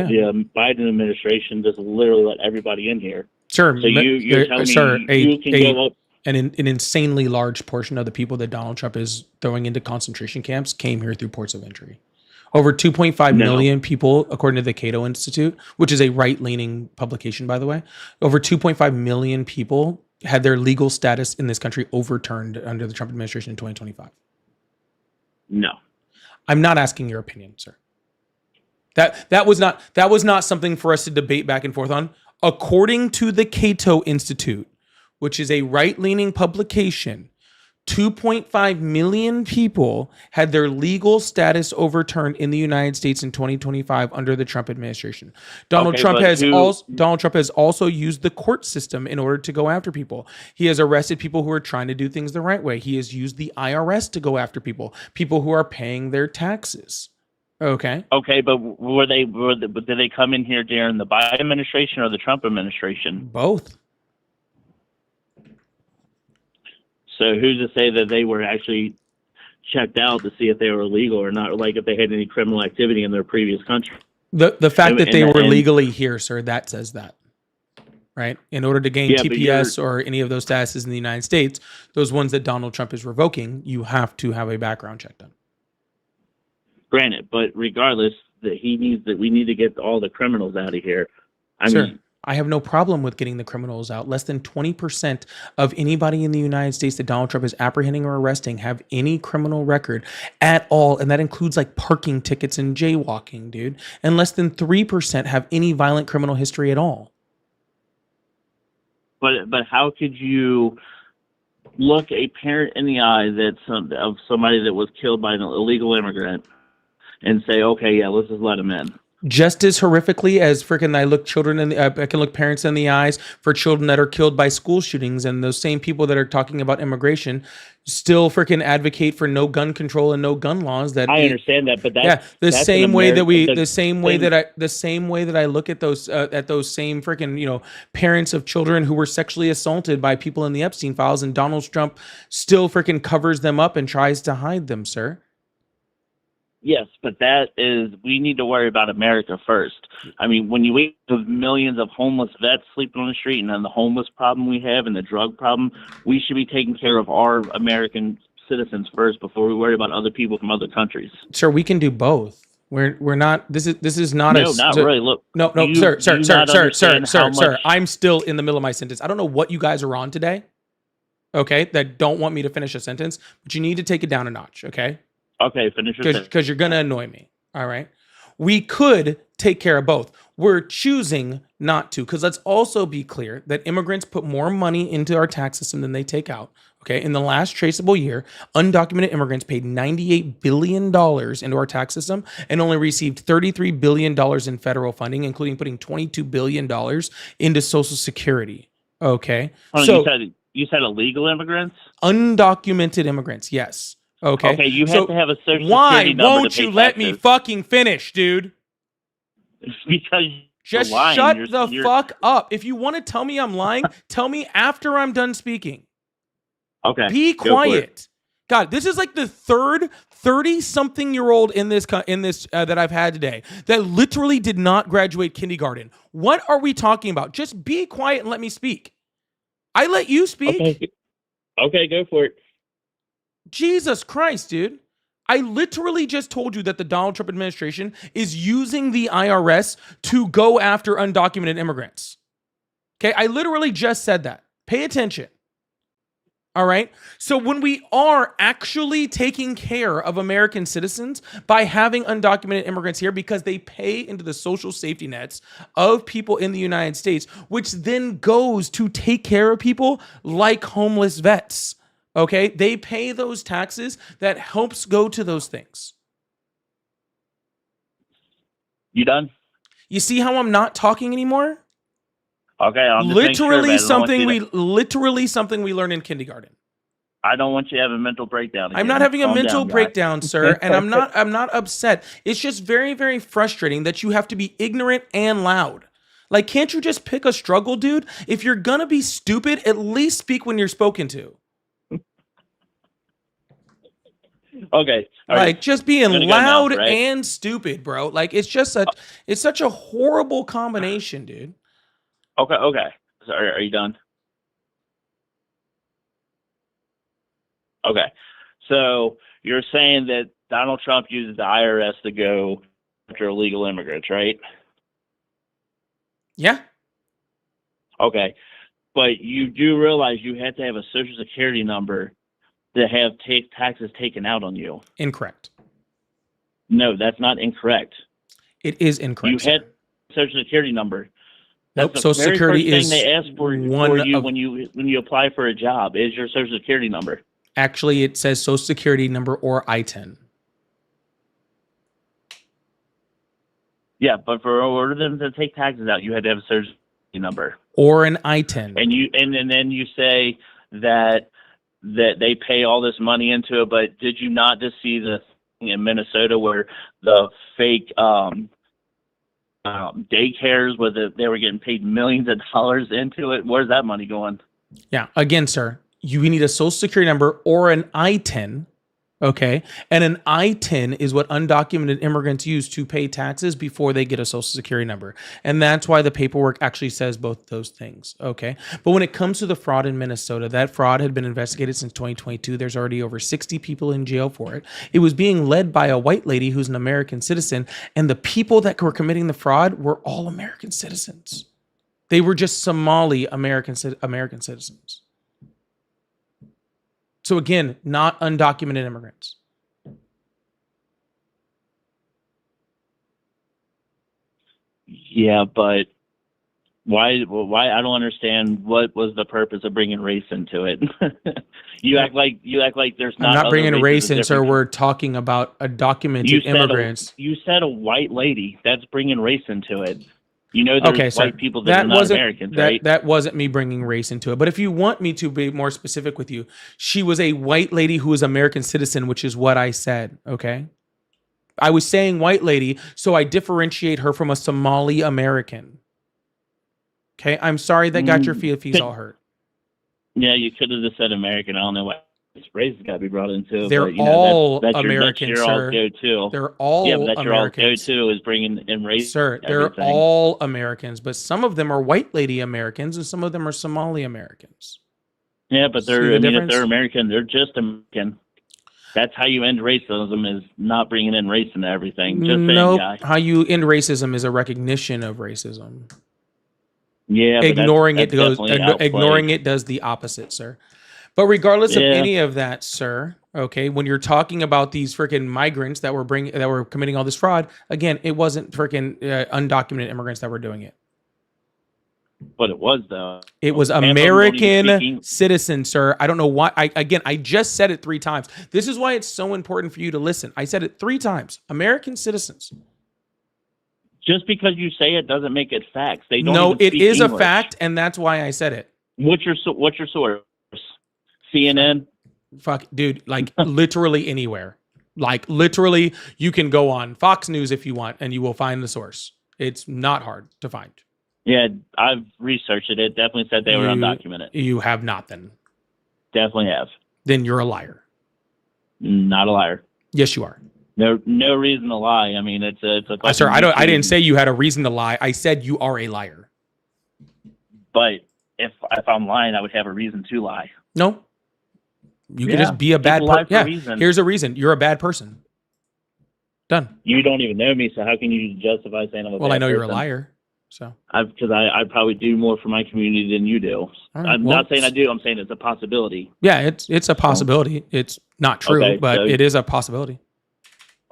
Biden administration just literally let everybody in here. Sure. So you're telling me you can go up. An insanely large portion of the people that Donald Trump is throwing into concentration camps came here through ports of entry. Over 2.5 million people, according to the Cato Institute, which is a right-leaning publication, by the way, over 2.5 million people had their legal status in this country overturned under the Trump administration in 2025. No. I'm not asking your opinion, sir. That was not something for us to debate back and forth on. According to the Cato Institute, which is a right-leaning publication, 2.5 million people had their legal status overturned in the United States in 2025 under the Trump administration. Donald Trump has also used the court system in order to go after people. He has arrested people who are trying to do things the right way. He has used the IRS to go after people who are paying their taxes. Okay. Okay, but did they come in here during the Biden administration or the Trump administration? Both. So who's to say that they were actually checked out to see if they were illegal or not, like if they had any criminal activity in their previous country? The fact that they were legally here, sir, that says that, right? In order to gain TPS or any of those statuses in the United States, those ones that Donald Trump is revoking, you have to have a background check done. Granted, but regardless, we need to get all the criminals out of here. I mean, I have no problem with getting the criminals out. Less than 20% of anybody in the United States that Donald Trump is apprehending or arresting have any criminal record at all. And that includes like parking tickets and jaywalking, dude. And less than 3% have any violent criminal history at all. But how could you look a parent in the eye of somebody that was killed by an illegal immigrant and say, okay, yeah, let's just let him in? Just as horrifically as freaking I can look parents in the eyes for children that are killed by school shootings, and those same people that are talking about immigration still freaking advocate for no gun control and no gun laws. That I understand that, but the same way that I look at those same freaking parents of children who were sexually assaulted by people in the Epstein files, and Donald Trump still freaking covers them up and tries to hide them, sir. Yes, but we need to worry about America first. I mean, when you wait for millions of homeless vets sleeping on the street and then the homeless problem we have and the drug problem, we should be taking care of our American citizens first before we worry about other people from other countries. Sir, we can do both. We're not. This is not. No, not really. Look. No, sir. I'm still in the middle of my sentence. I don't know what you guys are on today. Okay, that don't want me to finish a sentence, but you need to take it down a notch. Okay. Okay, finish your sentence. Because you're going to annoy me. All right. We could take care of both. we're choosing not to. Because let's also be clear that immigrants put more money into our tax system than they take out. Okay, in the last traceable year, undocumented immigrants paid $98 billion into our tax system and only received $33 billion in federal funding, including putting $22 billion into Social Security. Okay, So you said illegal immigrants? Undocumented immigrants, yes. Okay. Okay, you have to have a social why security number won't to pay you let me taxes. fucking finish, dude? Because Just you're lying. shut You're- the you're- fuck up. If you want to tell me I'm lying, tell me after I'm done speaking. Okay. Be go for it. quiet. God, this is like the third 30-something-year-old in this that I've had today that literally did not graduate kindergarten. What are we talking about? Just be quiet and let me speak. I let you speak. Okay, go for it. Jesus Christ, dude. I literally just told you that the Donald Trump administration is using the IRS to go after undocumented immigrants. Okay, I literally just said that. Pay attention. All right. So when we are actually taking care of American citizens by having undocumented immigrants here because they pay into the social safety nets of people in the United States, which then goes to take care of people like homeless vets. Okay. They pay those taxes that helps go to those things. You done? You see how I'm not talking anymore? Okay, I'm just making sure, man. Literally something we learned in kindergarten. I don't want you to have a mental breakdown. I'm again. not having a Calm mental down, guy. breakdown, sir, and I'm not upset. It's just very, very frustrating that you have to be ignorant and loud. Like, can't you just pick a struggle, dude? If you're gonna be stupid, at least speak when you're spoken to. Okay. All right. Like, just being Gonna go now, loud right? and stupid, bro. Like, it's such a horrible combination, dude. Okay. So are you done? Okay. So you're saying that Donald Trump uses the IRS to go after illegal immigrants, right? Yeah. Okay. But you do realize you have to have a social security number to have taxes taken out on you. Incorrect. No, that's not incorrect. It is incorrect. You had social security number. Nope. That's the Social very Security first is thing they ask for you when you apply for a job is your social security number. Actually, it says Social Security number or ITIN. Yeah, but for order them to take taxes out, you had to have a social security number. Or an ITIN. And then you say that they pay all this money into it, but did you not just see the thing in Minnesota where the fake daycares they were getting paid millions of dollars into it? Where's that money going? Yeah. Again, sir, you need a Social Security number or an ITIN. Okay. And an ITIN is what undocumented immigrants use to pay taxes before they get a Social Security number. And that's why the paperwork actually says both those things. Okay. But when it comes to the fraud in Minnesota, that fraud had been investigated since 2022. There's already over 60 people in jail for it. It was being led by a white lady who's an American citizen. And the people that were committing the fraud were all American citizens. They were just Somali American citizens. So again, not undocumented immigrants. Yeah, but why? I don't understand. What was the purpose of bringing race into it? you act like there's not. I'm not other bringing races race in, of sir. different- We're talking about documented immigrants. You said a white lady. That's bringing race into it. You know, there's Okay, sir. white people that are not Americans, right? That wasn't me bringing race into it. But if you want me to be more specific with you, she was a white lady who was American citizen, which is what I said. Okay. I was saying white lady, so I differentiate her from a Somali American. Okay. I'm sorry that got your feelings all hurt. Yeah, you could have just said American. I don't know why race has got to be brought into it. They're but, you know, all that's American, your sir. go-to. They're all yeah, but that's Americans. your all go-to is bringing in race. Sir, they're everything. all Americans, but some of them are white lady Americans and some of them are Somali Americans. Yeah, but See the if difference? they're American, they're just American. That's how you end racism, is not bringing in race into everything. Just saying, Nope. guy. How you end racism is a recognition of racism. Yeah, but Ignoring ignoring it does the opposite, sir. But regardless of Yeah. any of that, sir, Okay, when you're talking about these freaking migrants that were committing all this fraud, again, it wasn't freaking undocumented immigrants that were doing it. But it was though. It was Half of them don't even speak American citizens, sir. I don't know why. I just said it 3 times. This is why it's so important for you to listen. I said it 3 times. American citizens. Just because you say it doesn't make it facts. They don't. No, even it speak is English. a fact, and that's why I said it. What's your source? CNN. Fuck, dude, like literally anywhere. Like literally, you can go on Fox News if you want, and you will find the source. It's not hard to find. Yeah, I've researched it. It definitely said they were undocumented. You have not, then. Definitely have. Then you're a liar. Not a liar. Yes, you are. No reason to lie. I mean, it's a. Sir, I didn't say you had a reason to lie. I said you are a liar. But if I'm lying, I would have a reason to lie. No. You can just be a bad person. Yeah. Here's a reason. You're a bad person. Done. You don't even know me, so how can you justify saying I'm a bad person? Well, I know you're a liar. So because I probably do more for my community than you do. Right, I'm not saying I do. I'm saying it's a possibility. Yeah, it's a possibility. It's not true, Okay, but so- it is a possibility.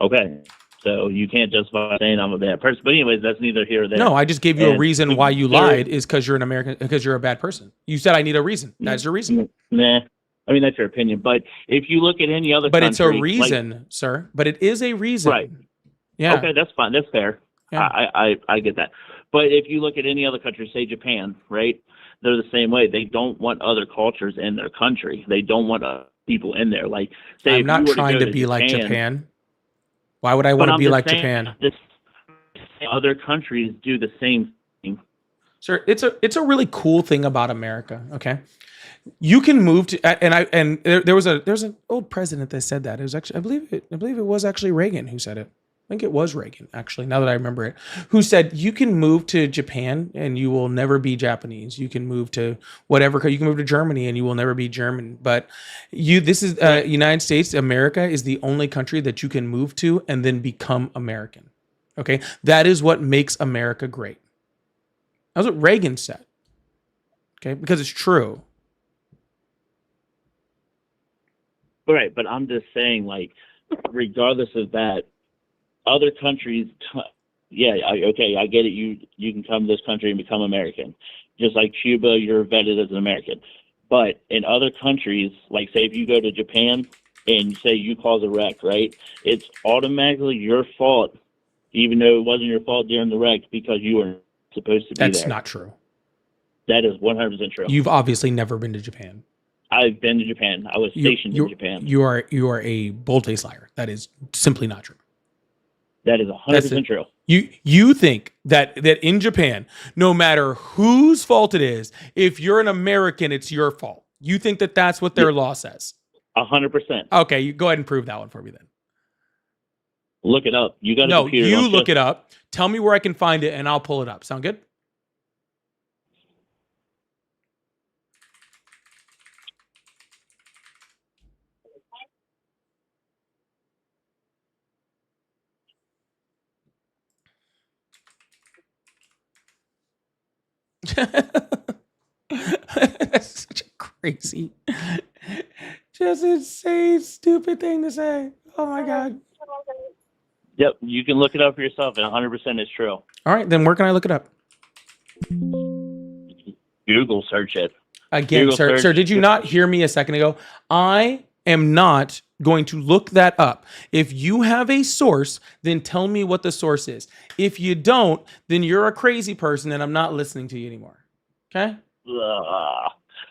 Okay, so you can't justify saying I'm a bad person. But anyways, that's neither here or there. No, I just gave you a And reason why you there- lied is because you're an American, because you're a bad person. You said I need a reason. That's your reason. Nah, I mean that's your opinion. But if you look at any other, But it's a country, reason, sir. But it is a reason. Right. Yeah. Okay, that's fine. That's fair. Yeah. I get that. But if you look at any other country, say Japan, right? They're the same way. They don't want other cultures in their country. They don't want people in there. Like, say, I'm if not you were trying go to be like Japan. Why would I want to I'm be just like saying, Japan? Other countries do the same thing. Sir, it's a really cool thing about America. Okay, you can move to and there's an old president that said that. It was actually I believe it was actually Reagan who said it. I think it was Reagan, actually, now that I remember it, who said you can move to Japan and you will never be Japanese. You can move to whatever, you can move to Germany and you will never be German. But this is United States, America is the only country that you can move to and then become American. Okay, that is what makes America great. That's what Reagan said. Okay, because it's true. Right, but I'm just saying, like, regardless of that, other countries, okay, I get it. You can come to this country and become American. Just like Cuba, you're vetted as an American. But in other countries, like say if you go to Japan and say you cause a wreck, right? It's automatically your fault, even though it wasn't your fault during the wreck because you were supposed to be there. That's not true. That is 100% true. You've obviously never been to Japan. I've been to Japan. I was stationed in Japan. You are a bold-faced liar. That is simply not true. That is 100% true. You think that in Japan, no matter whose fault it is, if you're an American, it's your fault. You think that that's what their law says. 100%. Okay, you go ahead and prove that one for me then. Look it up. You got a No, computer. you look it up. Tell me where I can find it, and I'll pull it up. Sound good? That's such a crazy, just insane, stupid thing to say. Oh my God. Yep, you can look it up for yourself, and 100% is true. All right, then where can I look it up? Google search it. Again, Google sir, search. did you not hear me a second ago? I am not going to look that up. If you have a source, then tell me what the source is. If you don't, then you're a crazy person and I'm not listening to you anymore. Okay?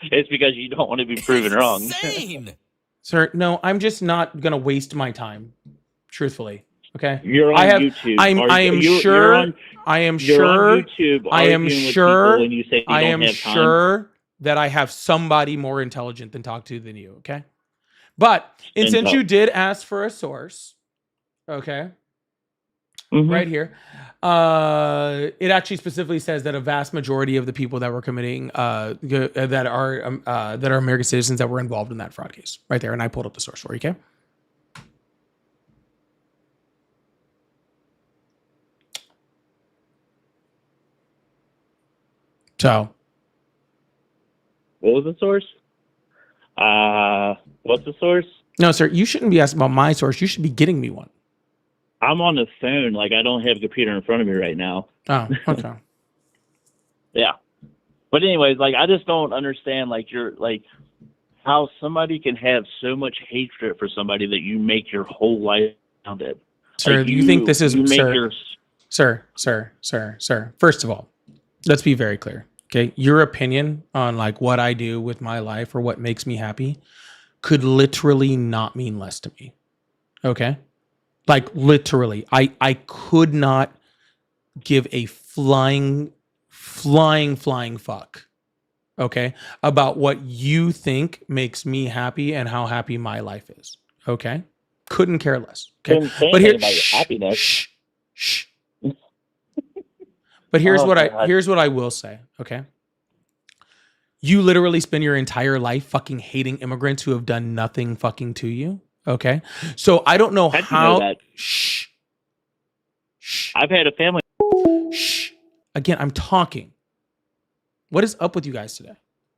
It's because you don't want to be proven wrong. Insane. Sir, no, I'm just not going to waste my time, truthfully. Okay? You're on YouTube. I am You're sure. on YouTube. I am arguing with sure. people when you say you I don't am have time. sure that I have somebody more intelligent than talk to than you. Okay, but since you did ask for a source, okay, right here, it actually specifically says that a vast majority of the people that were committing that are American citizens that were involved in that fraud case, right there, and I pulled up the source for you. Okay. So, what was the source? What's the source? No, sir, you shouldn't be asking about my source. You should be getting me one. I'm on the phone. Like, I don't have a computer in front of me right now. Oh, okay. Yeah. But anyways, like, I just don't understand, like, how somebody can have so much hatred for somebody that you make your whole life around it. Sir, Like, you think this is, you make sir, sir. First of all, let's be very clear. Okay. Your opinion on like what I do with my life or what makes me happy could literally not mean less to me. Okay. Like literally, I could not give a flying fuck. Okay. About what you think makes me happy and how happy my life is. Okay. Couldn't care less. Okay. Couldn't say But here, anything about your happiness. shh. But here's Oh, what God. here's what I will say, okay? You literally spend your entire life fucking hating immigrants who have done nothing fucking to you, okay? So I don't know How'd you how know that? Shh. I've had a family. Shh. Again, I'm talking. What is up with you guys today?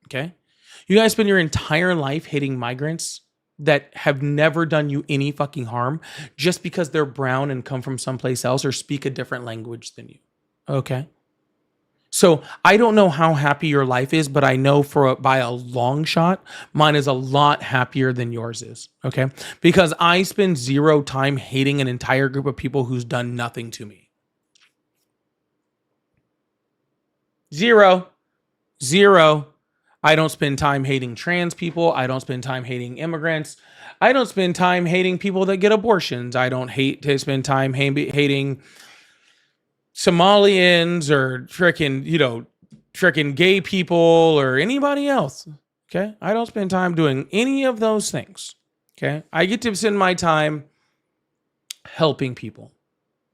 Okay? You guys spend your entire life hating migrants that have never done you any fucking harm just because they're brown and come from someplace else or speak a different language than you. Okay. So I don't know how happy your life is, but I know by a long shot, mine is a lot happier than yours is. Okay. Because I spend zero time hating an entire group of people who's done nothing to me. Zero. I don't spend time hating trans people. I don't spend time hating immigrants. I don't spend time hating people that get abortions. I don't spend time hating Somalians or frickin' gay people or anybody else. Okay. I don't spend time doing any of those things. Okay. I get to spend my time helping people.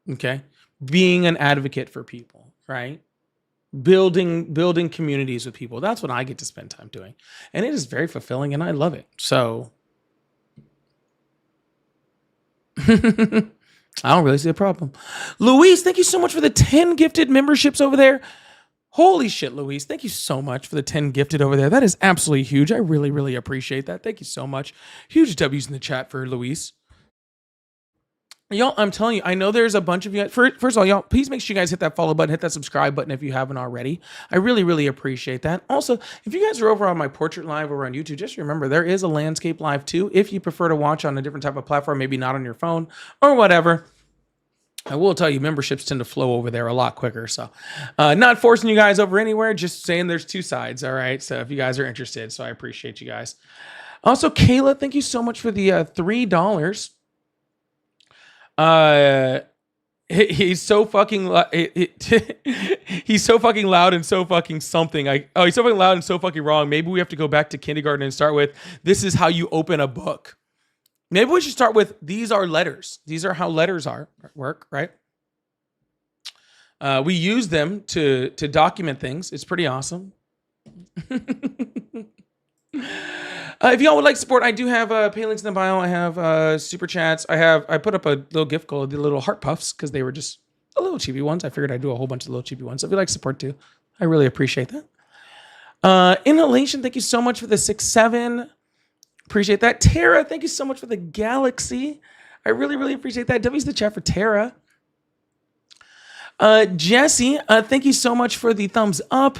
Okay. Being an advocate for people, right? Building communities with people. That's what I get to spend time doing. And it is very fulfilling and I love it. So I don't really see a problem. Luis, thank you so much for the 10 gifted memberships over there. Holy shit, Luis. Thank you so much for the 10 gifted over there. That is absolutely huge. I really, really appreciate that. Thank you so much. Huge W's in the chat for Luis. Y'all, I'm telling you, I know there's a bunch of you. First of all, y'all, please make sure you guys hit that follow button, hit that subscribe button if you haven't already. I really, really appreciate that. Also, if you guys are over on my portrait live over on YouTube, just remember there is a landscape live too. If you prefer to watch on a different type of platform, maybe not on your phone or whatever. I will tell you, memberships tend to flow over there a lot quicker. So not forcing you guys over anywhere, just saying there's two sides. All right. So if you guys are interested, so I appreciate you guys. Also, Kayla, thank you so much for the $3. He's so fucking he's so fucking loud and so fucking something. He's so fucking loud and so fucking wrong. Maybe we have to go back to kindergarten and start with, this is how you open a book. Maybe we should start with, these are letters. These are how letters work, right? We use them to document things. It's pretty awesome. If y'all would like support, I do have pay links in the bio. I have super chats. I put up a little gift called the little heart puffs because they were just a little cheapy ones. I figured I'd do a whole bunch of little cheapy ones. So if you'd like support too, I really appreciate that. Inhalation, thank you so much for the 6-7. Appreciate that. Tara, thank you so much for the galaxy. I really, really appreciate that. W's the chat for Tara. Jesse, thank you so much for the thumbs up.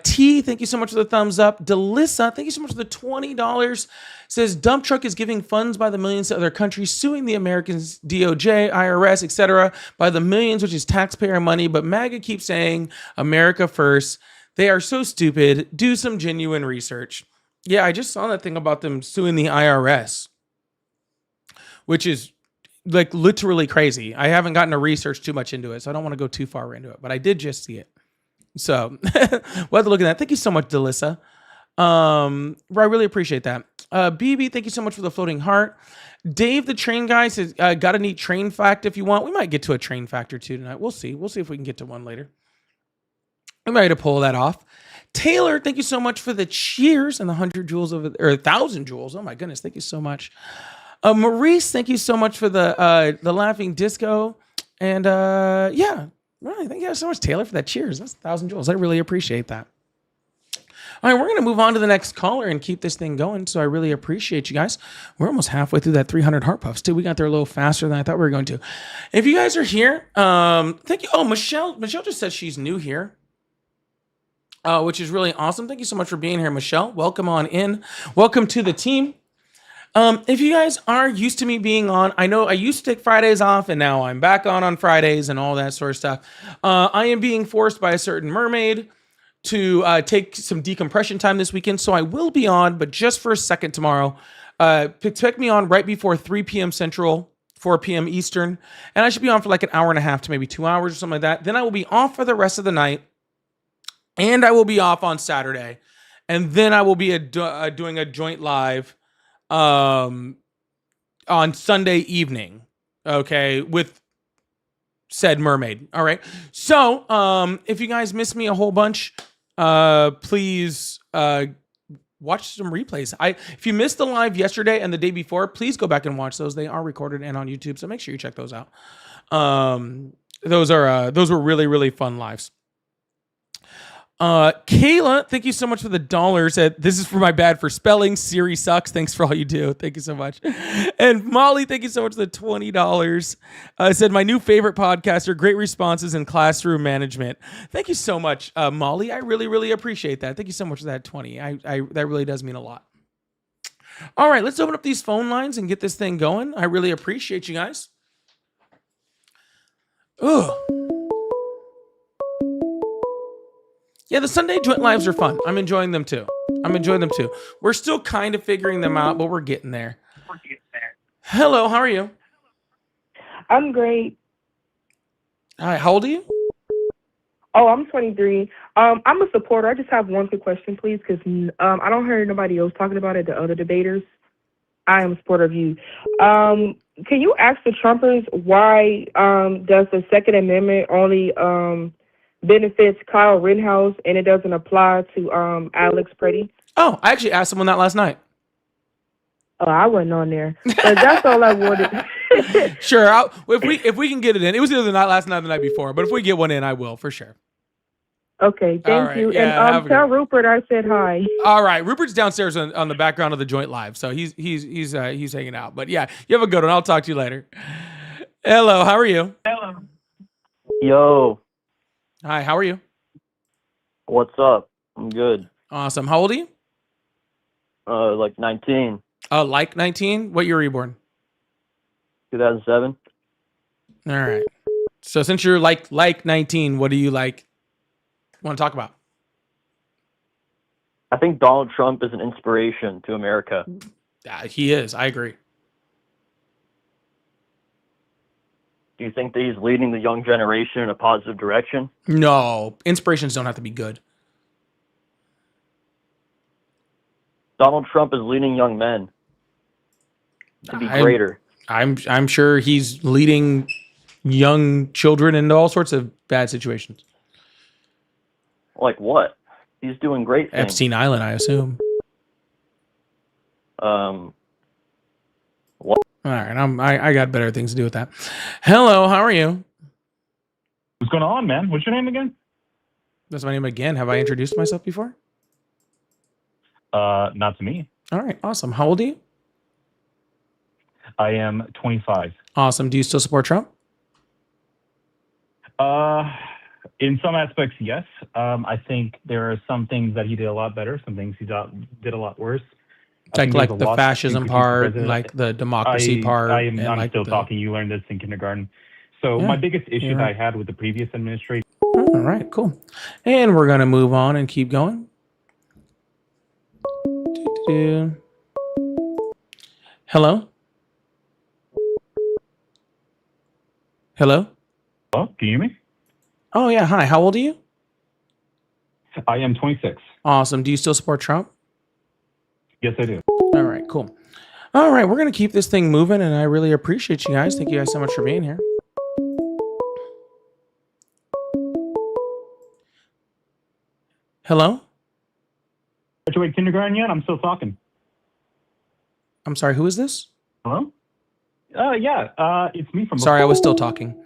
T, thank you so much for the thumbs up. Delissa, thank you so much for the $20. Says dump truck is giving funds by the millions to other countries, suing the Americans, DOJ, IRS, etc. by the millions, which is taxpayer money. But MAGA keeps saying America first. They are so stupid. Do some genuine research. Yeah, I just saw that thing about them suing the IRS, which is like literally crazy. I haven't gotten to research too much into it, so I don't want to go too far into it, but I did just see it. So we'll have to look at that. Thank you so much, Delissa. I really appreciate that. BB, thank you so much for the floating heart. Dave, the train guy, says, got a neat train fact if you want. We might get to a train fact or two tonight. We'll see. We'll see if we can get to one later. I'm ready to pull that off. Taylor, thank you so much for the cheers and the 100 joules or 1,000 joules. Oh my goodness, thank you so much. Maurice, thank you so much for the laughing disco. And yeah, really, thank you so much, Taylor, for that cheers. That's 1,000 joules. I really appreciate that. All right, we're going to move on to the next caller and keep this thing going. So I really appreciate you guys. We're almost halfway through that 300 heart puffs too. We got there a little faster than I thought we were going to. If you guys are here, thank you. Oh, Michelle just said she's new here, which is really awesome. Thank you so much for being here, Michelle. Welcome on in. Welcome to the team. If you guys are used to me being on, I know I used to take Fridays off and now I'm back on Fridays and all that sort of stuff. I am being forced by a certain mermaid to take some decompression time this weekend. So I will be on, but just for a second tomorrow. Pick me on right before 3 p.m. Central, 4 p.m. Eastern. And I should be on for like an hour and a half to maybe 2 hours or something like that. Then I will be off for the rest of the night. And I will be off on Saturday. And then I will be doing a joint live on Sunday evening. Okay, with said mermaid. All right. So if you guys miss me a whole bunch, please watch some replays. If you missed the live yesterday and the day before, please go back and watch those. They are recorded and on YouTube, so make sure you check those out. Those were really, really fun lives. Kayla, thank you so much for the dollars. This is for my bad for spelling. Siri sucks. Thanks for all you do. Thank you so much. And Molly, thank you so much for the $20. Said my new favorite podcaster, great responses in classroom management. Thank you so much, Molly. I really, really appreciate that. Thank you so much for that 20. That really does mean a lot. All right, let's open up these phone lines and get this thing going. I really appreciate you guys. Ugh. Yeah, the Sunday joint lives are fun. I'm enjoying them too. We're still kind of figuring them out, but we're getting there. Hello, how are you? I'm great. Hi, how old are you? Oh, I'm 23. I'm a supporter. I just have one quick question, please, because I don't hear nobody else talking about it, the other debaters. I am a supporter of you. Can you ask the Trumpers why does the Second Amendment only benefits Kyle Rittenhouse and it doesn't apply to Alex Preddy? Oh, I actually asked someone that last night. Oh, I wasn't on there. But that's all I wanted. Sure, if we can get it in. It was either last night or the night before, but if we get one in, I will for sure. Okay, thank you. Yeah, and tell Rupert I said hi. All right, Rupert's downstairs on the background of the joint live, so he's hanging out. But yeah, you have a good one. I'll talk to you later. Hello, how are you? Hello. Yo, Hi, how are you? what's up? I'm good. Awesome. How old are you? Like 19, Like 19. What year were you born? 2007. All right. So since you're like 19, what do you want to talk about? I think Donald Trump is an inspiration to America. He is. I agree. Do you think that he's leading the young generation in a positive direction? No, inspirations don't have to be good. Donald Trump is leading young men to be greater. I'm sure he's leading young children into all sorts of bad situations. Like what? He's doing great things. Epstein Island, I assume. What? All right, I got better things to do with that. Hello, how are you? What's going on, man? What's your name again? That's my name again. Have I introduced myself before? Not to me. All right, awesome. How old are you? I am 25. Awesome. Do you still support Trump? In some aspects, yes. I think there are some things that he did a lot better, some things he did a lot worse. Like the fascism part, like the democracy part. I'm still talking. You learned this in kindergarten. So my biggest issue that I had with the previous administration. All right, cool. And we're going to move on and keep going. Hello? Hello? Oh, can you hear me? Oh, yeah. Hi. How old are you? I am 26. Awesome. Do you still support Trump? Yes, I do. All right, cool. All right, we're going to keep this thing moving, and I really appreciate you guys. Thank you guys so much for being here. Hello? Graduate kindergarten yet? I'm still talking. I'm sorry, who is this? Hello? It's me from... Sorry, I was still talking.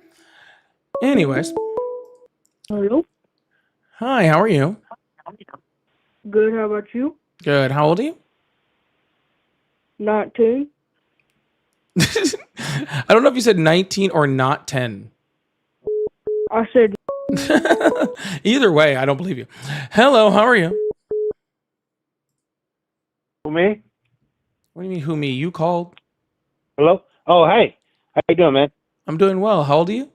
Anyways. Hello? Hi, how are you? Good. How about you? Good. How old are you? 19. I don't know if you said 19 or not 10. I said. Either way, I don't believe you. Hello, how are you? Who, me? What do you mean, who me? You called. Hello? Oh, hey. How you doing, man? I'm doing well. How old are you?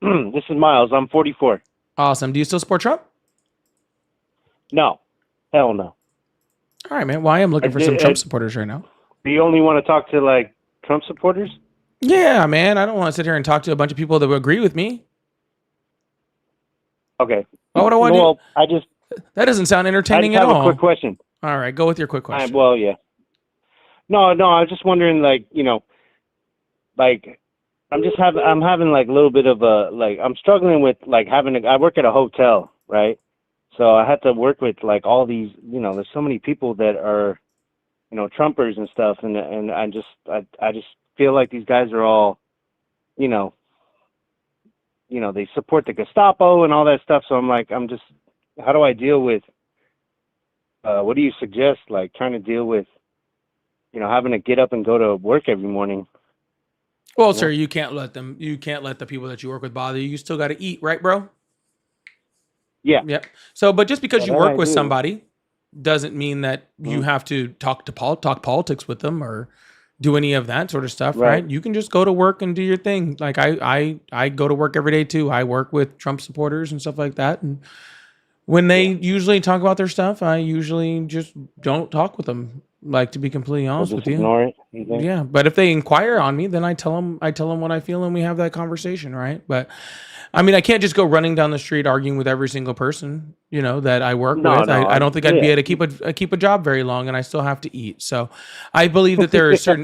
This is Miles. I'm 44. Awesome. Do you still support Trump? No. Hell no. All right, man. Well, I am looking for some Trump supporters right now. Do you only want to talk to, like, Trump supporters? Yeah, man. I don't want to sit here and talk to a bunch of people that would agree with me. Okay. Why would I want Well, to? That doesn't sound entertaining I at just have all. a quick question. All right, go with your quick question. Well, yeah. No, I was just wondering, like, you know, like, I'm having, like, a little bit of a, like, I'm struggling with, like, I work at a hotel, right? So I have to work with, like, all these, you know, there's so many people that are, you know, Trumpers and stuff, and I just feel like these guys are all, you know, they support the Gestapo and all that stuff. So I'm like, how do I deal with? What do you suggest? Like trying to deal with, you know, having to get up and go to work every morning. Well, sir, you can't let the people that you work with bother you. You still got to eat, right, bro? Yeah. Yep. So, but just because you work with do. somebody doesn't mean that you have to talk politics with them or do any of that sort of stuff, right? You can just go to work and do your thing. Like I go to work every day too. I work with Trump supporters and stuff like that. And when they usually talk about their stuff, I usually just don't talk with them. Like, to be completely honest with you. Ignore it. Yeah. But if they inquire on me, then I tell them what I feel and we have that conversation, right? But I mean, I can't just go running down the street arguing with every single person, you know, that I work with. I don't think I'd be able to keep a job very long, and I still have to eat. So I believe that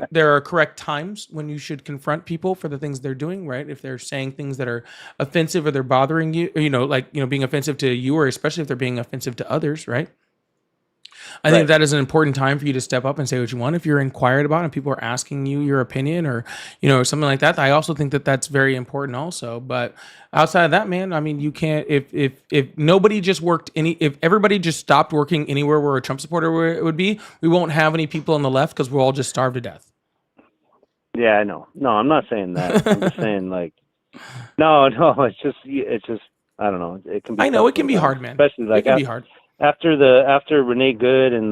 there are correct times when you should confront people for the things they're doing, right? If they're saying things that are offensive or they're bothering you, or, you know, like, you know, being offensive to you, or especially if they're being offensive to others, right? I think that is an important time for you to step up and say what you want. If you're inquired about and people are asking you your opinion or, you know, something like that, I also think that that's very important also. But outside of that, man, I mean, you can't, if nobody just worked if everybody just stopped working anywhere where a Trump supporter would be, we won't have any people on the left because we'll all just starve to death. Yeah, I know. No, I'm not saying that. I'm just saying, like, no, it's just, I don't know. It can be. I know it can be hard, man. Especially like it can be hard. After Renee Good and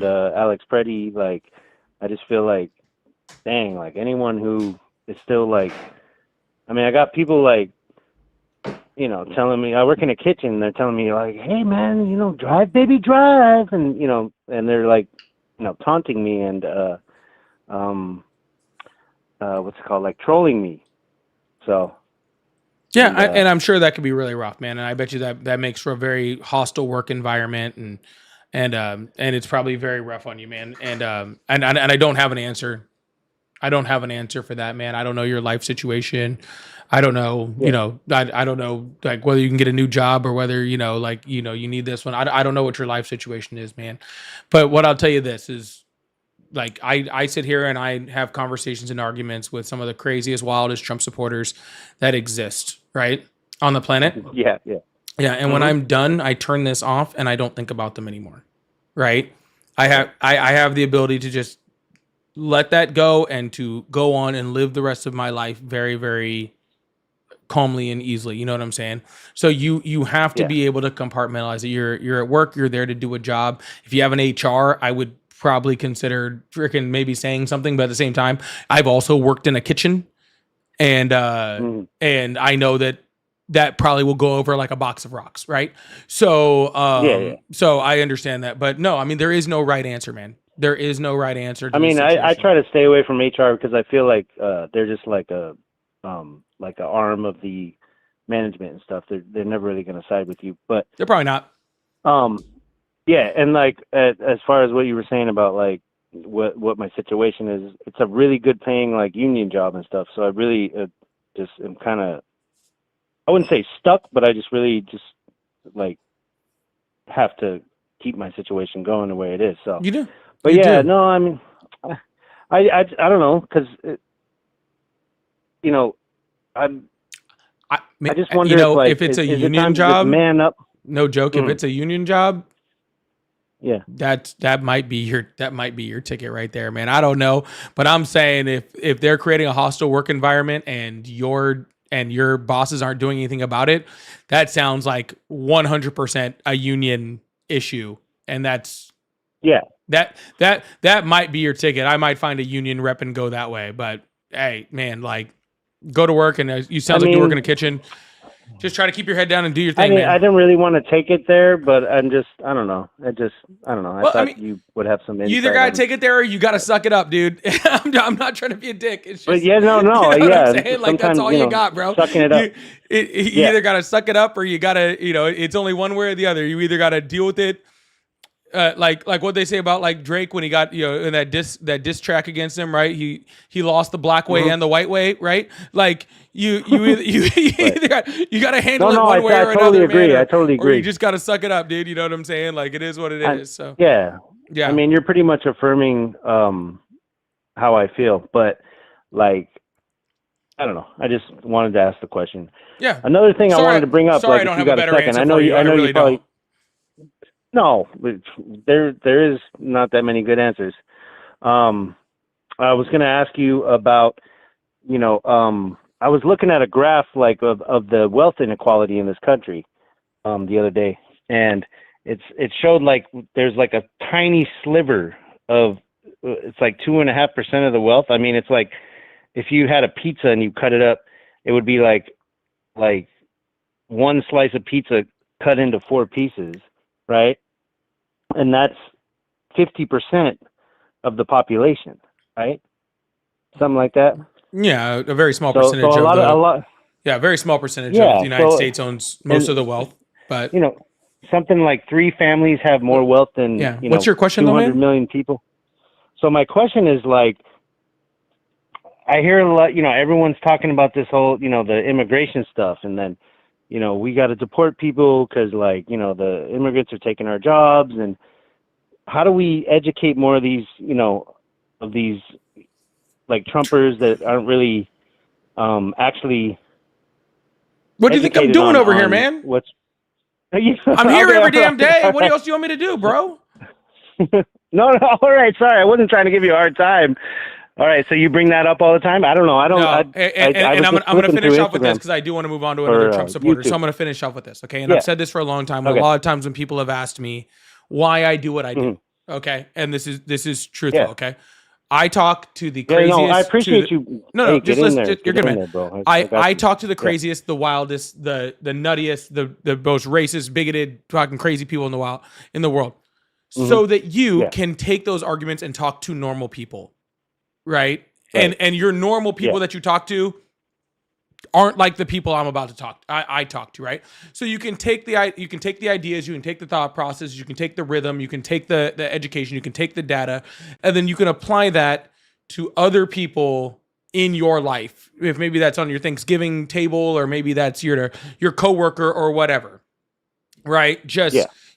Alex Preddy, like, I just feel like, dang, like anyone who is still like, I mean, I got people like, you know, telling me, I work in a kitchen, they're telling me like, hey man, you know, drive baby drive, and you know, and they're like, you know, taunting me and what's it called, like trolling me. So yeah, and I'm sure that could be really rough, man. And I bet you that makes for a very hostile work environment, and it's probably very rough on you, man. And I don't have an answer. I don't have an answer for that, man. I don't know your life situation. I don't know, you know, I don't know, like, whether you can get a new job or whether, you know, like, you know, you need this one. I don't know what your life situation is, man. But what I'll tell you this is, like, I sit here and I have conversations and arguments with some of the craziest, wildest Trump supporters that exist, right, on the planet. Yeah. And when I'm done, I turn this off and I don't think about them anymore, right? I have the ability to just let that go and to go on and live the rest of my life very, very calmly and easily. You know what I'm saying? So you have to be able to compartmentalize it. You're at work. You're there to do a job. If you have an HR, I would probably consider freaking maybe saying something, but at the same time, I've also worked in a kitchen, and I know that probably will go over like a box of rocks, right? So so I understand that, but no, I mean, there is no right answer, man. There is no right answer. I mean, I try to stay away from HR because I feel like they're just like a arm of the management and stuff. They're never really going to side with you, but they're probably not. Yeah, and like as far as what you were saying about like what my situation is, it's a really good paying like union job and stuff. So I really just am kind of, I wouldn't say stuck, but I just really just like have to keep my situation going the way it is. So you do, but you yeah, do. no, I mean, I don't know, because you know, I just wonder, you know, if, like, if it's a is it union time to just job, man up. No joke. If it's a union job, Yeah. That might be your ticket right there, man. I don't know, but I'm saying if they're creating a hostile work environment and your bosses aren't doing anything about it, that sounds like 100% a union issue, and that's that might be your ticket. I might find a union rep and go that way, but hey, man, like go to work and you sound like you work in a kitchen. Just try to keep your head down and do your thing, man. I didn't really want to take it there, but I don't know. I don't know. I thought you would have some insight. You either got to take it there or you got to suck it up, dude. I'm not trying to be a dick. It's just, but yeah, no, you know what yeah. I'm saying? Like, that's all you got, bro. Sucking it up. You either got to suck it up or you got to, it's only one way or the other. You either got to deal with it. Like what they say about like Drake when he got in that diss track against him, right? He lost the black way and the white way, right? Like you either got to handle it one way or another. I totally agree. Or you just got to suck it up, dude. You know what I'm saying? Like it is what it is. So yeah. I mean, you're pretty much affirming how I feel, but like I don't know. I just wanted to ask the question. Yeah. Another thing I wanted to bring up. Sorry, like, I don't if have you a got better second. answer I know for you. I know really you probably. don't. No, there is not that many good answers. I was going to ask you about, I was looking at a graph like of the wealth inequality in this country the other day, and it showed like there's like a tiny sliver of it's like 2.5% of the wealth. I mean, it's like if you had a pizza and you cut it up, it would be like one slice of pizza cut into 4 pieces, right? And that's 50% of the population, right? Something like that. Yeah, a very small percentage a lot. Yeah, a very small percentage of the United States owns most of the wealth. But something like 3 families have more wealth than What's your question, 200 though, man? million people. So my question is like, I hear a lot. Everyone's talking about this whole, the immigration stuff, and then, we got to deport people because, like, the immigrants are taking our jobs, and how do we educate more of these, of these like Trumpers that aren't really actually. What do you think I'm doing over here, man? I'm here every damn day. What else do you want me to do, bro? No, all right. Sorry, I wasn't trying to give you a hard time. All right, so you bring that up all the time? I don't know. I don't. No, and I'm going to finish off with this because I do want to move on to another Trump supporter. So I'm going to finish off with this, okay? And I've said this for a long time. Okay. A lot of times when people have asked me why I do what I do, okay, and this is truthful, okay. I talk to the craziest. No, I appreciate you. No, just listen. You're good, man. There, bro. I talk to the craziest, the wildest, the nuttiest, the most racist, bigoted, talking crazy people in the world, so that you can take those arguments and talk to normal people. Right. And your normal people that you talk to aren't like the people I'm about to I talk to, right? So you can take the ideas, you can take the thought process, you can take the rhythm, you can take the education, you can take the data, and then you can apply that to other people in your life. If maybe that's on your Thanksgiving table, or maybe that's your coworker or whatever. Right?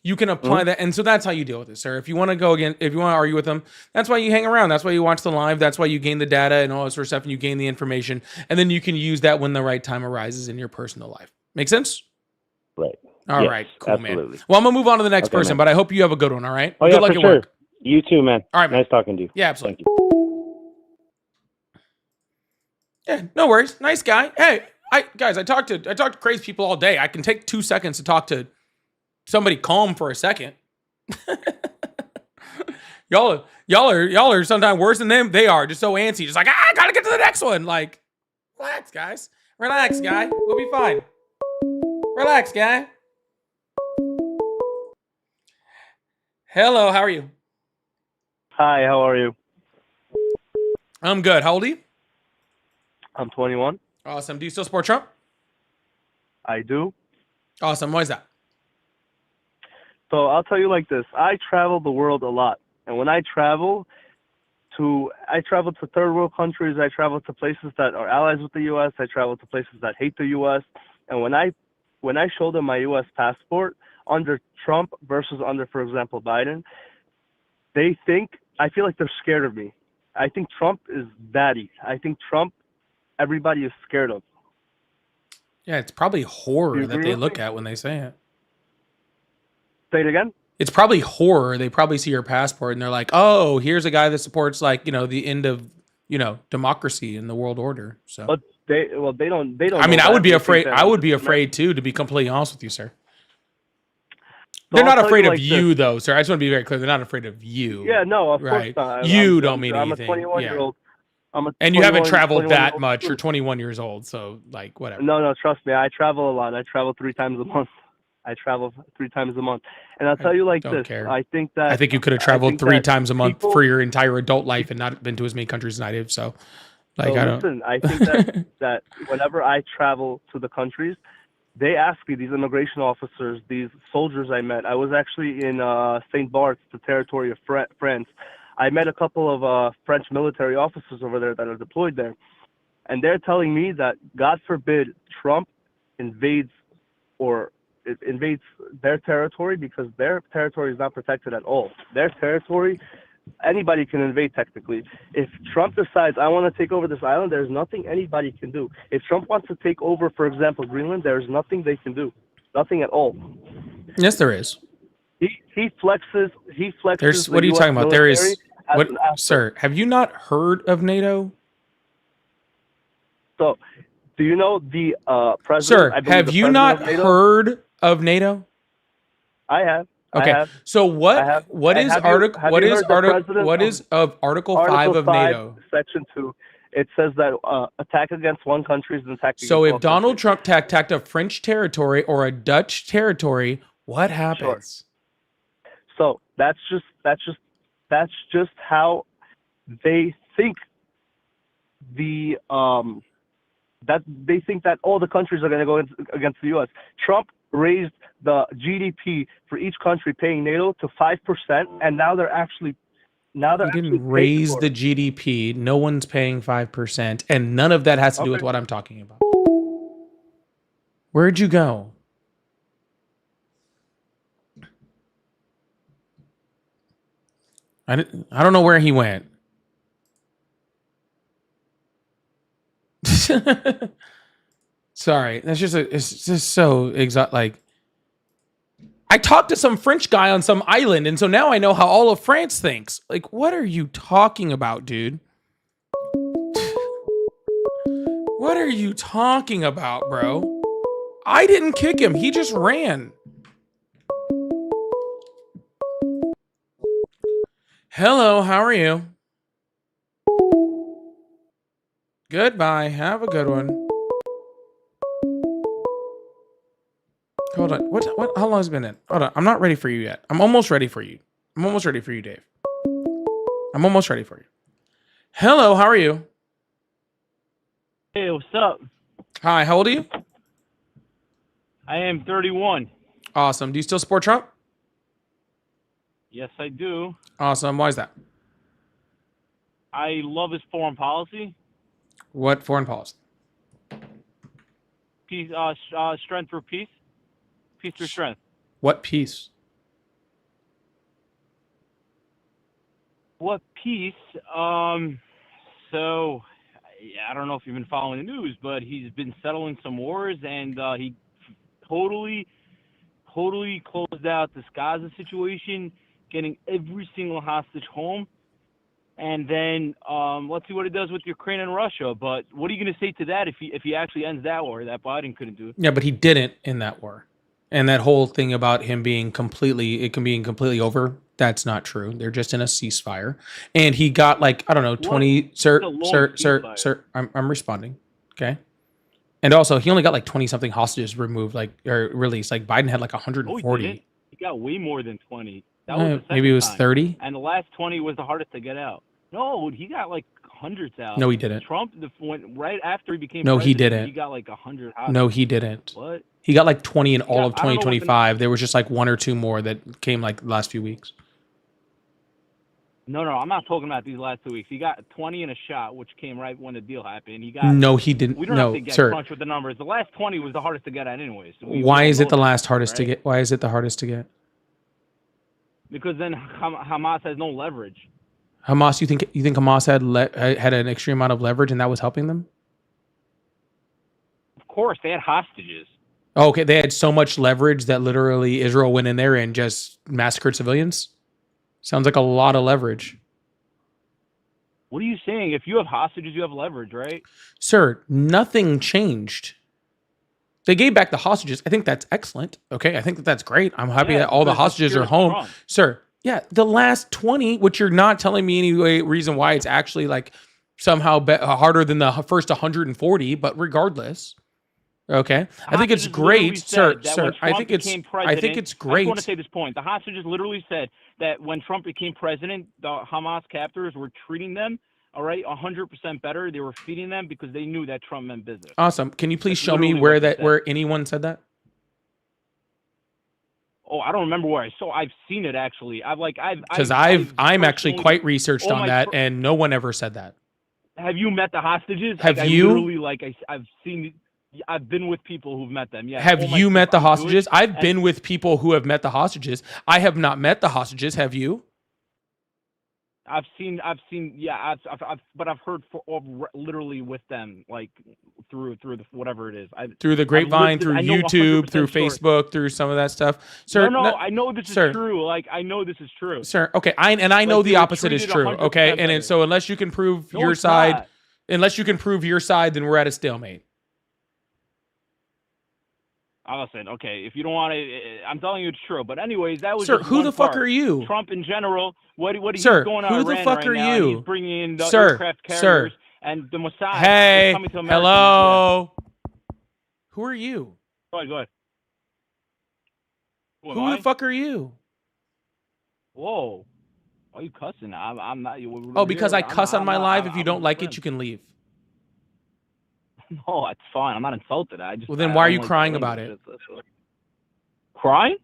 You can apply that. And so that's how you deal with it, sir. If you want to argue with them, that's why you hang around. That's why you watch the live. That's why you gain the data and all that sort of stuff, and you gain the information. And then you can use that when the right time arises in your personal life. Make sense? Right. All right. Cool, absolutely. man. Well, I'm going to move on to the next person, but I hope you have a good one, all right? Oh, good luck at work. You too, man. All right, man. Nice talking to you. Yeah, absolutely. Thank you. Yeah, no worries. Nice guy. Hey, I talk to crazy people all day. I can take 2 seconds to talk to somebody calm for a second. y'all are sometimes worse than them. They are just so antsy, just like, I gotta get to the next one. Like, relax, guys. Relax, guy. We'll be fine. Relax, guy. Hello, how are you? Hi, how are you? I'm good. How old are you? I'm 21. Awesome. Do you still support Trump? I do. Awesome. Why is that? So I'll tell you like this. I travel the world a lot. And when I travel to third world countries, I travel to places that are allies with the U.S., I travel to places that hate the U.S. And when I show them my U.S. passport under Trump versus under, for example, Biden, I feel like they're scared of me. I think Trump is batty. I think Trump, everybody is scared of. Yeah, it's probably horror that they look at when they say it. Say it again? It's probably horror. They probably see your passport and they're like, "Oh, here's a guy that supports like the end of democracy and the world order." So, But they don't. I mean, know I would that. be They think afraid. that I would it's be America. afraid too, to be completely honest with you, sir. So They're I'll not tell afraid you of like you, this. though, sir. I just want to be very clear. They're not afraid of you. Yeah, no, of right? course not. You don't mean I'm anything. a 21 Yeah. year old. And you haven't traveled 21 that much. You're 21 years old, so like whatever. No, trust me. I travel a lot. I travel 3 times a month. I travel 3 times a month, and I'll tell you like don't this. care. I think that I think you could have I traveled think 3 that times a month people- for your entire adult life and not been to as many countries as I have. So, like, So I don't. listen, I think that that whenever I travel to the countries, they ask me, these immigration officers, these soldiers I met. I was actually in St. Bart's, the territory of France. I met a couple of French military officers over there that are deployed there, and they're telling me that God forbid Trump invades their territory, because their territory is not protected at all. Their territory, anybody can invade technically. If Trump decides, I want to take over this island, there's nothing anybody can do. If Trump wants to take over, for example, Greenland, there's nothing they can do. Nothing at all. Yes, there is. He flexes. There's. the What are you US talking about? There military is. as What, an asset. sir? Have you not heard of NATO? So, do you know the president? Sir, I believe have the you president not of NATO? heard of NATO? I have. Okay. I have. So what? I have. What is Have you- article? have What you is heard the article? president What of- is of Article 5 of 5, NATO? Section 2. It says that attack against one country is an attack against So all if Donald countries. Trump attacked a French territory or a Dutch territory, what happens? So that's just how they think that they think that all the countries are going to go against the U.S. Trump raised the GDP for each country paying NATO to 5%, and now they're actually He didn't raise the GDP. No one's paying 5%, and none of that has to do with Okay. what I'm talking about. Where'd you go? I don't know where he went. Sorry, it's just so like I talked to some French guy on some island, and so now I know how all of France thinks. Like, what are you talking about, dude? What are you talking about, bro? I didn't kick him. He just ran. Hello, how are you? Goodbye. Have a good one. Hold on. What? How long has it been in? Hold on. I'm not ready for you yet. I'm almost ready for you. I'm almost ready for you, Dave. I'm almost ready for you. Hello, how are you? Hey, what's up? Hi, how old are you? I am 31. Awesome. Do you still support Trump? Yes, I do. Awesome. Why is that? I love his foreign policy. What foreign policy? Peace, strength for peace. Peace through strength. What peace? What peace? So I don't know if you've been following the news, but he's been settling some wars, and he totally closed out the Gaza situation, getting every single hostage home. And then let's see what it does with Ukraine and Russia. But what are you going to say to that if he actually ends that war that Biden couldn't do? Yeah, but he didn't in that war. And that whole thing about him being completely over, that's not true. They're just in a ceasefire. And he got like, I don't know, 20, sir, I'm responding. Okay. And also he only got like 20 something hostages removed, like, or released. Like Biden had like Oh, 140. he didn't. He got way more than 20. That was the Maybe it was second time. 30. And the last 20 was the hardest to get out. No, he got like hundreds out. No, he didn't. Trump, went right after he became No, he president, didn't. He got like 100. No, he didn't. What? He got like 20 in all of I don't know what the- 2025. There was just like 1 or 2 more that came like the last few weeks. No, I'm not talking about these last 2 weeks. He got 20 in a shot, which came right when the deal happened. He got. No, he didn't. We don't No, have to get sir. crunch with the numbers. The last 20 was the hardest to get out, anyways. So we Why all is it know the that, last hardest to right? get? Why is it the hardest to get? Because then Hamas has no leverage. Hamas, you think Hamas had an extreme amount of leverage and that was helping them? Of course, they had hostages. Okay, they had so much leverage that literally Israel went in there and just massacred civilians. Sounds like a lot of leverage. What are you saying? If you have hostages, you have leverage, right? Sir, nothing changed. They gave back the hostages. I think that's excellent. Okay, I think that that's great. I'm happy that all the hostages are home. Trump. Sir, yeah, the last 20, which you're not telling me any reason why it's actually like somehow harder than the first 140, but regardless. Okay, I think it's great, sir. I think it's great. I just want to say this point. The hostages literally said that when Trump became president, the Hamas captors were treating them, all right, 100% better. They were feeding them because they knew that Trump meant business. Awesome. Can you please That's show me literally where what they that said. where anyone said that? Oh, I don't remember where I saw. I've seen it actually. Because I'm actually personally- quite researched all on my that, fr- and no one ever said that. Have you met the hostages? Have I you? literally, I've seen. I've been with people who've met them. Yeah. Have all my you met the people, I'm hostages? Jewish, I've and- been with people who have met the hostages. I have not met the hostages. Have you? I've seen. Yeah. But I've heard literally with them, like through the whatever it is. Through the grapevine, through I know YouTube, 100% through sure. Facebook, through some of that stuff. Sir, No, I know this sir, is true. Like I know this is true. Sir, okay, I know Like, the they were opposite is treated true. 100% Okay, and better. so unless you can prove No, your it's side, not. then we're at a stalemate. Listen, okay, if you don't want to, I'm telling you it's true. But anyways, that was Sir, just who one the fuck part. are you? Trump in general. What he's Sir, going on who the Iran fuck right are now, and you? He's bringing in the Sir, aircraft sir. carriers and the Mossad Hey, is coming to America. hello. Who are you? Yeah. Go ahead. Who the fuck are you? Whoa. Why are you cussing? I'm not. Oh, because I cuss on my live. If you don't like it, you can leave. No, it's fine. I'm not insulted. I just. Well, then I why are don't you like crying the about language. it? That's crying?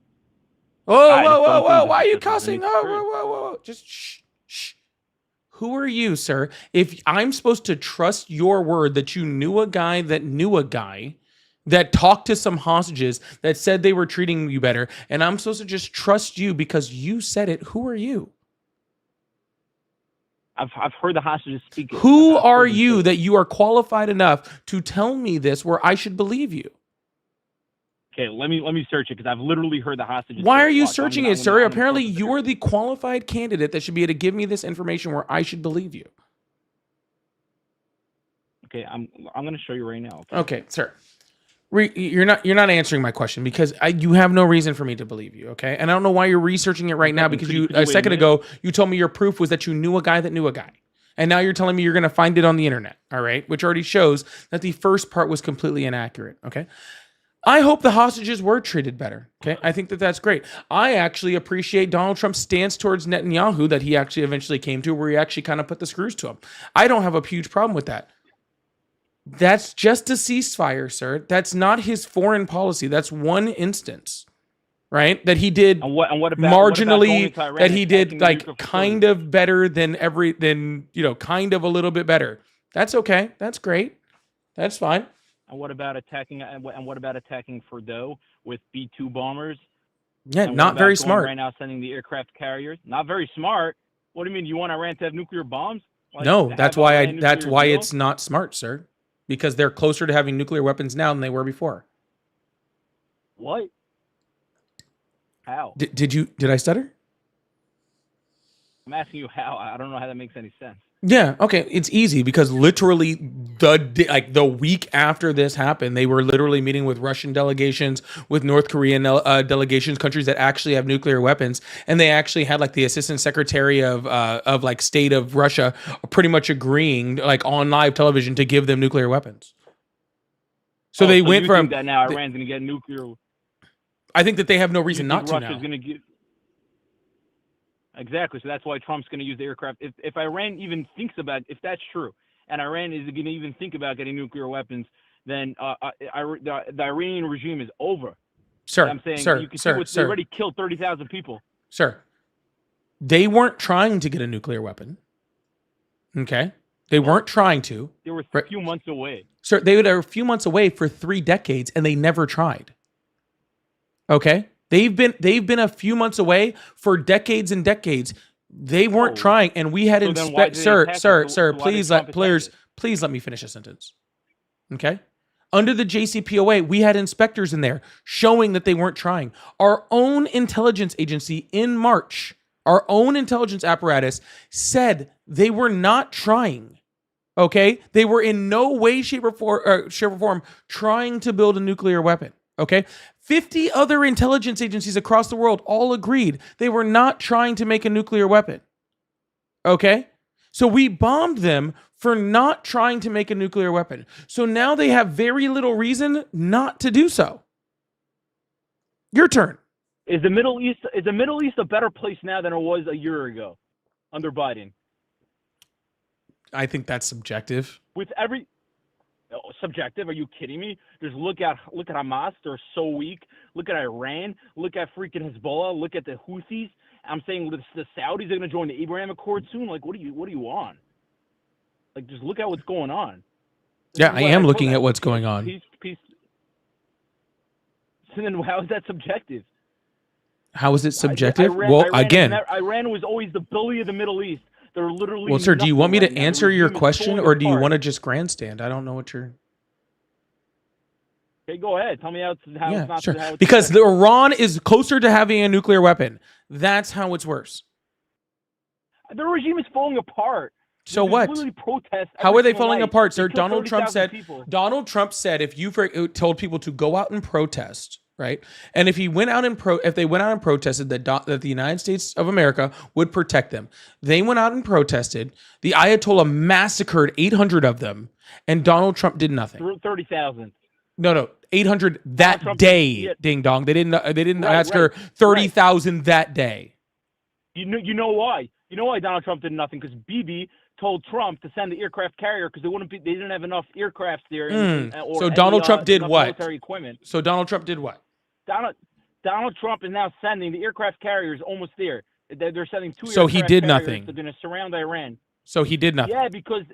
Whoa, I just whoa, whoa, don't whoa! think Why are this you is cussing? any Oh, truth. whoa, whoa, whoa! Just shh, shh. Who are you, sir? If I'm supposed to trust your word that you knew a guy that talked to some hostages that said they were treating you better, and I'm supposed to just trust you because you said it, who are you? I've heard the hostages speak. it. Who I've are heard them say you it. that you are qualified enough to tell me this where I should believe you? Okay, let me search it because I've literally heard the hostages. Why say are it. you Watch, I'm searching gonna- it, I'm sir? gonna- I'm gonna Apparently, post it you are the qualified candidate that should be able to give me this information where I should believe you. Okay, I'm going to show you right now. Okay, sir. You're not answering my question because you have no reason for me to believe you. Okay, and I don't know why you're researching it right now because could you a wait a second minute? ago you told me your proof was that you knew a guy that knew a guy, and now you're telling me you're going to find it on the internet. All right, which already shows that the first part was completely inaccurate. Okay. I hope the hostages were treated better. Okay. I think that that's great. I actually appreciate Donald Trump's stance towards Netanyahu that he actually eventually came to, where he actually kind of put the screws to him. I don't have a huge problem with that. That's just a ceasefire, sir. That's not his foreign policy. That's one instance, right? That he did And what about marginally, going to Iran that he and did attacking the like nuclear kind of better than kind of a little bit better. That's okay. That's great. That's fine. And what about attacking? And what about attacking Fordo with B-2 bombers? Yeah, And what not about very going smart. Right now, sending the aircraft carriers. Not very smart. What do you mean? You want Iran to have nuclear bombs? Like, No, to that's have why Iran that's nuclear why deal? it's not smart, sir. Because they're closer to having nuclear weapons now than they were before. What? How? Did I stutter? I'm asking you how. I don't know how that makes any sense. Yeah, okay, it's easy because literally the week after this happened, they were literally meeting with Russian delegations, with North Korean delegations, countries that actually have nuclear weapons, and they actually had like the assistant secretary of like state of Russia pretty much agreeing like on live television to give them nuclear weapons. So they went you from think that now Iran's going to get nuclear. I think that they have no You reason think not to Russia's now. going to get. Exactly. So that's why Trump's going to use the aircraft. If Iran even thinks about, if that's true, and Iran is going to even think about getting nuclear weapons, then the Iranian regime is over. Sir, I'm saying sir, you can sir, see what sir. they already killed 30,000 people. Sir, they weren't trying to get a nuclear weapon. Okay? They weren't trying to. They were a few months away. Sir, they were a few months away for 3 decades and they never tried. Okay? They've been a few months away for decades and decades. They weren't trying, and we had So then why did they attack us? So why did please Trump attack us? please let me finish a sentence. Okay? Under the JCPOA, we had inspectors in there showing that they weren't trying. Our own intelligence agency in March, our own intelligence apparatus said they were not trying. Okay? They were in no way, shape, or form trying to build a nuclear weapon. Okay? 50 other intelligence agencies across the world all agreed they were not trying to make a nuclear weapon. Okay? So we bombed them for not trying to make a nuclear weapon. So now they have very little reason not to do so. Your turn. Is the Middle East a better place now than it was a year ago under Biden? I think that's subjective. With every subjective, are you kidding me? Just look at Hamas, they're so weak. Look at Iran, look at freaking Hezbollah, look at the Houthis. I'm saying the Saudis are going to join the Abraham Accord soon. Like, what do you want? Like, just look at what's going on. Yeah, I am looking at what's going on. Peace. So then, how is that subjective? How is it subjective? Iran was always the bully of the Middle East. They're literally. Well, sir, do you want me to right now. answer your question, or do you apart. want to just grandstand? I don't know what you're. Okay, go ahead. Tell me how it's not. Sure. How it's Because Iran is closer to having a nuclear weapon. That's how it's worse. The regime is falling apart. So There's what? literally protests How every are they single falling night. apart, They sir? killed Donald Trump 30,000 said if you told people to go out and protest, right? And if he went out and if they went out and protested that the United States of America would protect them. They went out and protested. The Ayatollah massacred 800 of them, and Donald Trump did nothing. 30,000. No, 800 that Trump day. yeah. Ding dong. They didn't Right, massacre 30,000 that day. You know why? You know why Donald Trump did nothing? Because Bibi told Trump to send the aircraft carrier because they didn't have enough aircrafts there. So Donald Trump did enough what? Military equipment. So Donald Trump did what? Donald Trump is now sending the aircraft carriers almost there. They're sending 2 So he aircraft did carriers. nothing. They're going to surround Iran. So he did nothing. Yeah, because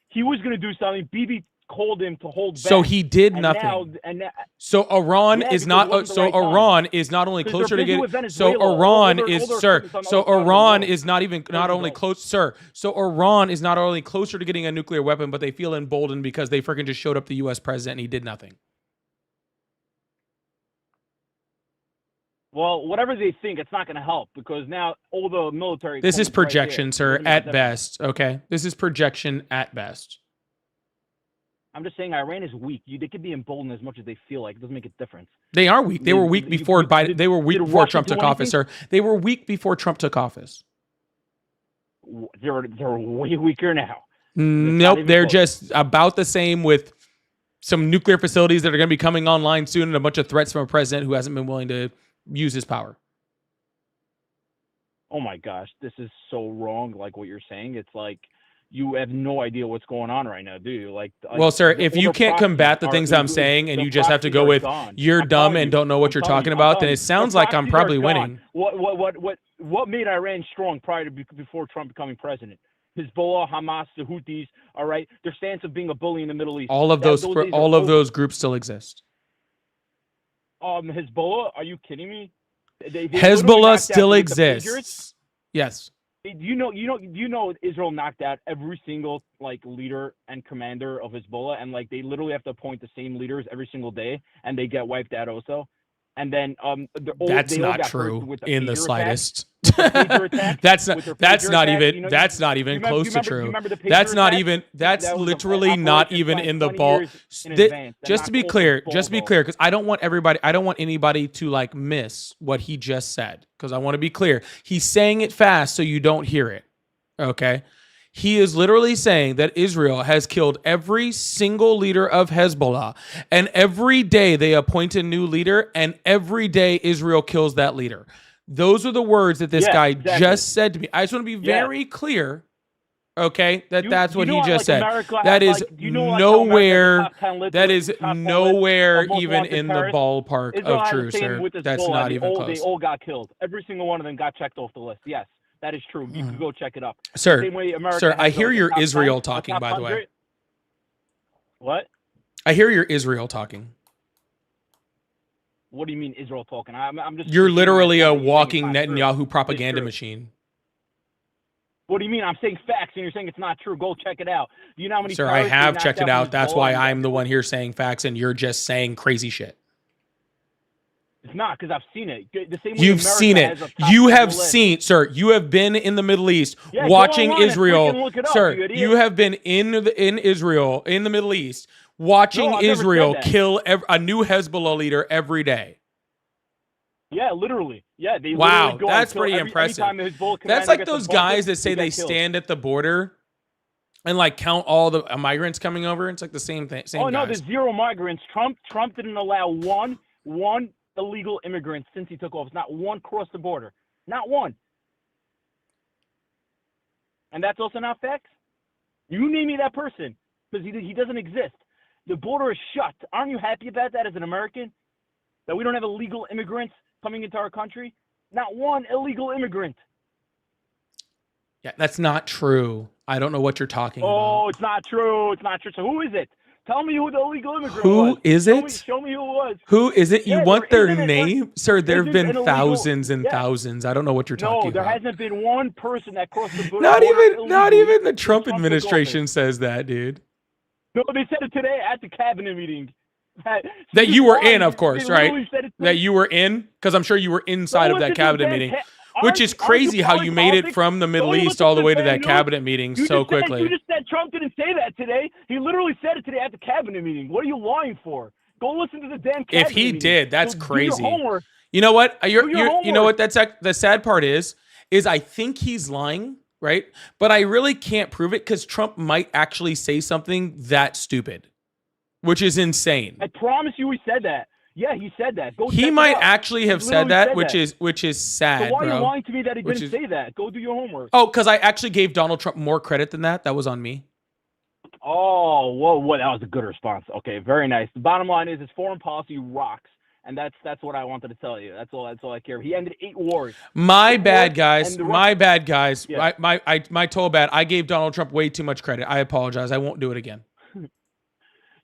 he was going to do something. Bibi called him to hold back. So he did and nothing. Now, So Iran Yeah, is because it not. wasn't the So right time. Iran is not only 'Cause closer they're to busy with getting. So Venezuela. Iran All their is, sir. equipment's on the So other side of the Iran world. is not only close, sir. So Iran is not only closer to getting a nuclear weapon, but they feel emboldened because they freaking just showed up the U.S. president and he did nothing. Well, whatever they think, it's not going to help because now all the military. This is equipment's right projection, there. sir, Literally at that's best. Okay, this is projection at best. I'm just saying Iran is weak. They could be emboldened as much as they feel like. It doesn't make a difference. They are weak. They were weak before Biden. They were weak did before Russia Trump do took office, anything? sir. They were weak before Trump took office. They're way weaker now. Nope, even they're close. just about the same with some nuclear facilities that are going to be coming online soon and a bunch of threats from a president who hasn't been willing to use his power. Oh my gosh, this is so wrong. Like what you're saying, it's like you have no idea what's going on right now, do you? Like, Well, sir, all if you the can't combat the proxies things are- I'm saying and the you just have to go proxies with are gone. you're I'm dumb telling and you. don't know what I'm you're telling talking you. about, I'm then telling it you. sounds The like I'm proxies probably are winning. gone. What made Iran strong prior to before Trump becoming president? Hezbollah, Hamas, the Houthis. All right, their stance of being a bully in the Middle East. All of That- those days are all of over. those groups still exist. Hezbollah, are you kidding me? They literally Hezbollah knocked out still with the Patriots. exists. Yes. You know, Israel knocked out every single leader and commander of Hezbollah, and they literally have to appoint the same leaders every single day, and they get wiped out also. And then That's they all not got hurt true with the in the pager attack. slightest. With the pager attack, That's with their not that's pager not attack, even you know, that's not even you close to remember- true. you remember the pager That's not attack? even that's That was a literally not operation even planned in the 20 ball. years in advance. That Just to knocked be all clear, the just to be balls clear, because I don't want anybody to miss what he just said. Because I want to be clear. He's saying it fast so you don't hear it. Okay. He is literally saying that Israel has killed every single leader of Hezbollah, and every day they appoint a new leader, and every day Israel kills that leader. Those are the words that this Yeah, guy exactly. just said to me. I just want to be Yeah. very clear, okay, that that's You what know he how, just said. America That has, is you know, how nowhere. America has top 10 list That of- is top 10 list nowhere of most even wanted in the terrorists? ballpark Israel of has true, the same sir. with That's Hezbollah, not and even They close. all got killed. Every single one of them got checked off the list. Yes, that is true. You can go check it up. Sir, Same way America sir, has I hear the you're top 10, Israel the talking, top by the way. 100. What? I hear you're Israel talking. What do you mean Israel talking? I'm just. You're literally a saying it's walking not true. Netanyahu It's propaganda true. machine. What do you mean? I'm saying facts, and you're saying it's not true. Go check it out. Do you know how many? Sir, I terrorists they have knocked checked it from out. That's Hezbollah why and- I'm the one here saying facts, and you're just saying crazy shit. It's not, because I've seen it. The same way You've America seen it. has a top You of the have list. seen, sir. You have been in the Middle East Yeah, go watching online and Israel, freaking look it up, sir. you idiot. You have been in Israel, in the Middle East, watching No, I've never Israel said that. kill a new Hezbollah leader every day. Yeah, literally. Yeah, they Wow, literally go that's and kill pretty every impressive. time the Hezbollah That's commander like gets those a bumper, guys that say he they gets killed. stand at the border and like count all the migrants coming over. It's like the same thing. Same Oh no, guys. there's zero migrants. Trump didn't allow one illegal immigrant since he took office. Not one crossed the border. Not one. And that's also not facts. You name me that person, because he doesn't exist. The border is shut. Aren't you happy about that as an American? That we don't have illegal immigrants coming into our country? Not one illegal immigrant. Yeah, that's not true. I don't know what you're talking about. Oh, it's not true. It's not true. So who is it? Tell me who the illegal immigrant Who was. is Show it? me, show me who it was. Who is it? You Yeah, want there their isn't name? Sir, there have isn't been an illegal- thousands and yeah. thousands. I don't know what you're No, talking there about. hasn't been one person that crossed the border. Not even the since Trump took administration office. says that, dude. No, they said it today at the cabinet meeting. That you were in, of They course, right? literally said it That you were in, because I'm sure you were inside Don't of that listen to cabinet Dan meeting, Ca- which is aren't you crazy how following you made it politics? from the Middle Don't East listen all the to way to Dan that News. cabinet meeting You so just said- quickly. you just said Trump didn't say that today. He literally said it today at the cabinet meeting. What are you lying for? Go listen to the damn cabinet If he meeting. did, that's So do crazy. your homework. You know what? Do your You know homework. what? That's the sad part is I think he's lying, right? But I really can't prove it because Trump might actually say something that stupid, which is insane. I promise you he said that. Yeah, he said that. Go check He it might out. actually He have said literally that, said which is sad, So why are bro. you lying to me that he Which didn't is- say that? Go do your homework. Oh, because I actually gave Donald Trump more credit than that. That was on me. Oh, whoa, that was a good response. Okay, very nice. The bottom line is his foreign policy rocks, and that's what I wanted to tell you. That's all I care. He ended 8 wars. My 8 bad, wars, guys. and the My Russians- bad, guys. Yeah. My total bad. I gave Donald Trump way too much credit. I apologize. I won't do it again.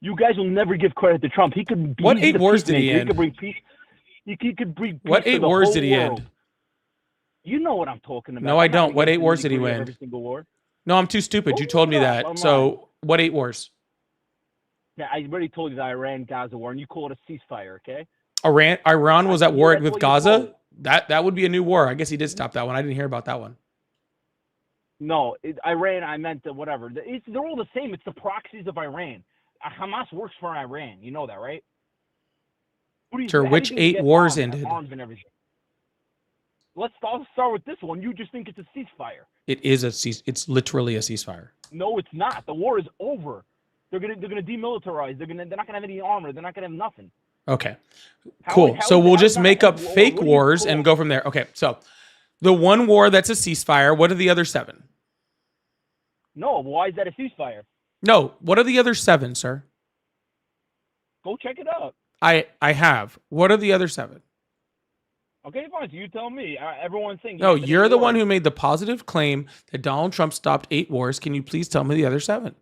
You guys will never give credit to Trump. He could be What he's 8 the wars did he peacemaker. end? He could bring peace. He could bring peace What to 8 the wars whole did he world. end? You know what I'm talking about. No, I I'm not don't. gonna What get 8 into wars the did he nitty-gritty of win? every single war. No, I'm too stupid. You told me look it that. up So, what 8 wars? Yeah, I already told you the Iran-Gaza war, and you call it a ceasefire, okay? Iran was at war that's with what you call Gaza? it. That would be a new war. I guess he did stop that one. I didn't hear about that one. No, Iran, I meant whatever. They're all the same. It's the proxies of Iran. Hamas works for Iran. You know that, right? Sure, how do which you think they 8 get wars armed, ended? arms and everything? Let's start with this one. You just think it's a ceasefire. It is it's literally a ceasefire. No, it's not. The war is over. They're gonna demilitarize. They're not gonna have any armor. They're not gonna have nothing. Okay. Cool. So we'll just make up fake wars and go from there. Okay. So the one war that's a ceasefire, what are the other 7? No, why is that a ceasefire? No, what are the other 7, sir? Go check it out. I have. What are the other 7? Okay, fine. So you tell me. Everyone's saying. No, yes, you're it the is one war. who made the positive claim that Donald Trump stopped 8 wars. Can you please tell me the other 7?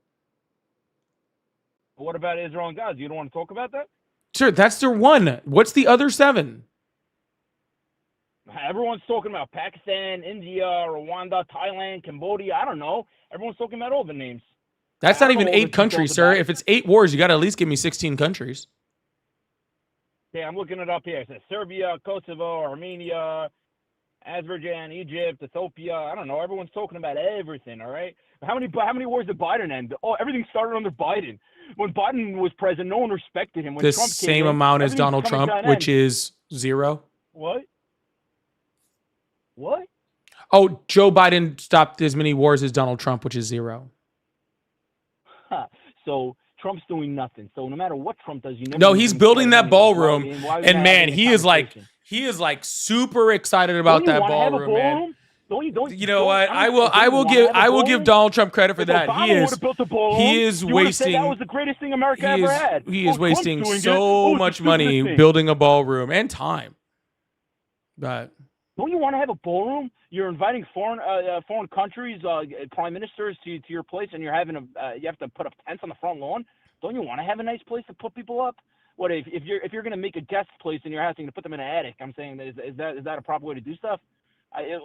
What about Israel and Gaza? You don't want to talk about that? Sure, that's their one. What's the other 7? Everyone's talking about Pakistan, India, Rwanda, Thailand, Cambodia. I don't know. Everyone's talking about all the names. That's I not don't even know all the 8 countries, details sir. about it. If it's 8 wars, you got to at least give me 16 countries. Okay, I'm looking it up here. It says Serbia, Kosovo, Armenia, Azerbaijan, Egypt, Ethiopia. I don't know. Everyone's talking about everything. All right. How many wars did Biden end? Oh, everything started under Biden. When Biden was president, no one respected him. When The Trump same came in, amount as everything's Donald coming Trump, to an which end. is 0. What? What? Oh, Joe Biden stopped as many wars as Donald Trump, which is 0. So Trump's doing nothing. So no matter what Trump does, you never. No, know he's who's building going that in. ballroom, Why are we and not man, having a he is like super excited about Don't you that wanna have a ballroom, man. ballroom? Don't You know what? I will give Donald Trump credit for If that. Obama He is would've built a ballroom, he is you would've said wasting that was the greatest thing America he ever is, had. he Oh, is Trump's wasting doing it. so Oh, it's the much stupidest money thing. building a ballroom and time. But Don't you want to have a ballroom? You're inviting foreign countries, prime ministers to your place, and you're having you have to put up tents on the front lawn. Don't you want to have a nice place to put people up? What if you're going to make a guest place in your house and you put them in an attic? I'm saying is that a proper way to do stuff?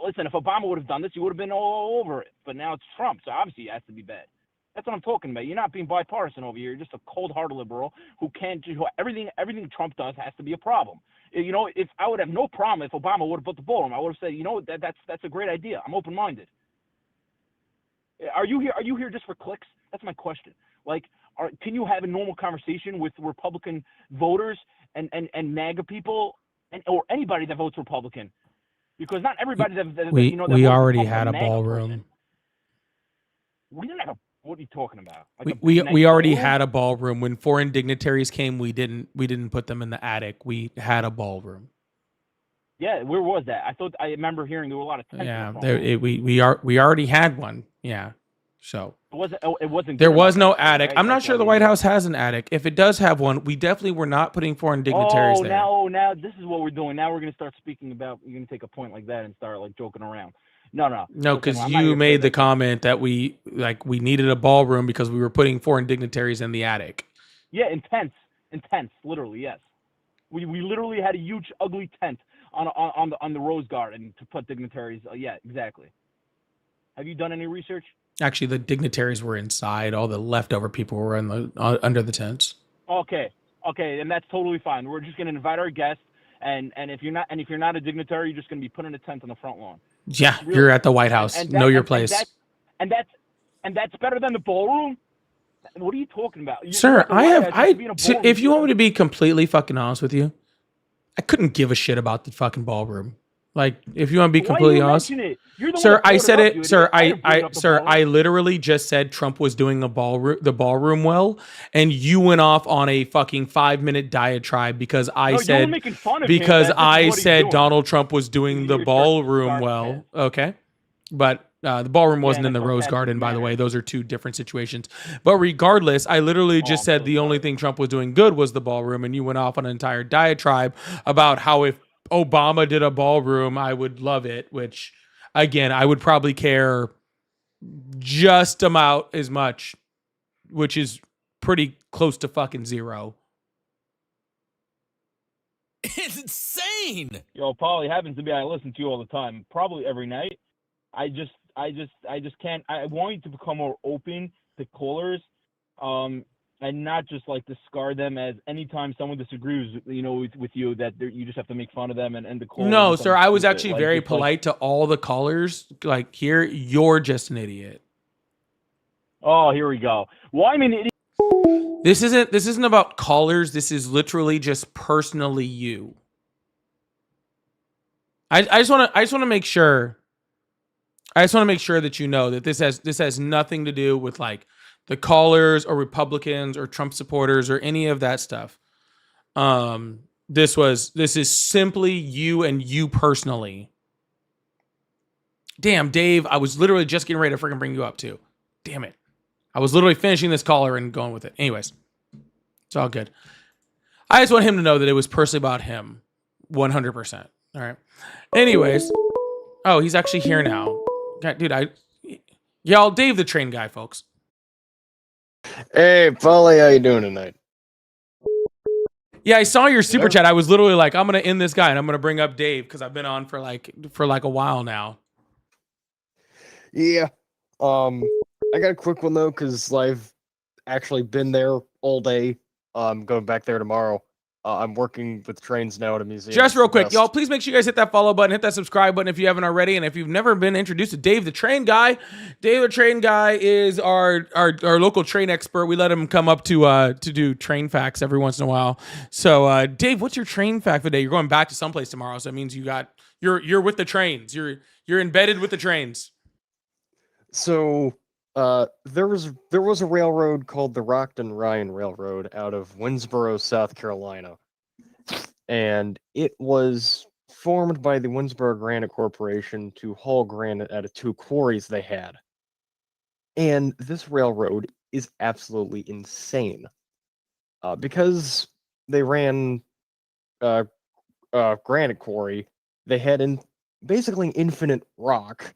Listen, if Obama would have done this, he would have been all over it. But now it's Trump, so obviously it has to be bad. That's what I'm talking about. You're not being bipartisan over here. You're just a cold-hearted liberal who can't do everything Trump does has to be a problem. You know, if I would have no problem if Obama would have put the ballroom, I would have said, you know, that's a great idea. I'm open-minded. Are you here just for clicks? That's my question. Like, can you have a normal conversation with Republican voters and MAGA people or anybody that votes Republican? Because not everybody that We you know that we votes already Republican had a MAGA ballroom. person. We didn't have a. What are you talking about? Like a We big, nice we already ballroom? had a ballroom when foreign dignitaries came. We didn't put them in the attic. We had a ballroom. Yeah, where was that? I remember hearing there were a lot of tents. Yeah, in the front. we already had one. Yeah, so It wasn't. there good was enough, no attic. right? I'm not That's sure why the we White didn't- House has an attic. If it does have one, we definitely were not putting foreign dignitaries there. Now this is what we're doing. Now we're gonna start speaking about. You're gonna take a point like that and start like joking around. No. No, Listen, because I'm not you here for made the this. comment that we needed a ballroom because we were putting foreign dignitaries in the attic. Yeah, intense, literally, yes. We literally had a huge, ugly tent on the Rose Garden to put dignitaries. Yeah, exactly. Have you done any research? Actually, the dignitaries were inside. All the leftover people were in the under the tents. Okay, and that's totally fine. We're just gonna invite our guests, and if you're not a dignitary, you're just gonna be put in a tent on the front lawn. Yeah, Really. you're at the White House. And Know your place. And that's better than the ballroom. What are you talking about? You're Sir, at the I White have House, you should be in a ballroom. if you want me to be completely fucking honest with you, I couldn't give a shit about the fucking ballroom. Like, if you want to be Why completely you honest, mention it? You're the one sir, that I brought said up, it, you sir. idiot. didn't bring up the Sir, ballroom. I literally just said Trump was doing the ballroom well, and you went off on a fucking 5-minute diatribe because I No, you were said making fun of him. because That's just I what he's said doing. Donald Trump was doing the ballroom start, well. Okay, but the ballroom wasn't in in a the Rose sarcastic Garden, by the manner. way. Those are two different situations. But regardless, I literally just said the only thing Trump was doing good was the ballroom, and you went off on an entire diatribe about how if Obama did a ballroom, I would love it, which, again, I would probably care just about as much, which is pretty close to fucking zero. It's insane. Yo, Paulie, happens to be I listen to you all the time, probably every night. I just can't. I want you to become more open to callers, and not just like discard them as anytime someone disagrees, with you, that you just have to make fun of them and the call. No, sir, I was actually very polite to all the callers. Like, here, you're just an idiot. Oh, here we go. Well, I mean, This isn't about callers. This is literally just personally you. I just want to make sure. I just want to make sure that you know that this has nothing to do with like the callers or Republicans or Trump supporters or any of that stuff. This is simply you and you personally. Damn, Dave, I was literally just getting ready to freaking bring you up too. Damn it. I was literally finishing this caller and going with it. Anyways, it's all good. I just want him to know that it was personally about him. 100%. All right. Anyways. Oh, he's actually here now. God, dude, y'all, Dave the Train guy, folks. Hey, Paulie, how you doing tonight? Yeah, I saw your super chat. I was literally like, I'm going to end this guy and I'm going to bring up Dave because I've been on for like a while now. Yeah. I got a quick one though, because I've actually been there all day. Going back there tomorrow. I'm working with trains now at a museum. Just real It's the quick, best. y'all, please make sure you guys hit that follow button, hit that subscribe button if you haven't already. And if you've never been introduced to Dave the Train Guy, Dave the Train Guy is our local train expert. We let him come up to do train facts every once in a while. So, Dave, what's your train fact today? You're going back to someplace tomorrow, so that means you're with the trains. You're embedded with the trains. So, there was a railroad called the Rockton Ryan Railroad out of Winsboro, South Carolina. And it was formed by the Winsboro Granite Corporation to haul granite out of two quarries they had. And this railroad is absolutely insane. Because they ran granite quarry, they had basically infinite rock.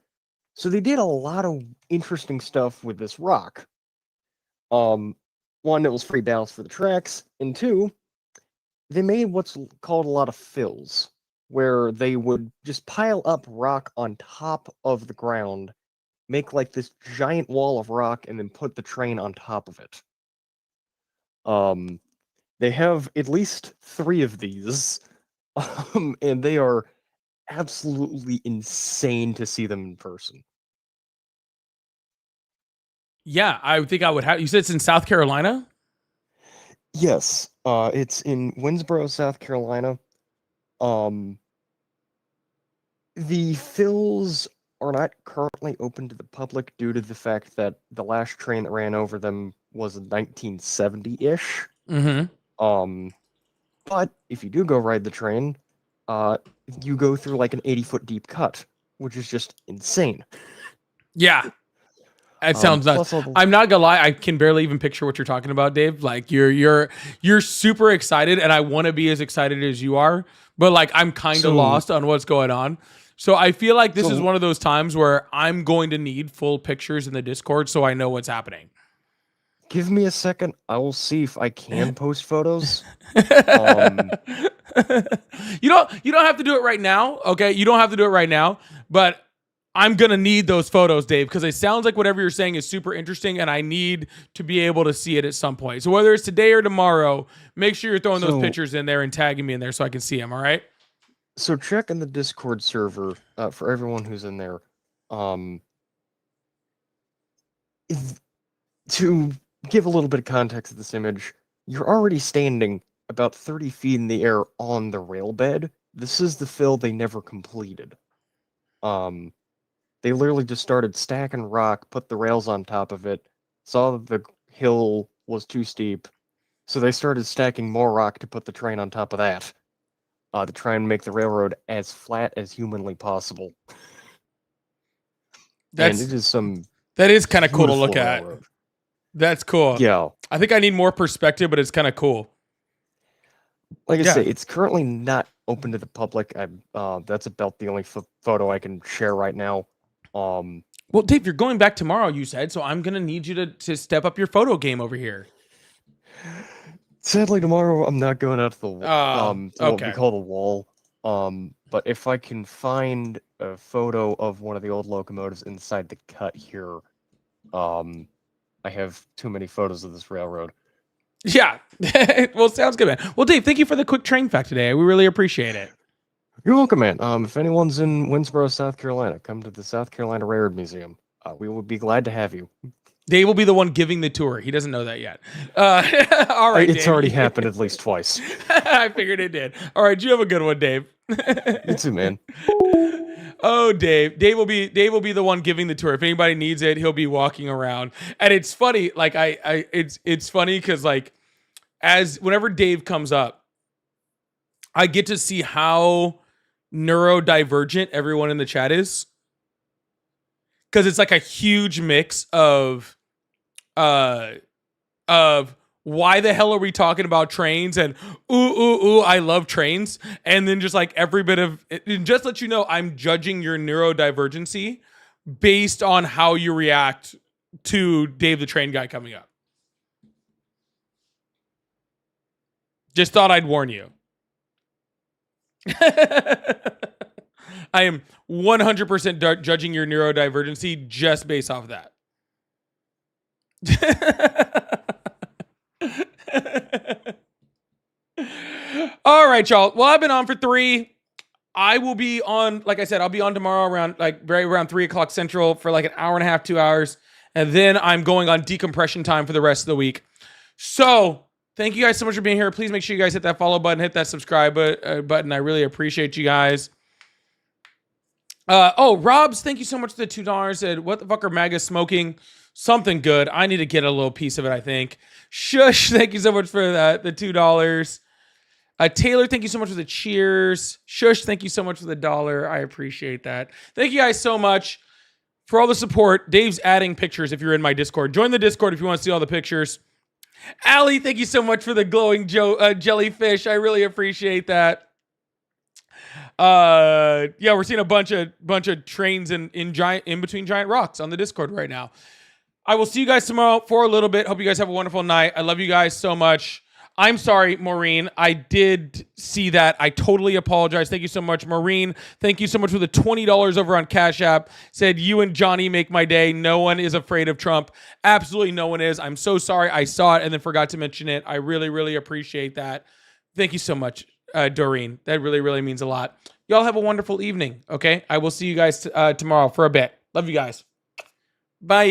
So they did a lot of interesting stuff with this rock. One, it was free balance for the tracks, and two, they made what's called a lot of fills. where they would just pile up rock on top of the ground, make like this giant wall of rock, and then put the train on top of it. They have at least 3 of these, and they are absolutely insane to see them in person. Yeah, I think I would have. You said it's in South Carolina? Yes, it's in Winsboro, South Carolina. The fills are not currently open to the public due to the fact that the last train that ran over them was 1970-ish. Mm-hmm. But if you do go ride the train, you go through like an 80-foot deep cut, which is just insane. Yeah. It sounds nuts. I'm not gonna lie, I can barely even picture what you're talking about, Dave. Like you're super excited, and I want to be as excited as you are, but like I'm kind of lost on what's going on. So I feel like this is one of those times where I'm going to need full pictures in the Discord so I know what's happening. Give me a second. I will see if I can post photos. You don't have to do it right now, okay? You don't have to do it right now, but I'm gonna need those photos, Dave, because it sounds like whatever you're saying is super interesting, and I need to be able to see it at some point. So whether it's today or tomorrow, make sure you're throwing those pictures in there and tagging me in there so I can see them. All right. So check in the Discord server for everyone who's in there. To give a little bit of context to this image, you're already standing about 30 feet in the air on the rail bed. This is the fill they never completed. They literally just started stacking rock, put the rails on top of it, saw that the hill was too steep, so they started stacking more rock to put the train on top of that, to try and make the railroad as flat as humanly possible. And it is that is kind of cool to look at. Railroad. That's cool. Yeah. I think I need more perspective, but it's kind of cool. Like I say, it's currently not open to the public. That's about the only photo I can share right now. Well, Dave, you're going back tomorrow, you said, so I'm gonna need you to step up your photo game over here. Sadly, tomorrow I'm not going out to the what we call the wall. But if I can find a photo of one of the old locomotives inside the cut here, I have too many photos of this railroad. Yeah. Well, sounds good, man. Well, Dave, thank you for the quick train fact today. We really appreciate it. You're welcome, man. If anyone's in Winsboro, South Carolina, come to the South Carolina Railroad Museum. We would be glad to have you. Dave will be the one giving the tour. He doesn't know that yet. All right, it's Dave. already happened at least twice. I figured it did. All right, you have a good one, Dave. You too, man. Oh, Dave. Dave will be the one giving the tour. If anybody needs it, he'll be walking around. And it's funny, like it's funny because like whenever Dave comes up, I get to see how neurodivergent everyone in the chat is. Because it's like a huge mix of why the hell are we talking about trains and ooh, I love trains. And then just like every bit of it, just let you know, I'm judging your neurodivergency based on how you react to Dave the Train Guy coming up. Just thought I'd warn you. I am 100% judging your neurodivergency just based off of that. All right, y'all. Well, I've been on for 3. I will be on, like I said, I'll be on tomorrow around 3 o'clock Central for like an hour and a half, 2 hours. And then I'm going on decompression time for the rest of the week. So thank you guys so much for being here. Please make sure you guys hit that follow button, hit that subscribe button. I really appreciate you guys. Robs, thank you so much for the $2. Said, what the fuck are MAGA smoking? Something good. I need to get a little piece of it, I think. Shush, thank you so much for that. The $2. Taylor, thank you so much for the cheers. Shush, thank you so much for the $1. I appreciate that. Thank you guys so much for all the support. Dave's adding pictures if you're in my Discord. Join the Discord if you want to see all the pictures. Allie, thank you so much for the glowing jellyfish. I really appreciate that. Yeah, we're seeing a bunch of trains in between giant rocks on the Discord right now. I will see you guys tomorrow for a little bit. Hope you guys have a wonderful night. I love you guys so much. I'm sorry, Maureen. I did see that. I totally apologize. Thank you so much, Maureen. Thank you so much for the $20 over on Cash App. Said, you and Johnny make my day. No one is afraid of Trump. Absolutely no one is. I'm so sorry. I saw it and then forgot to mention it. I really, really appreciate that. Thank you so much, Doreen. That really, really means a lot. Y'all have a wonderful evening, okay? I will see you guys tomorrow for a bit. Love you guys. Bye.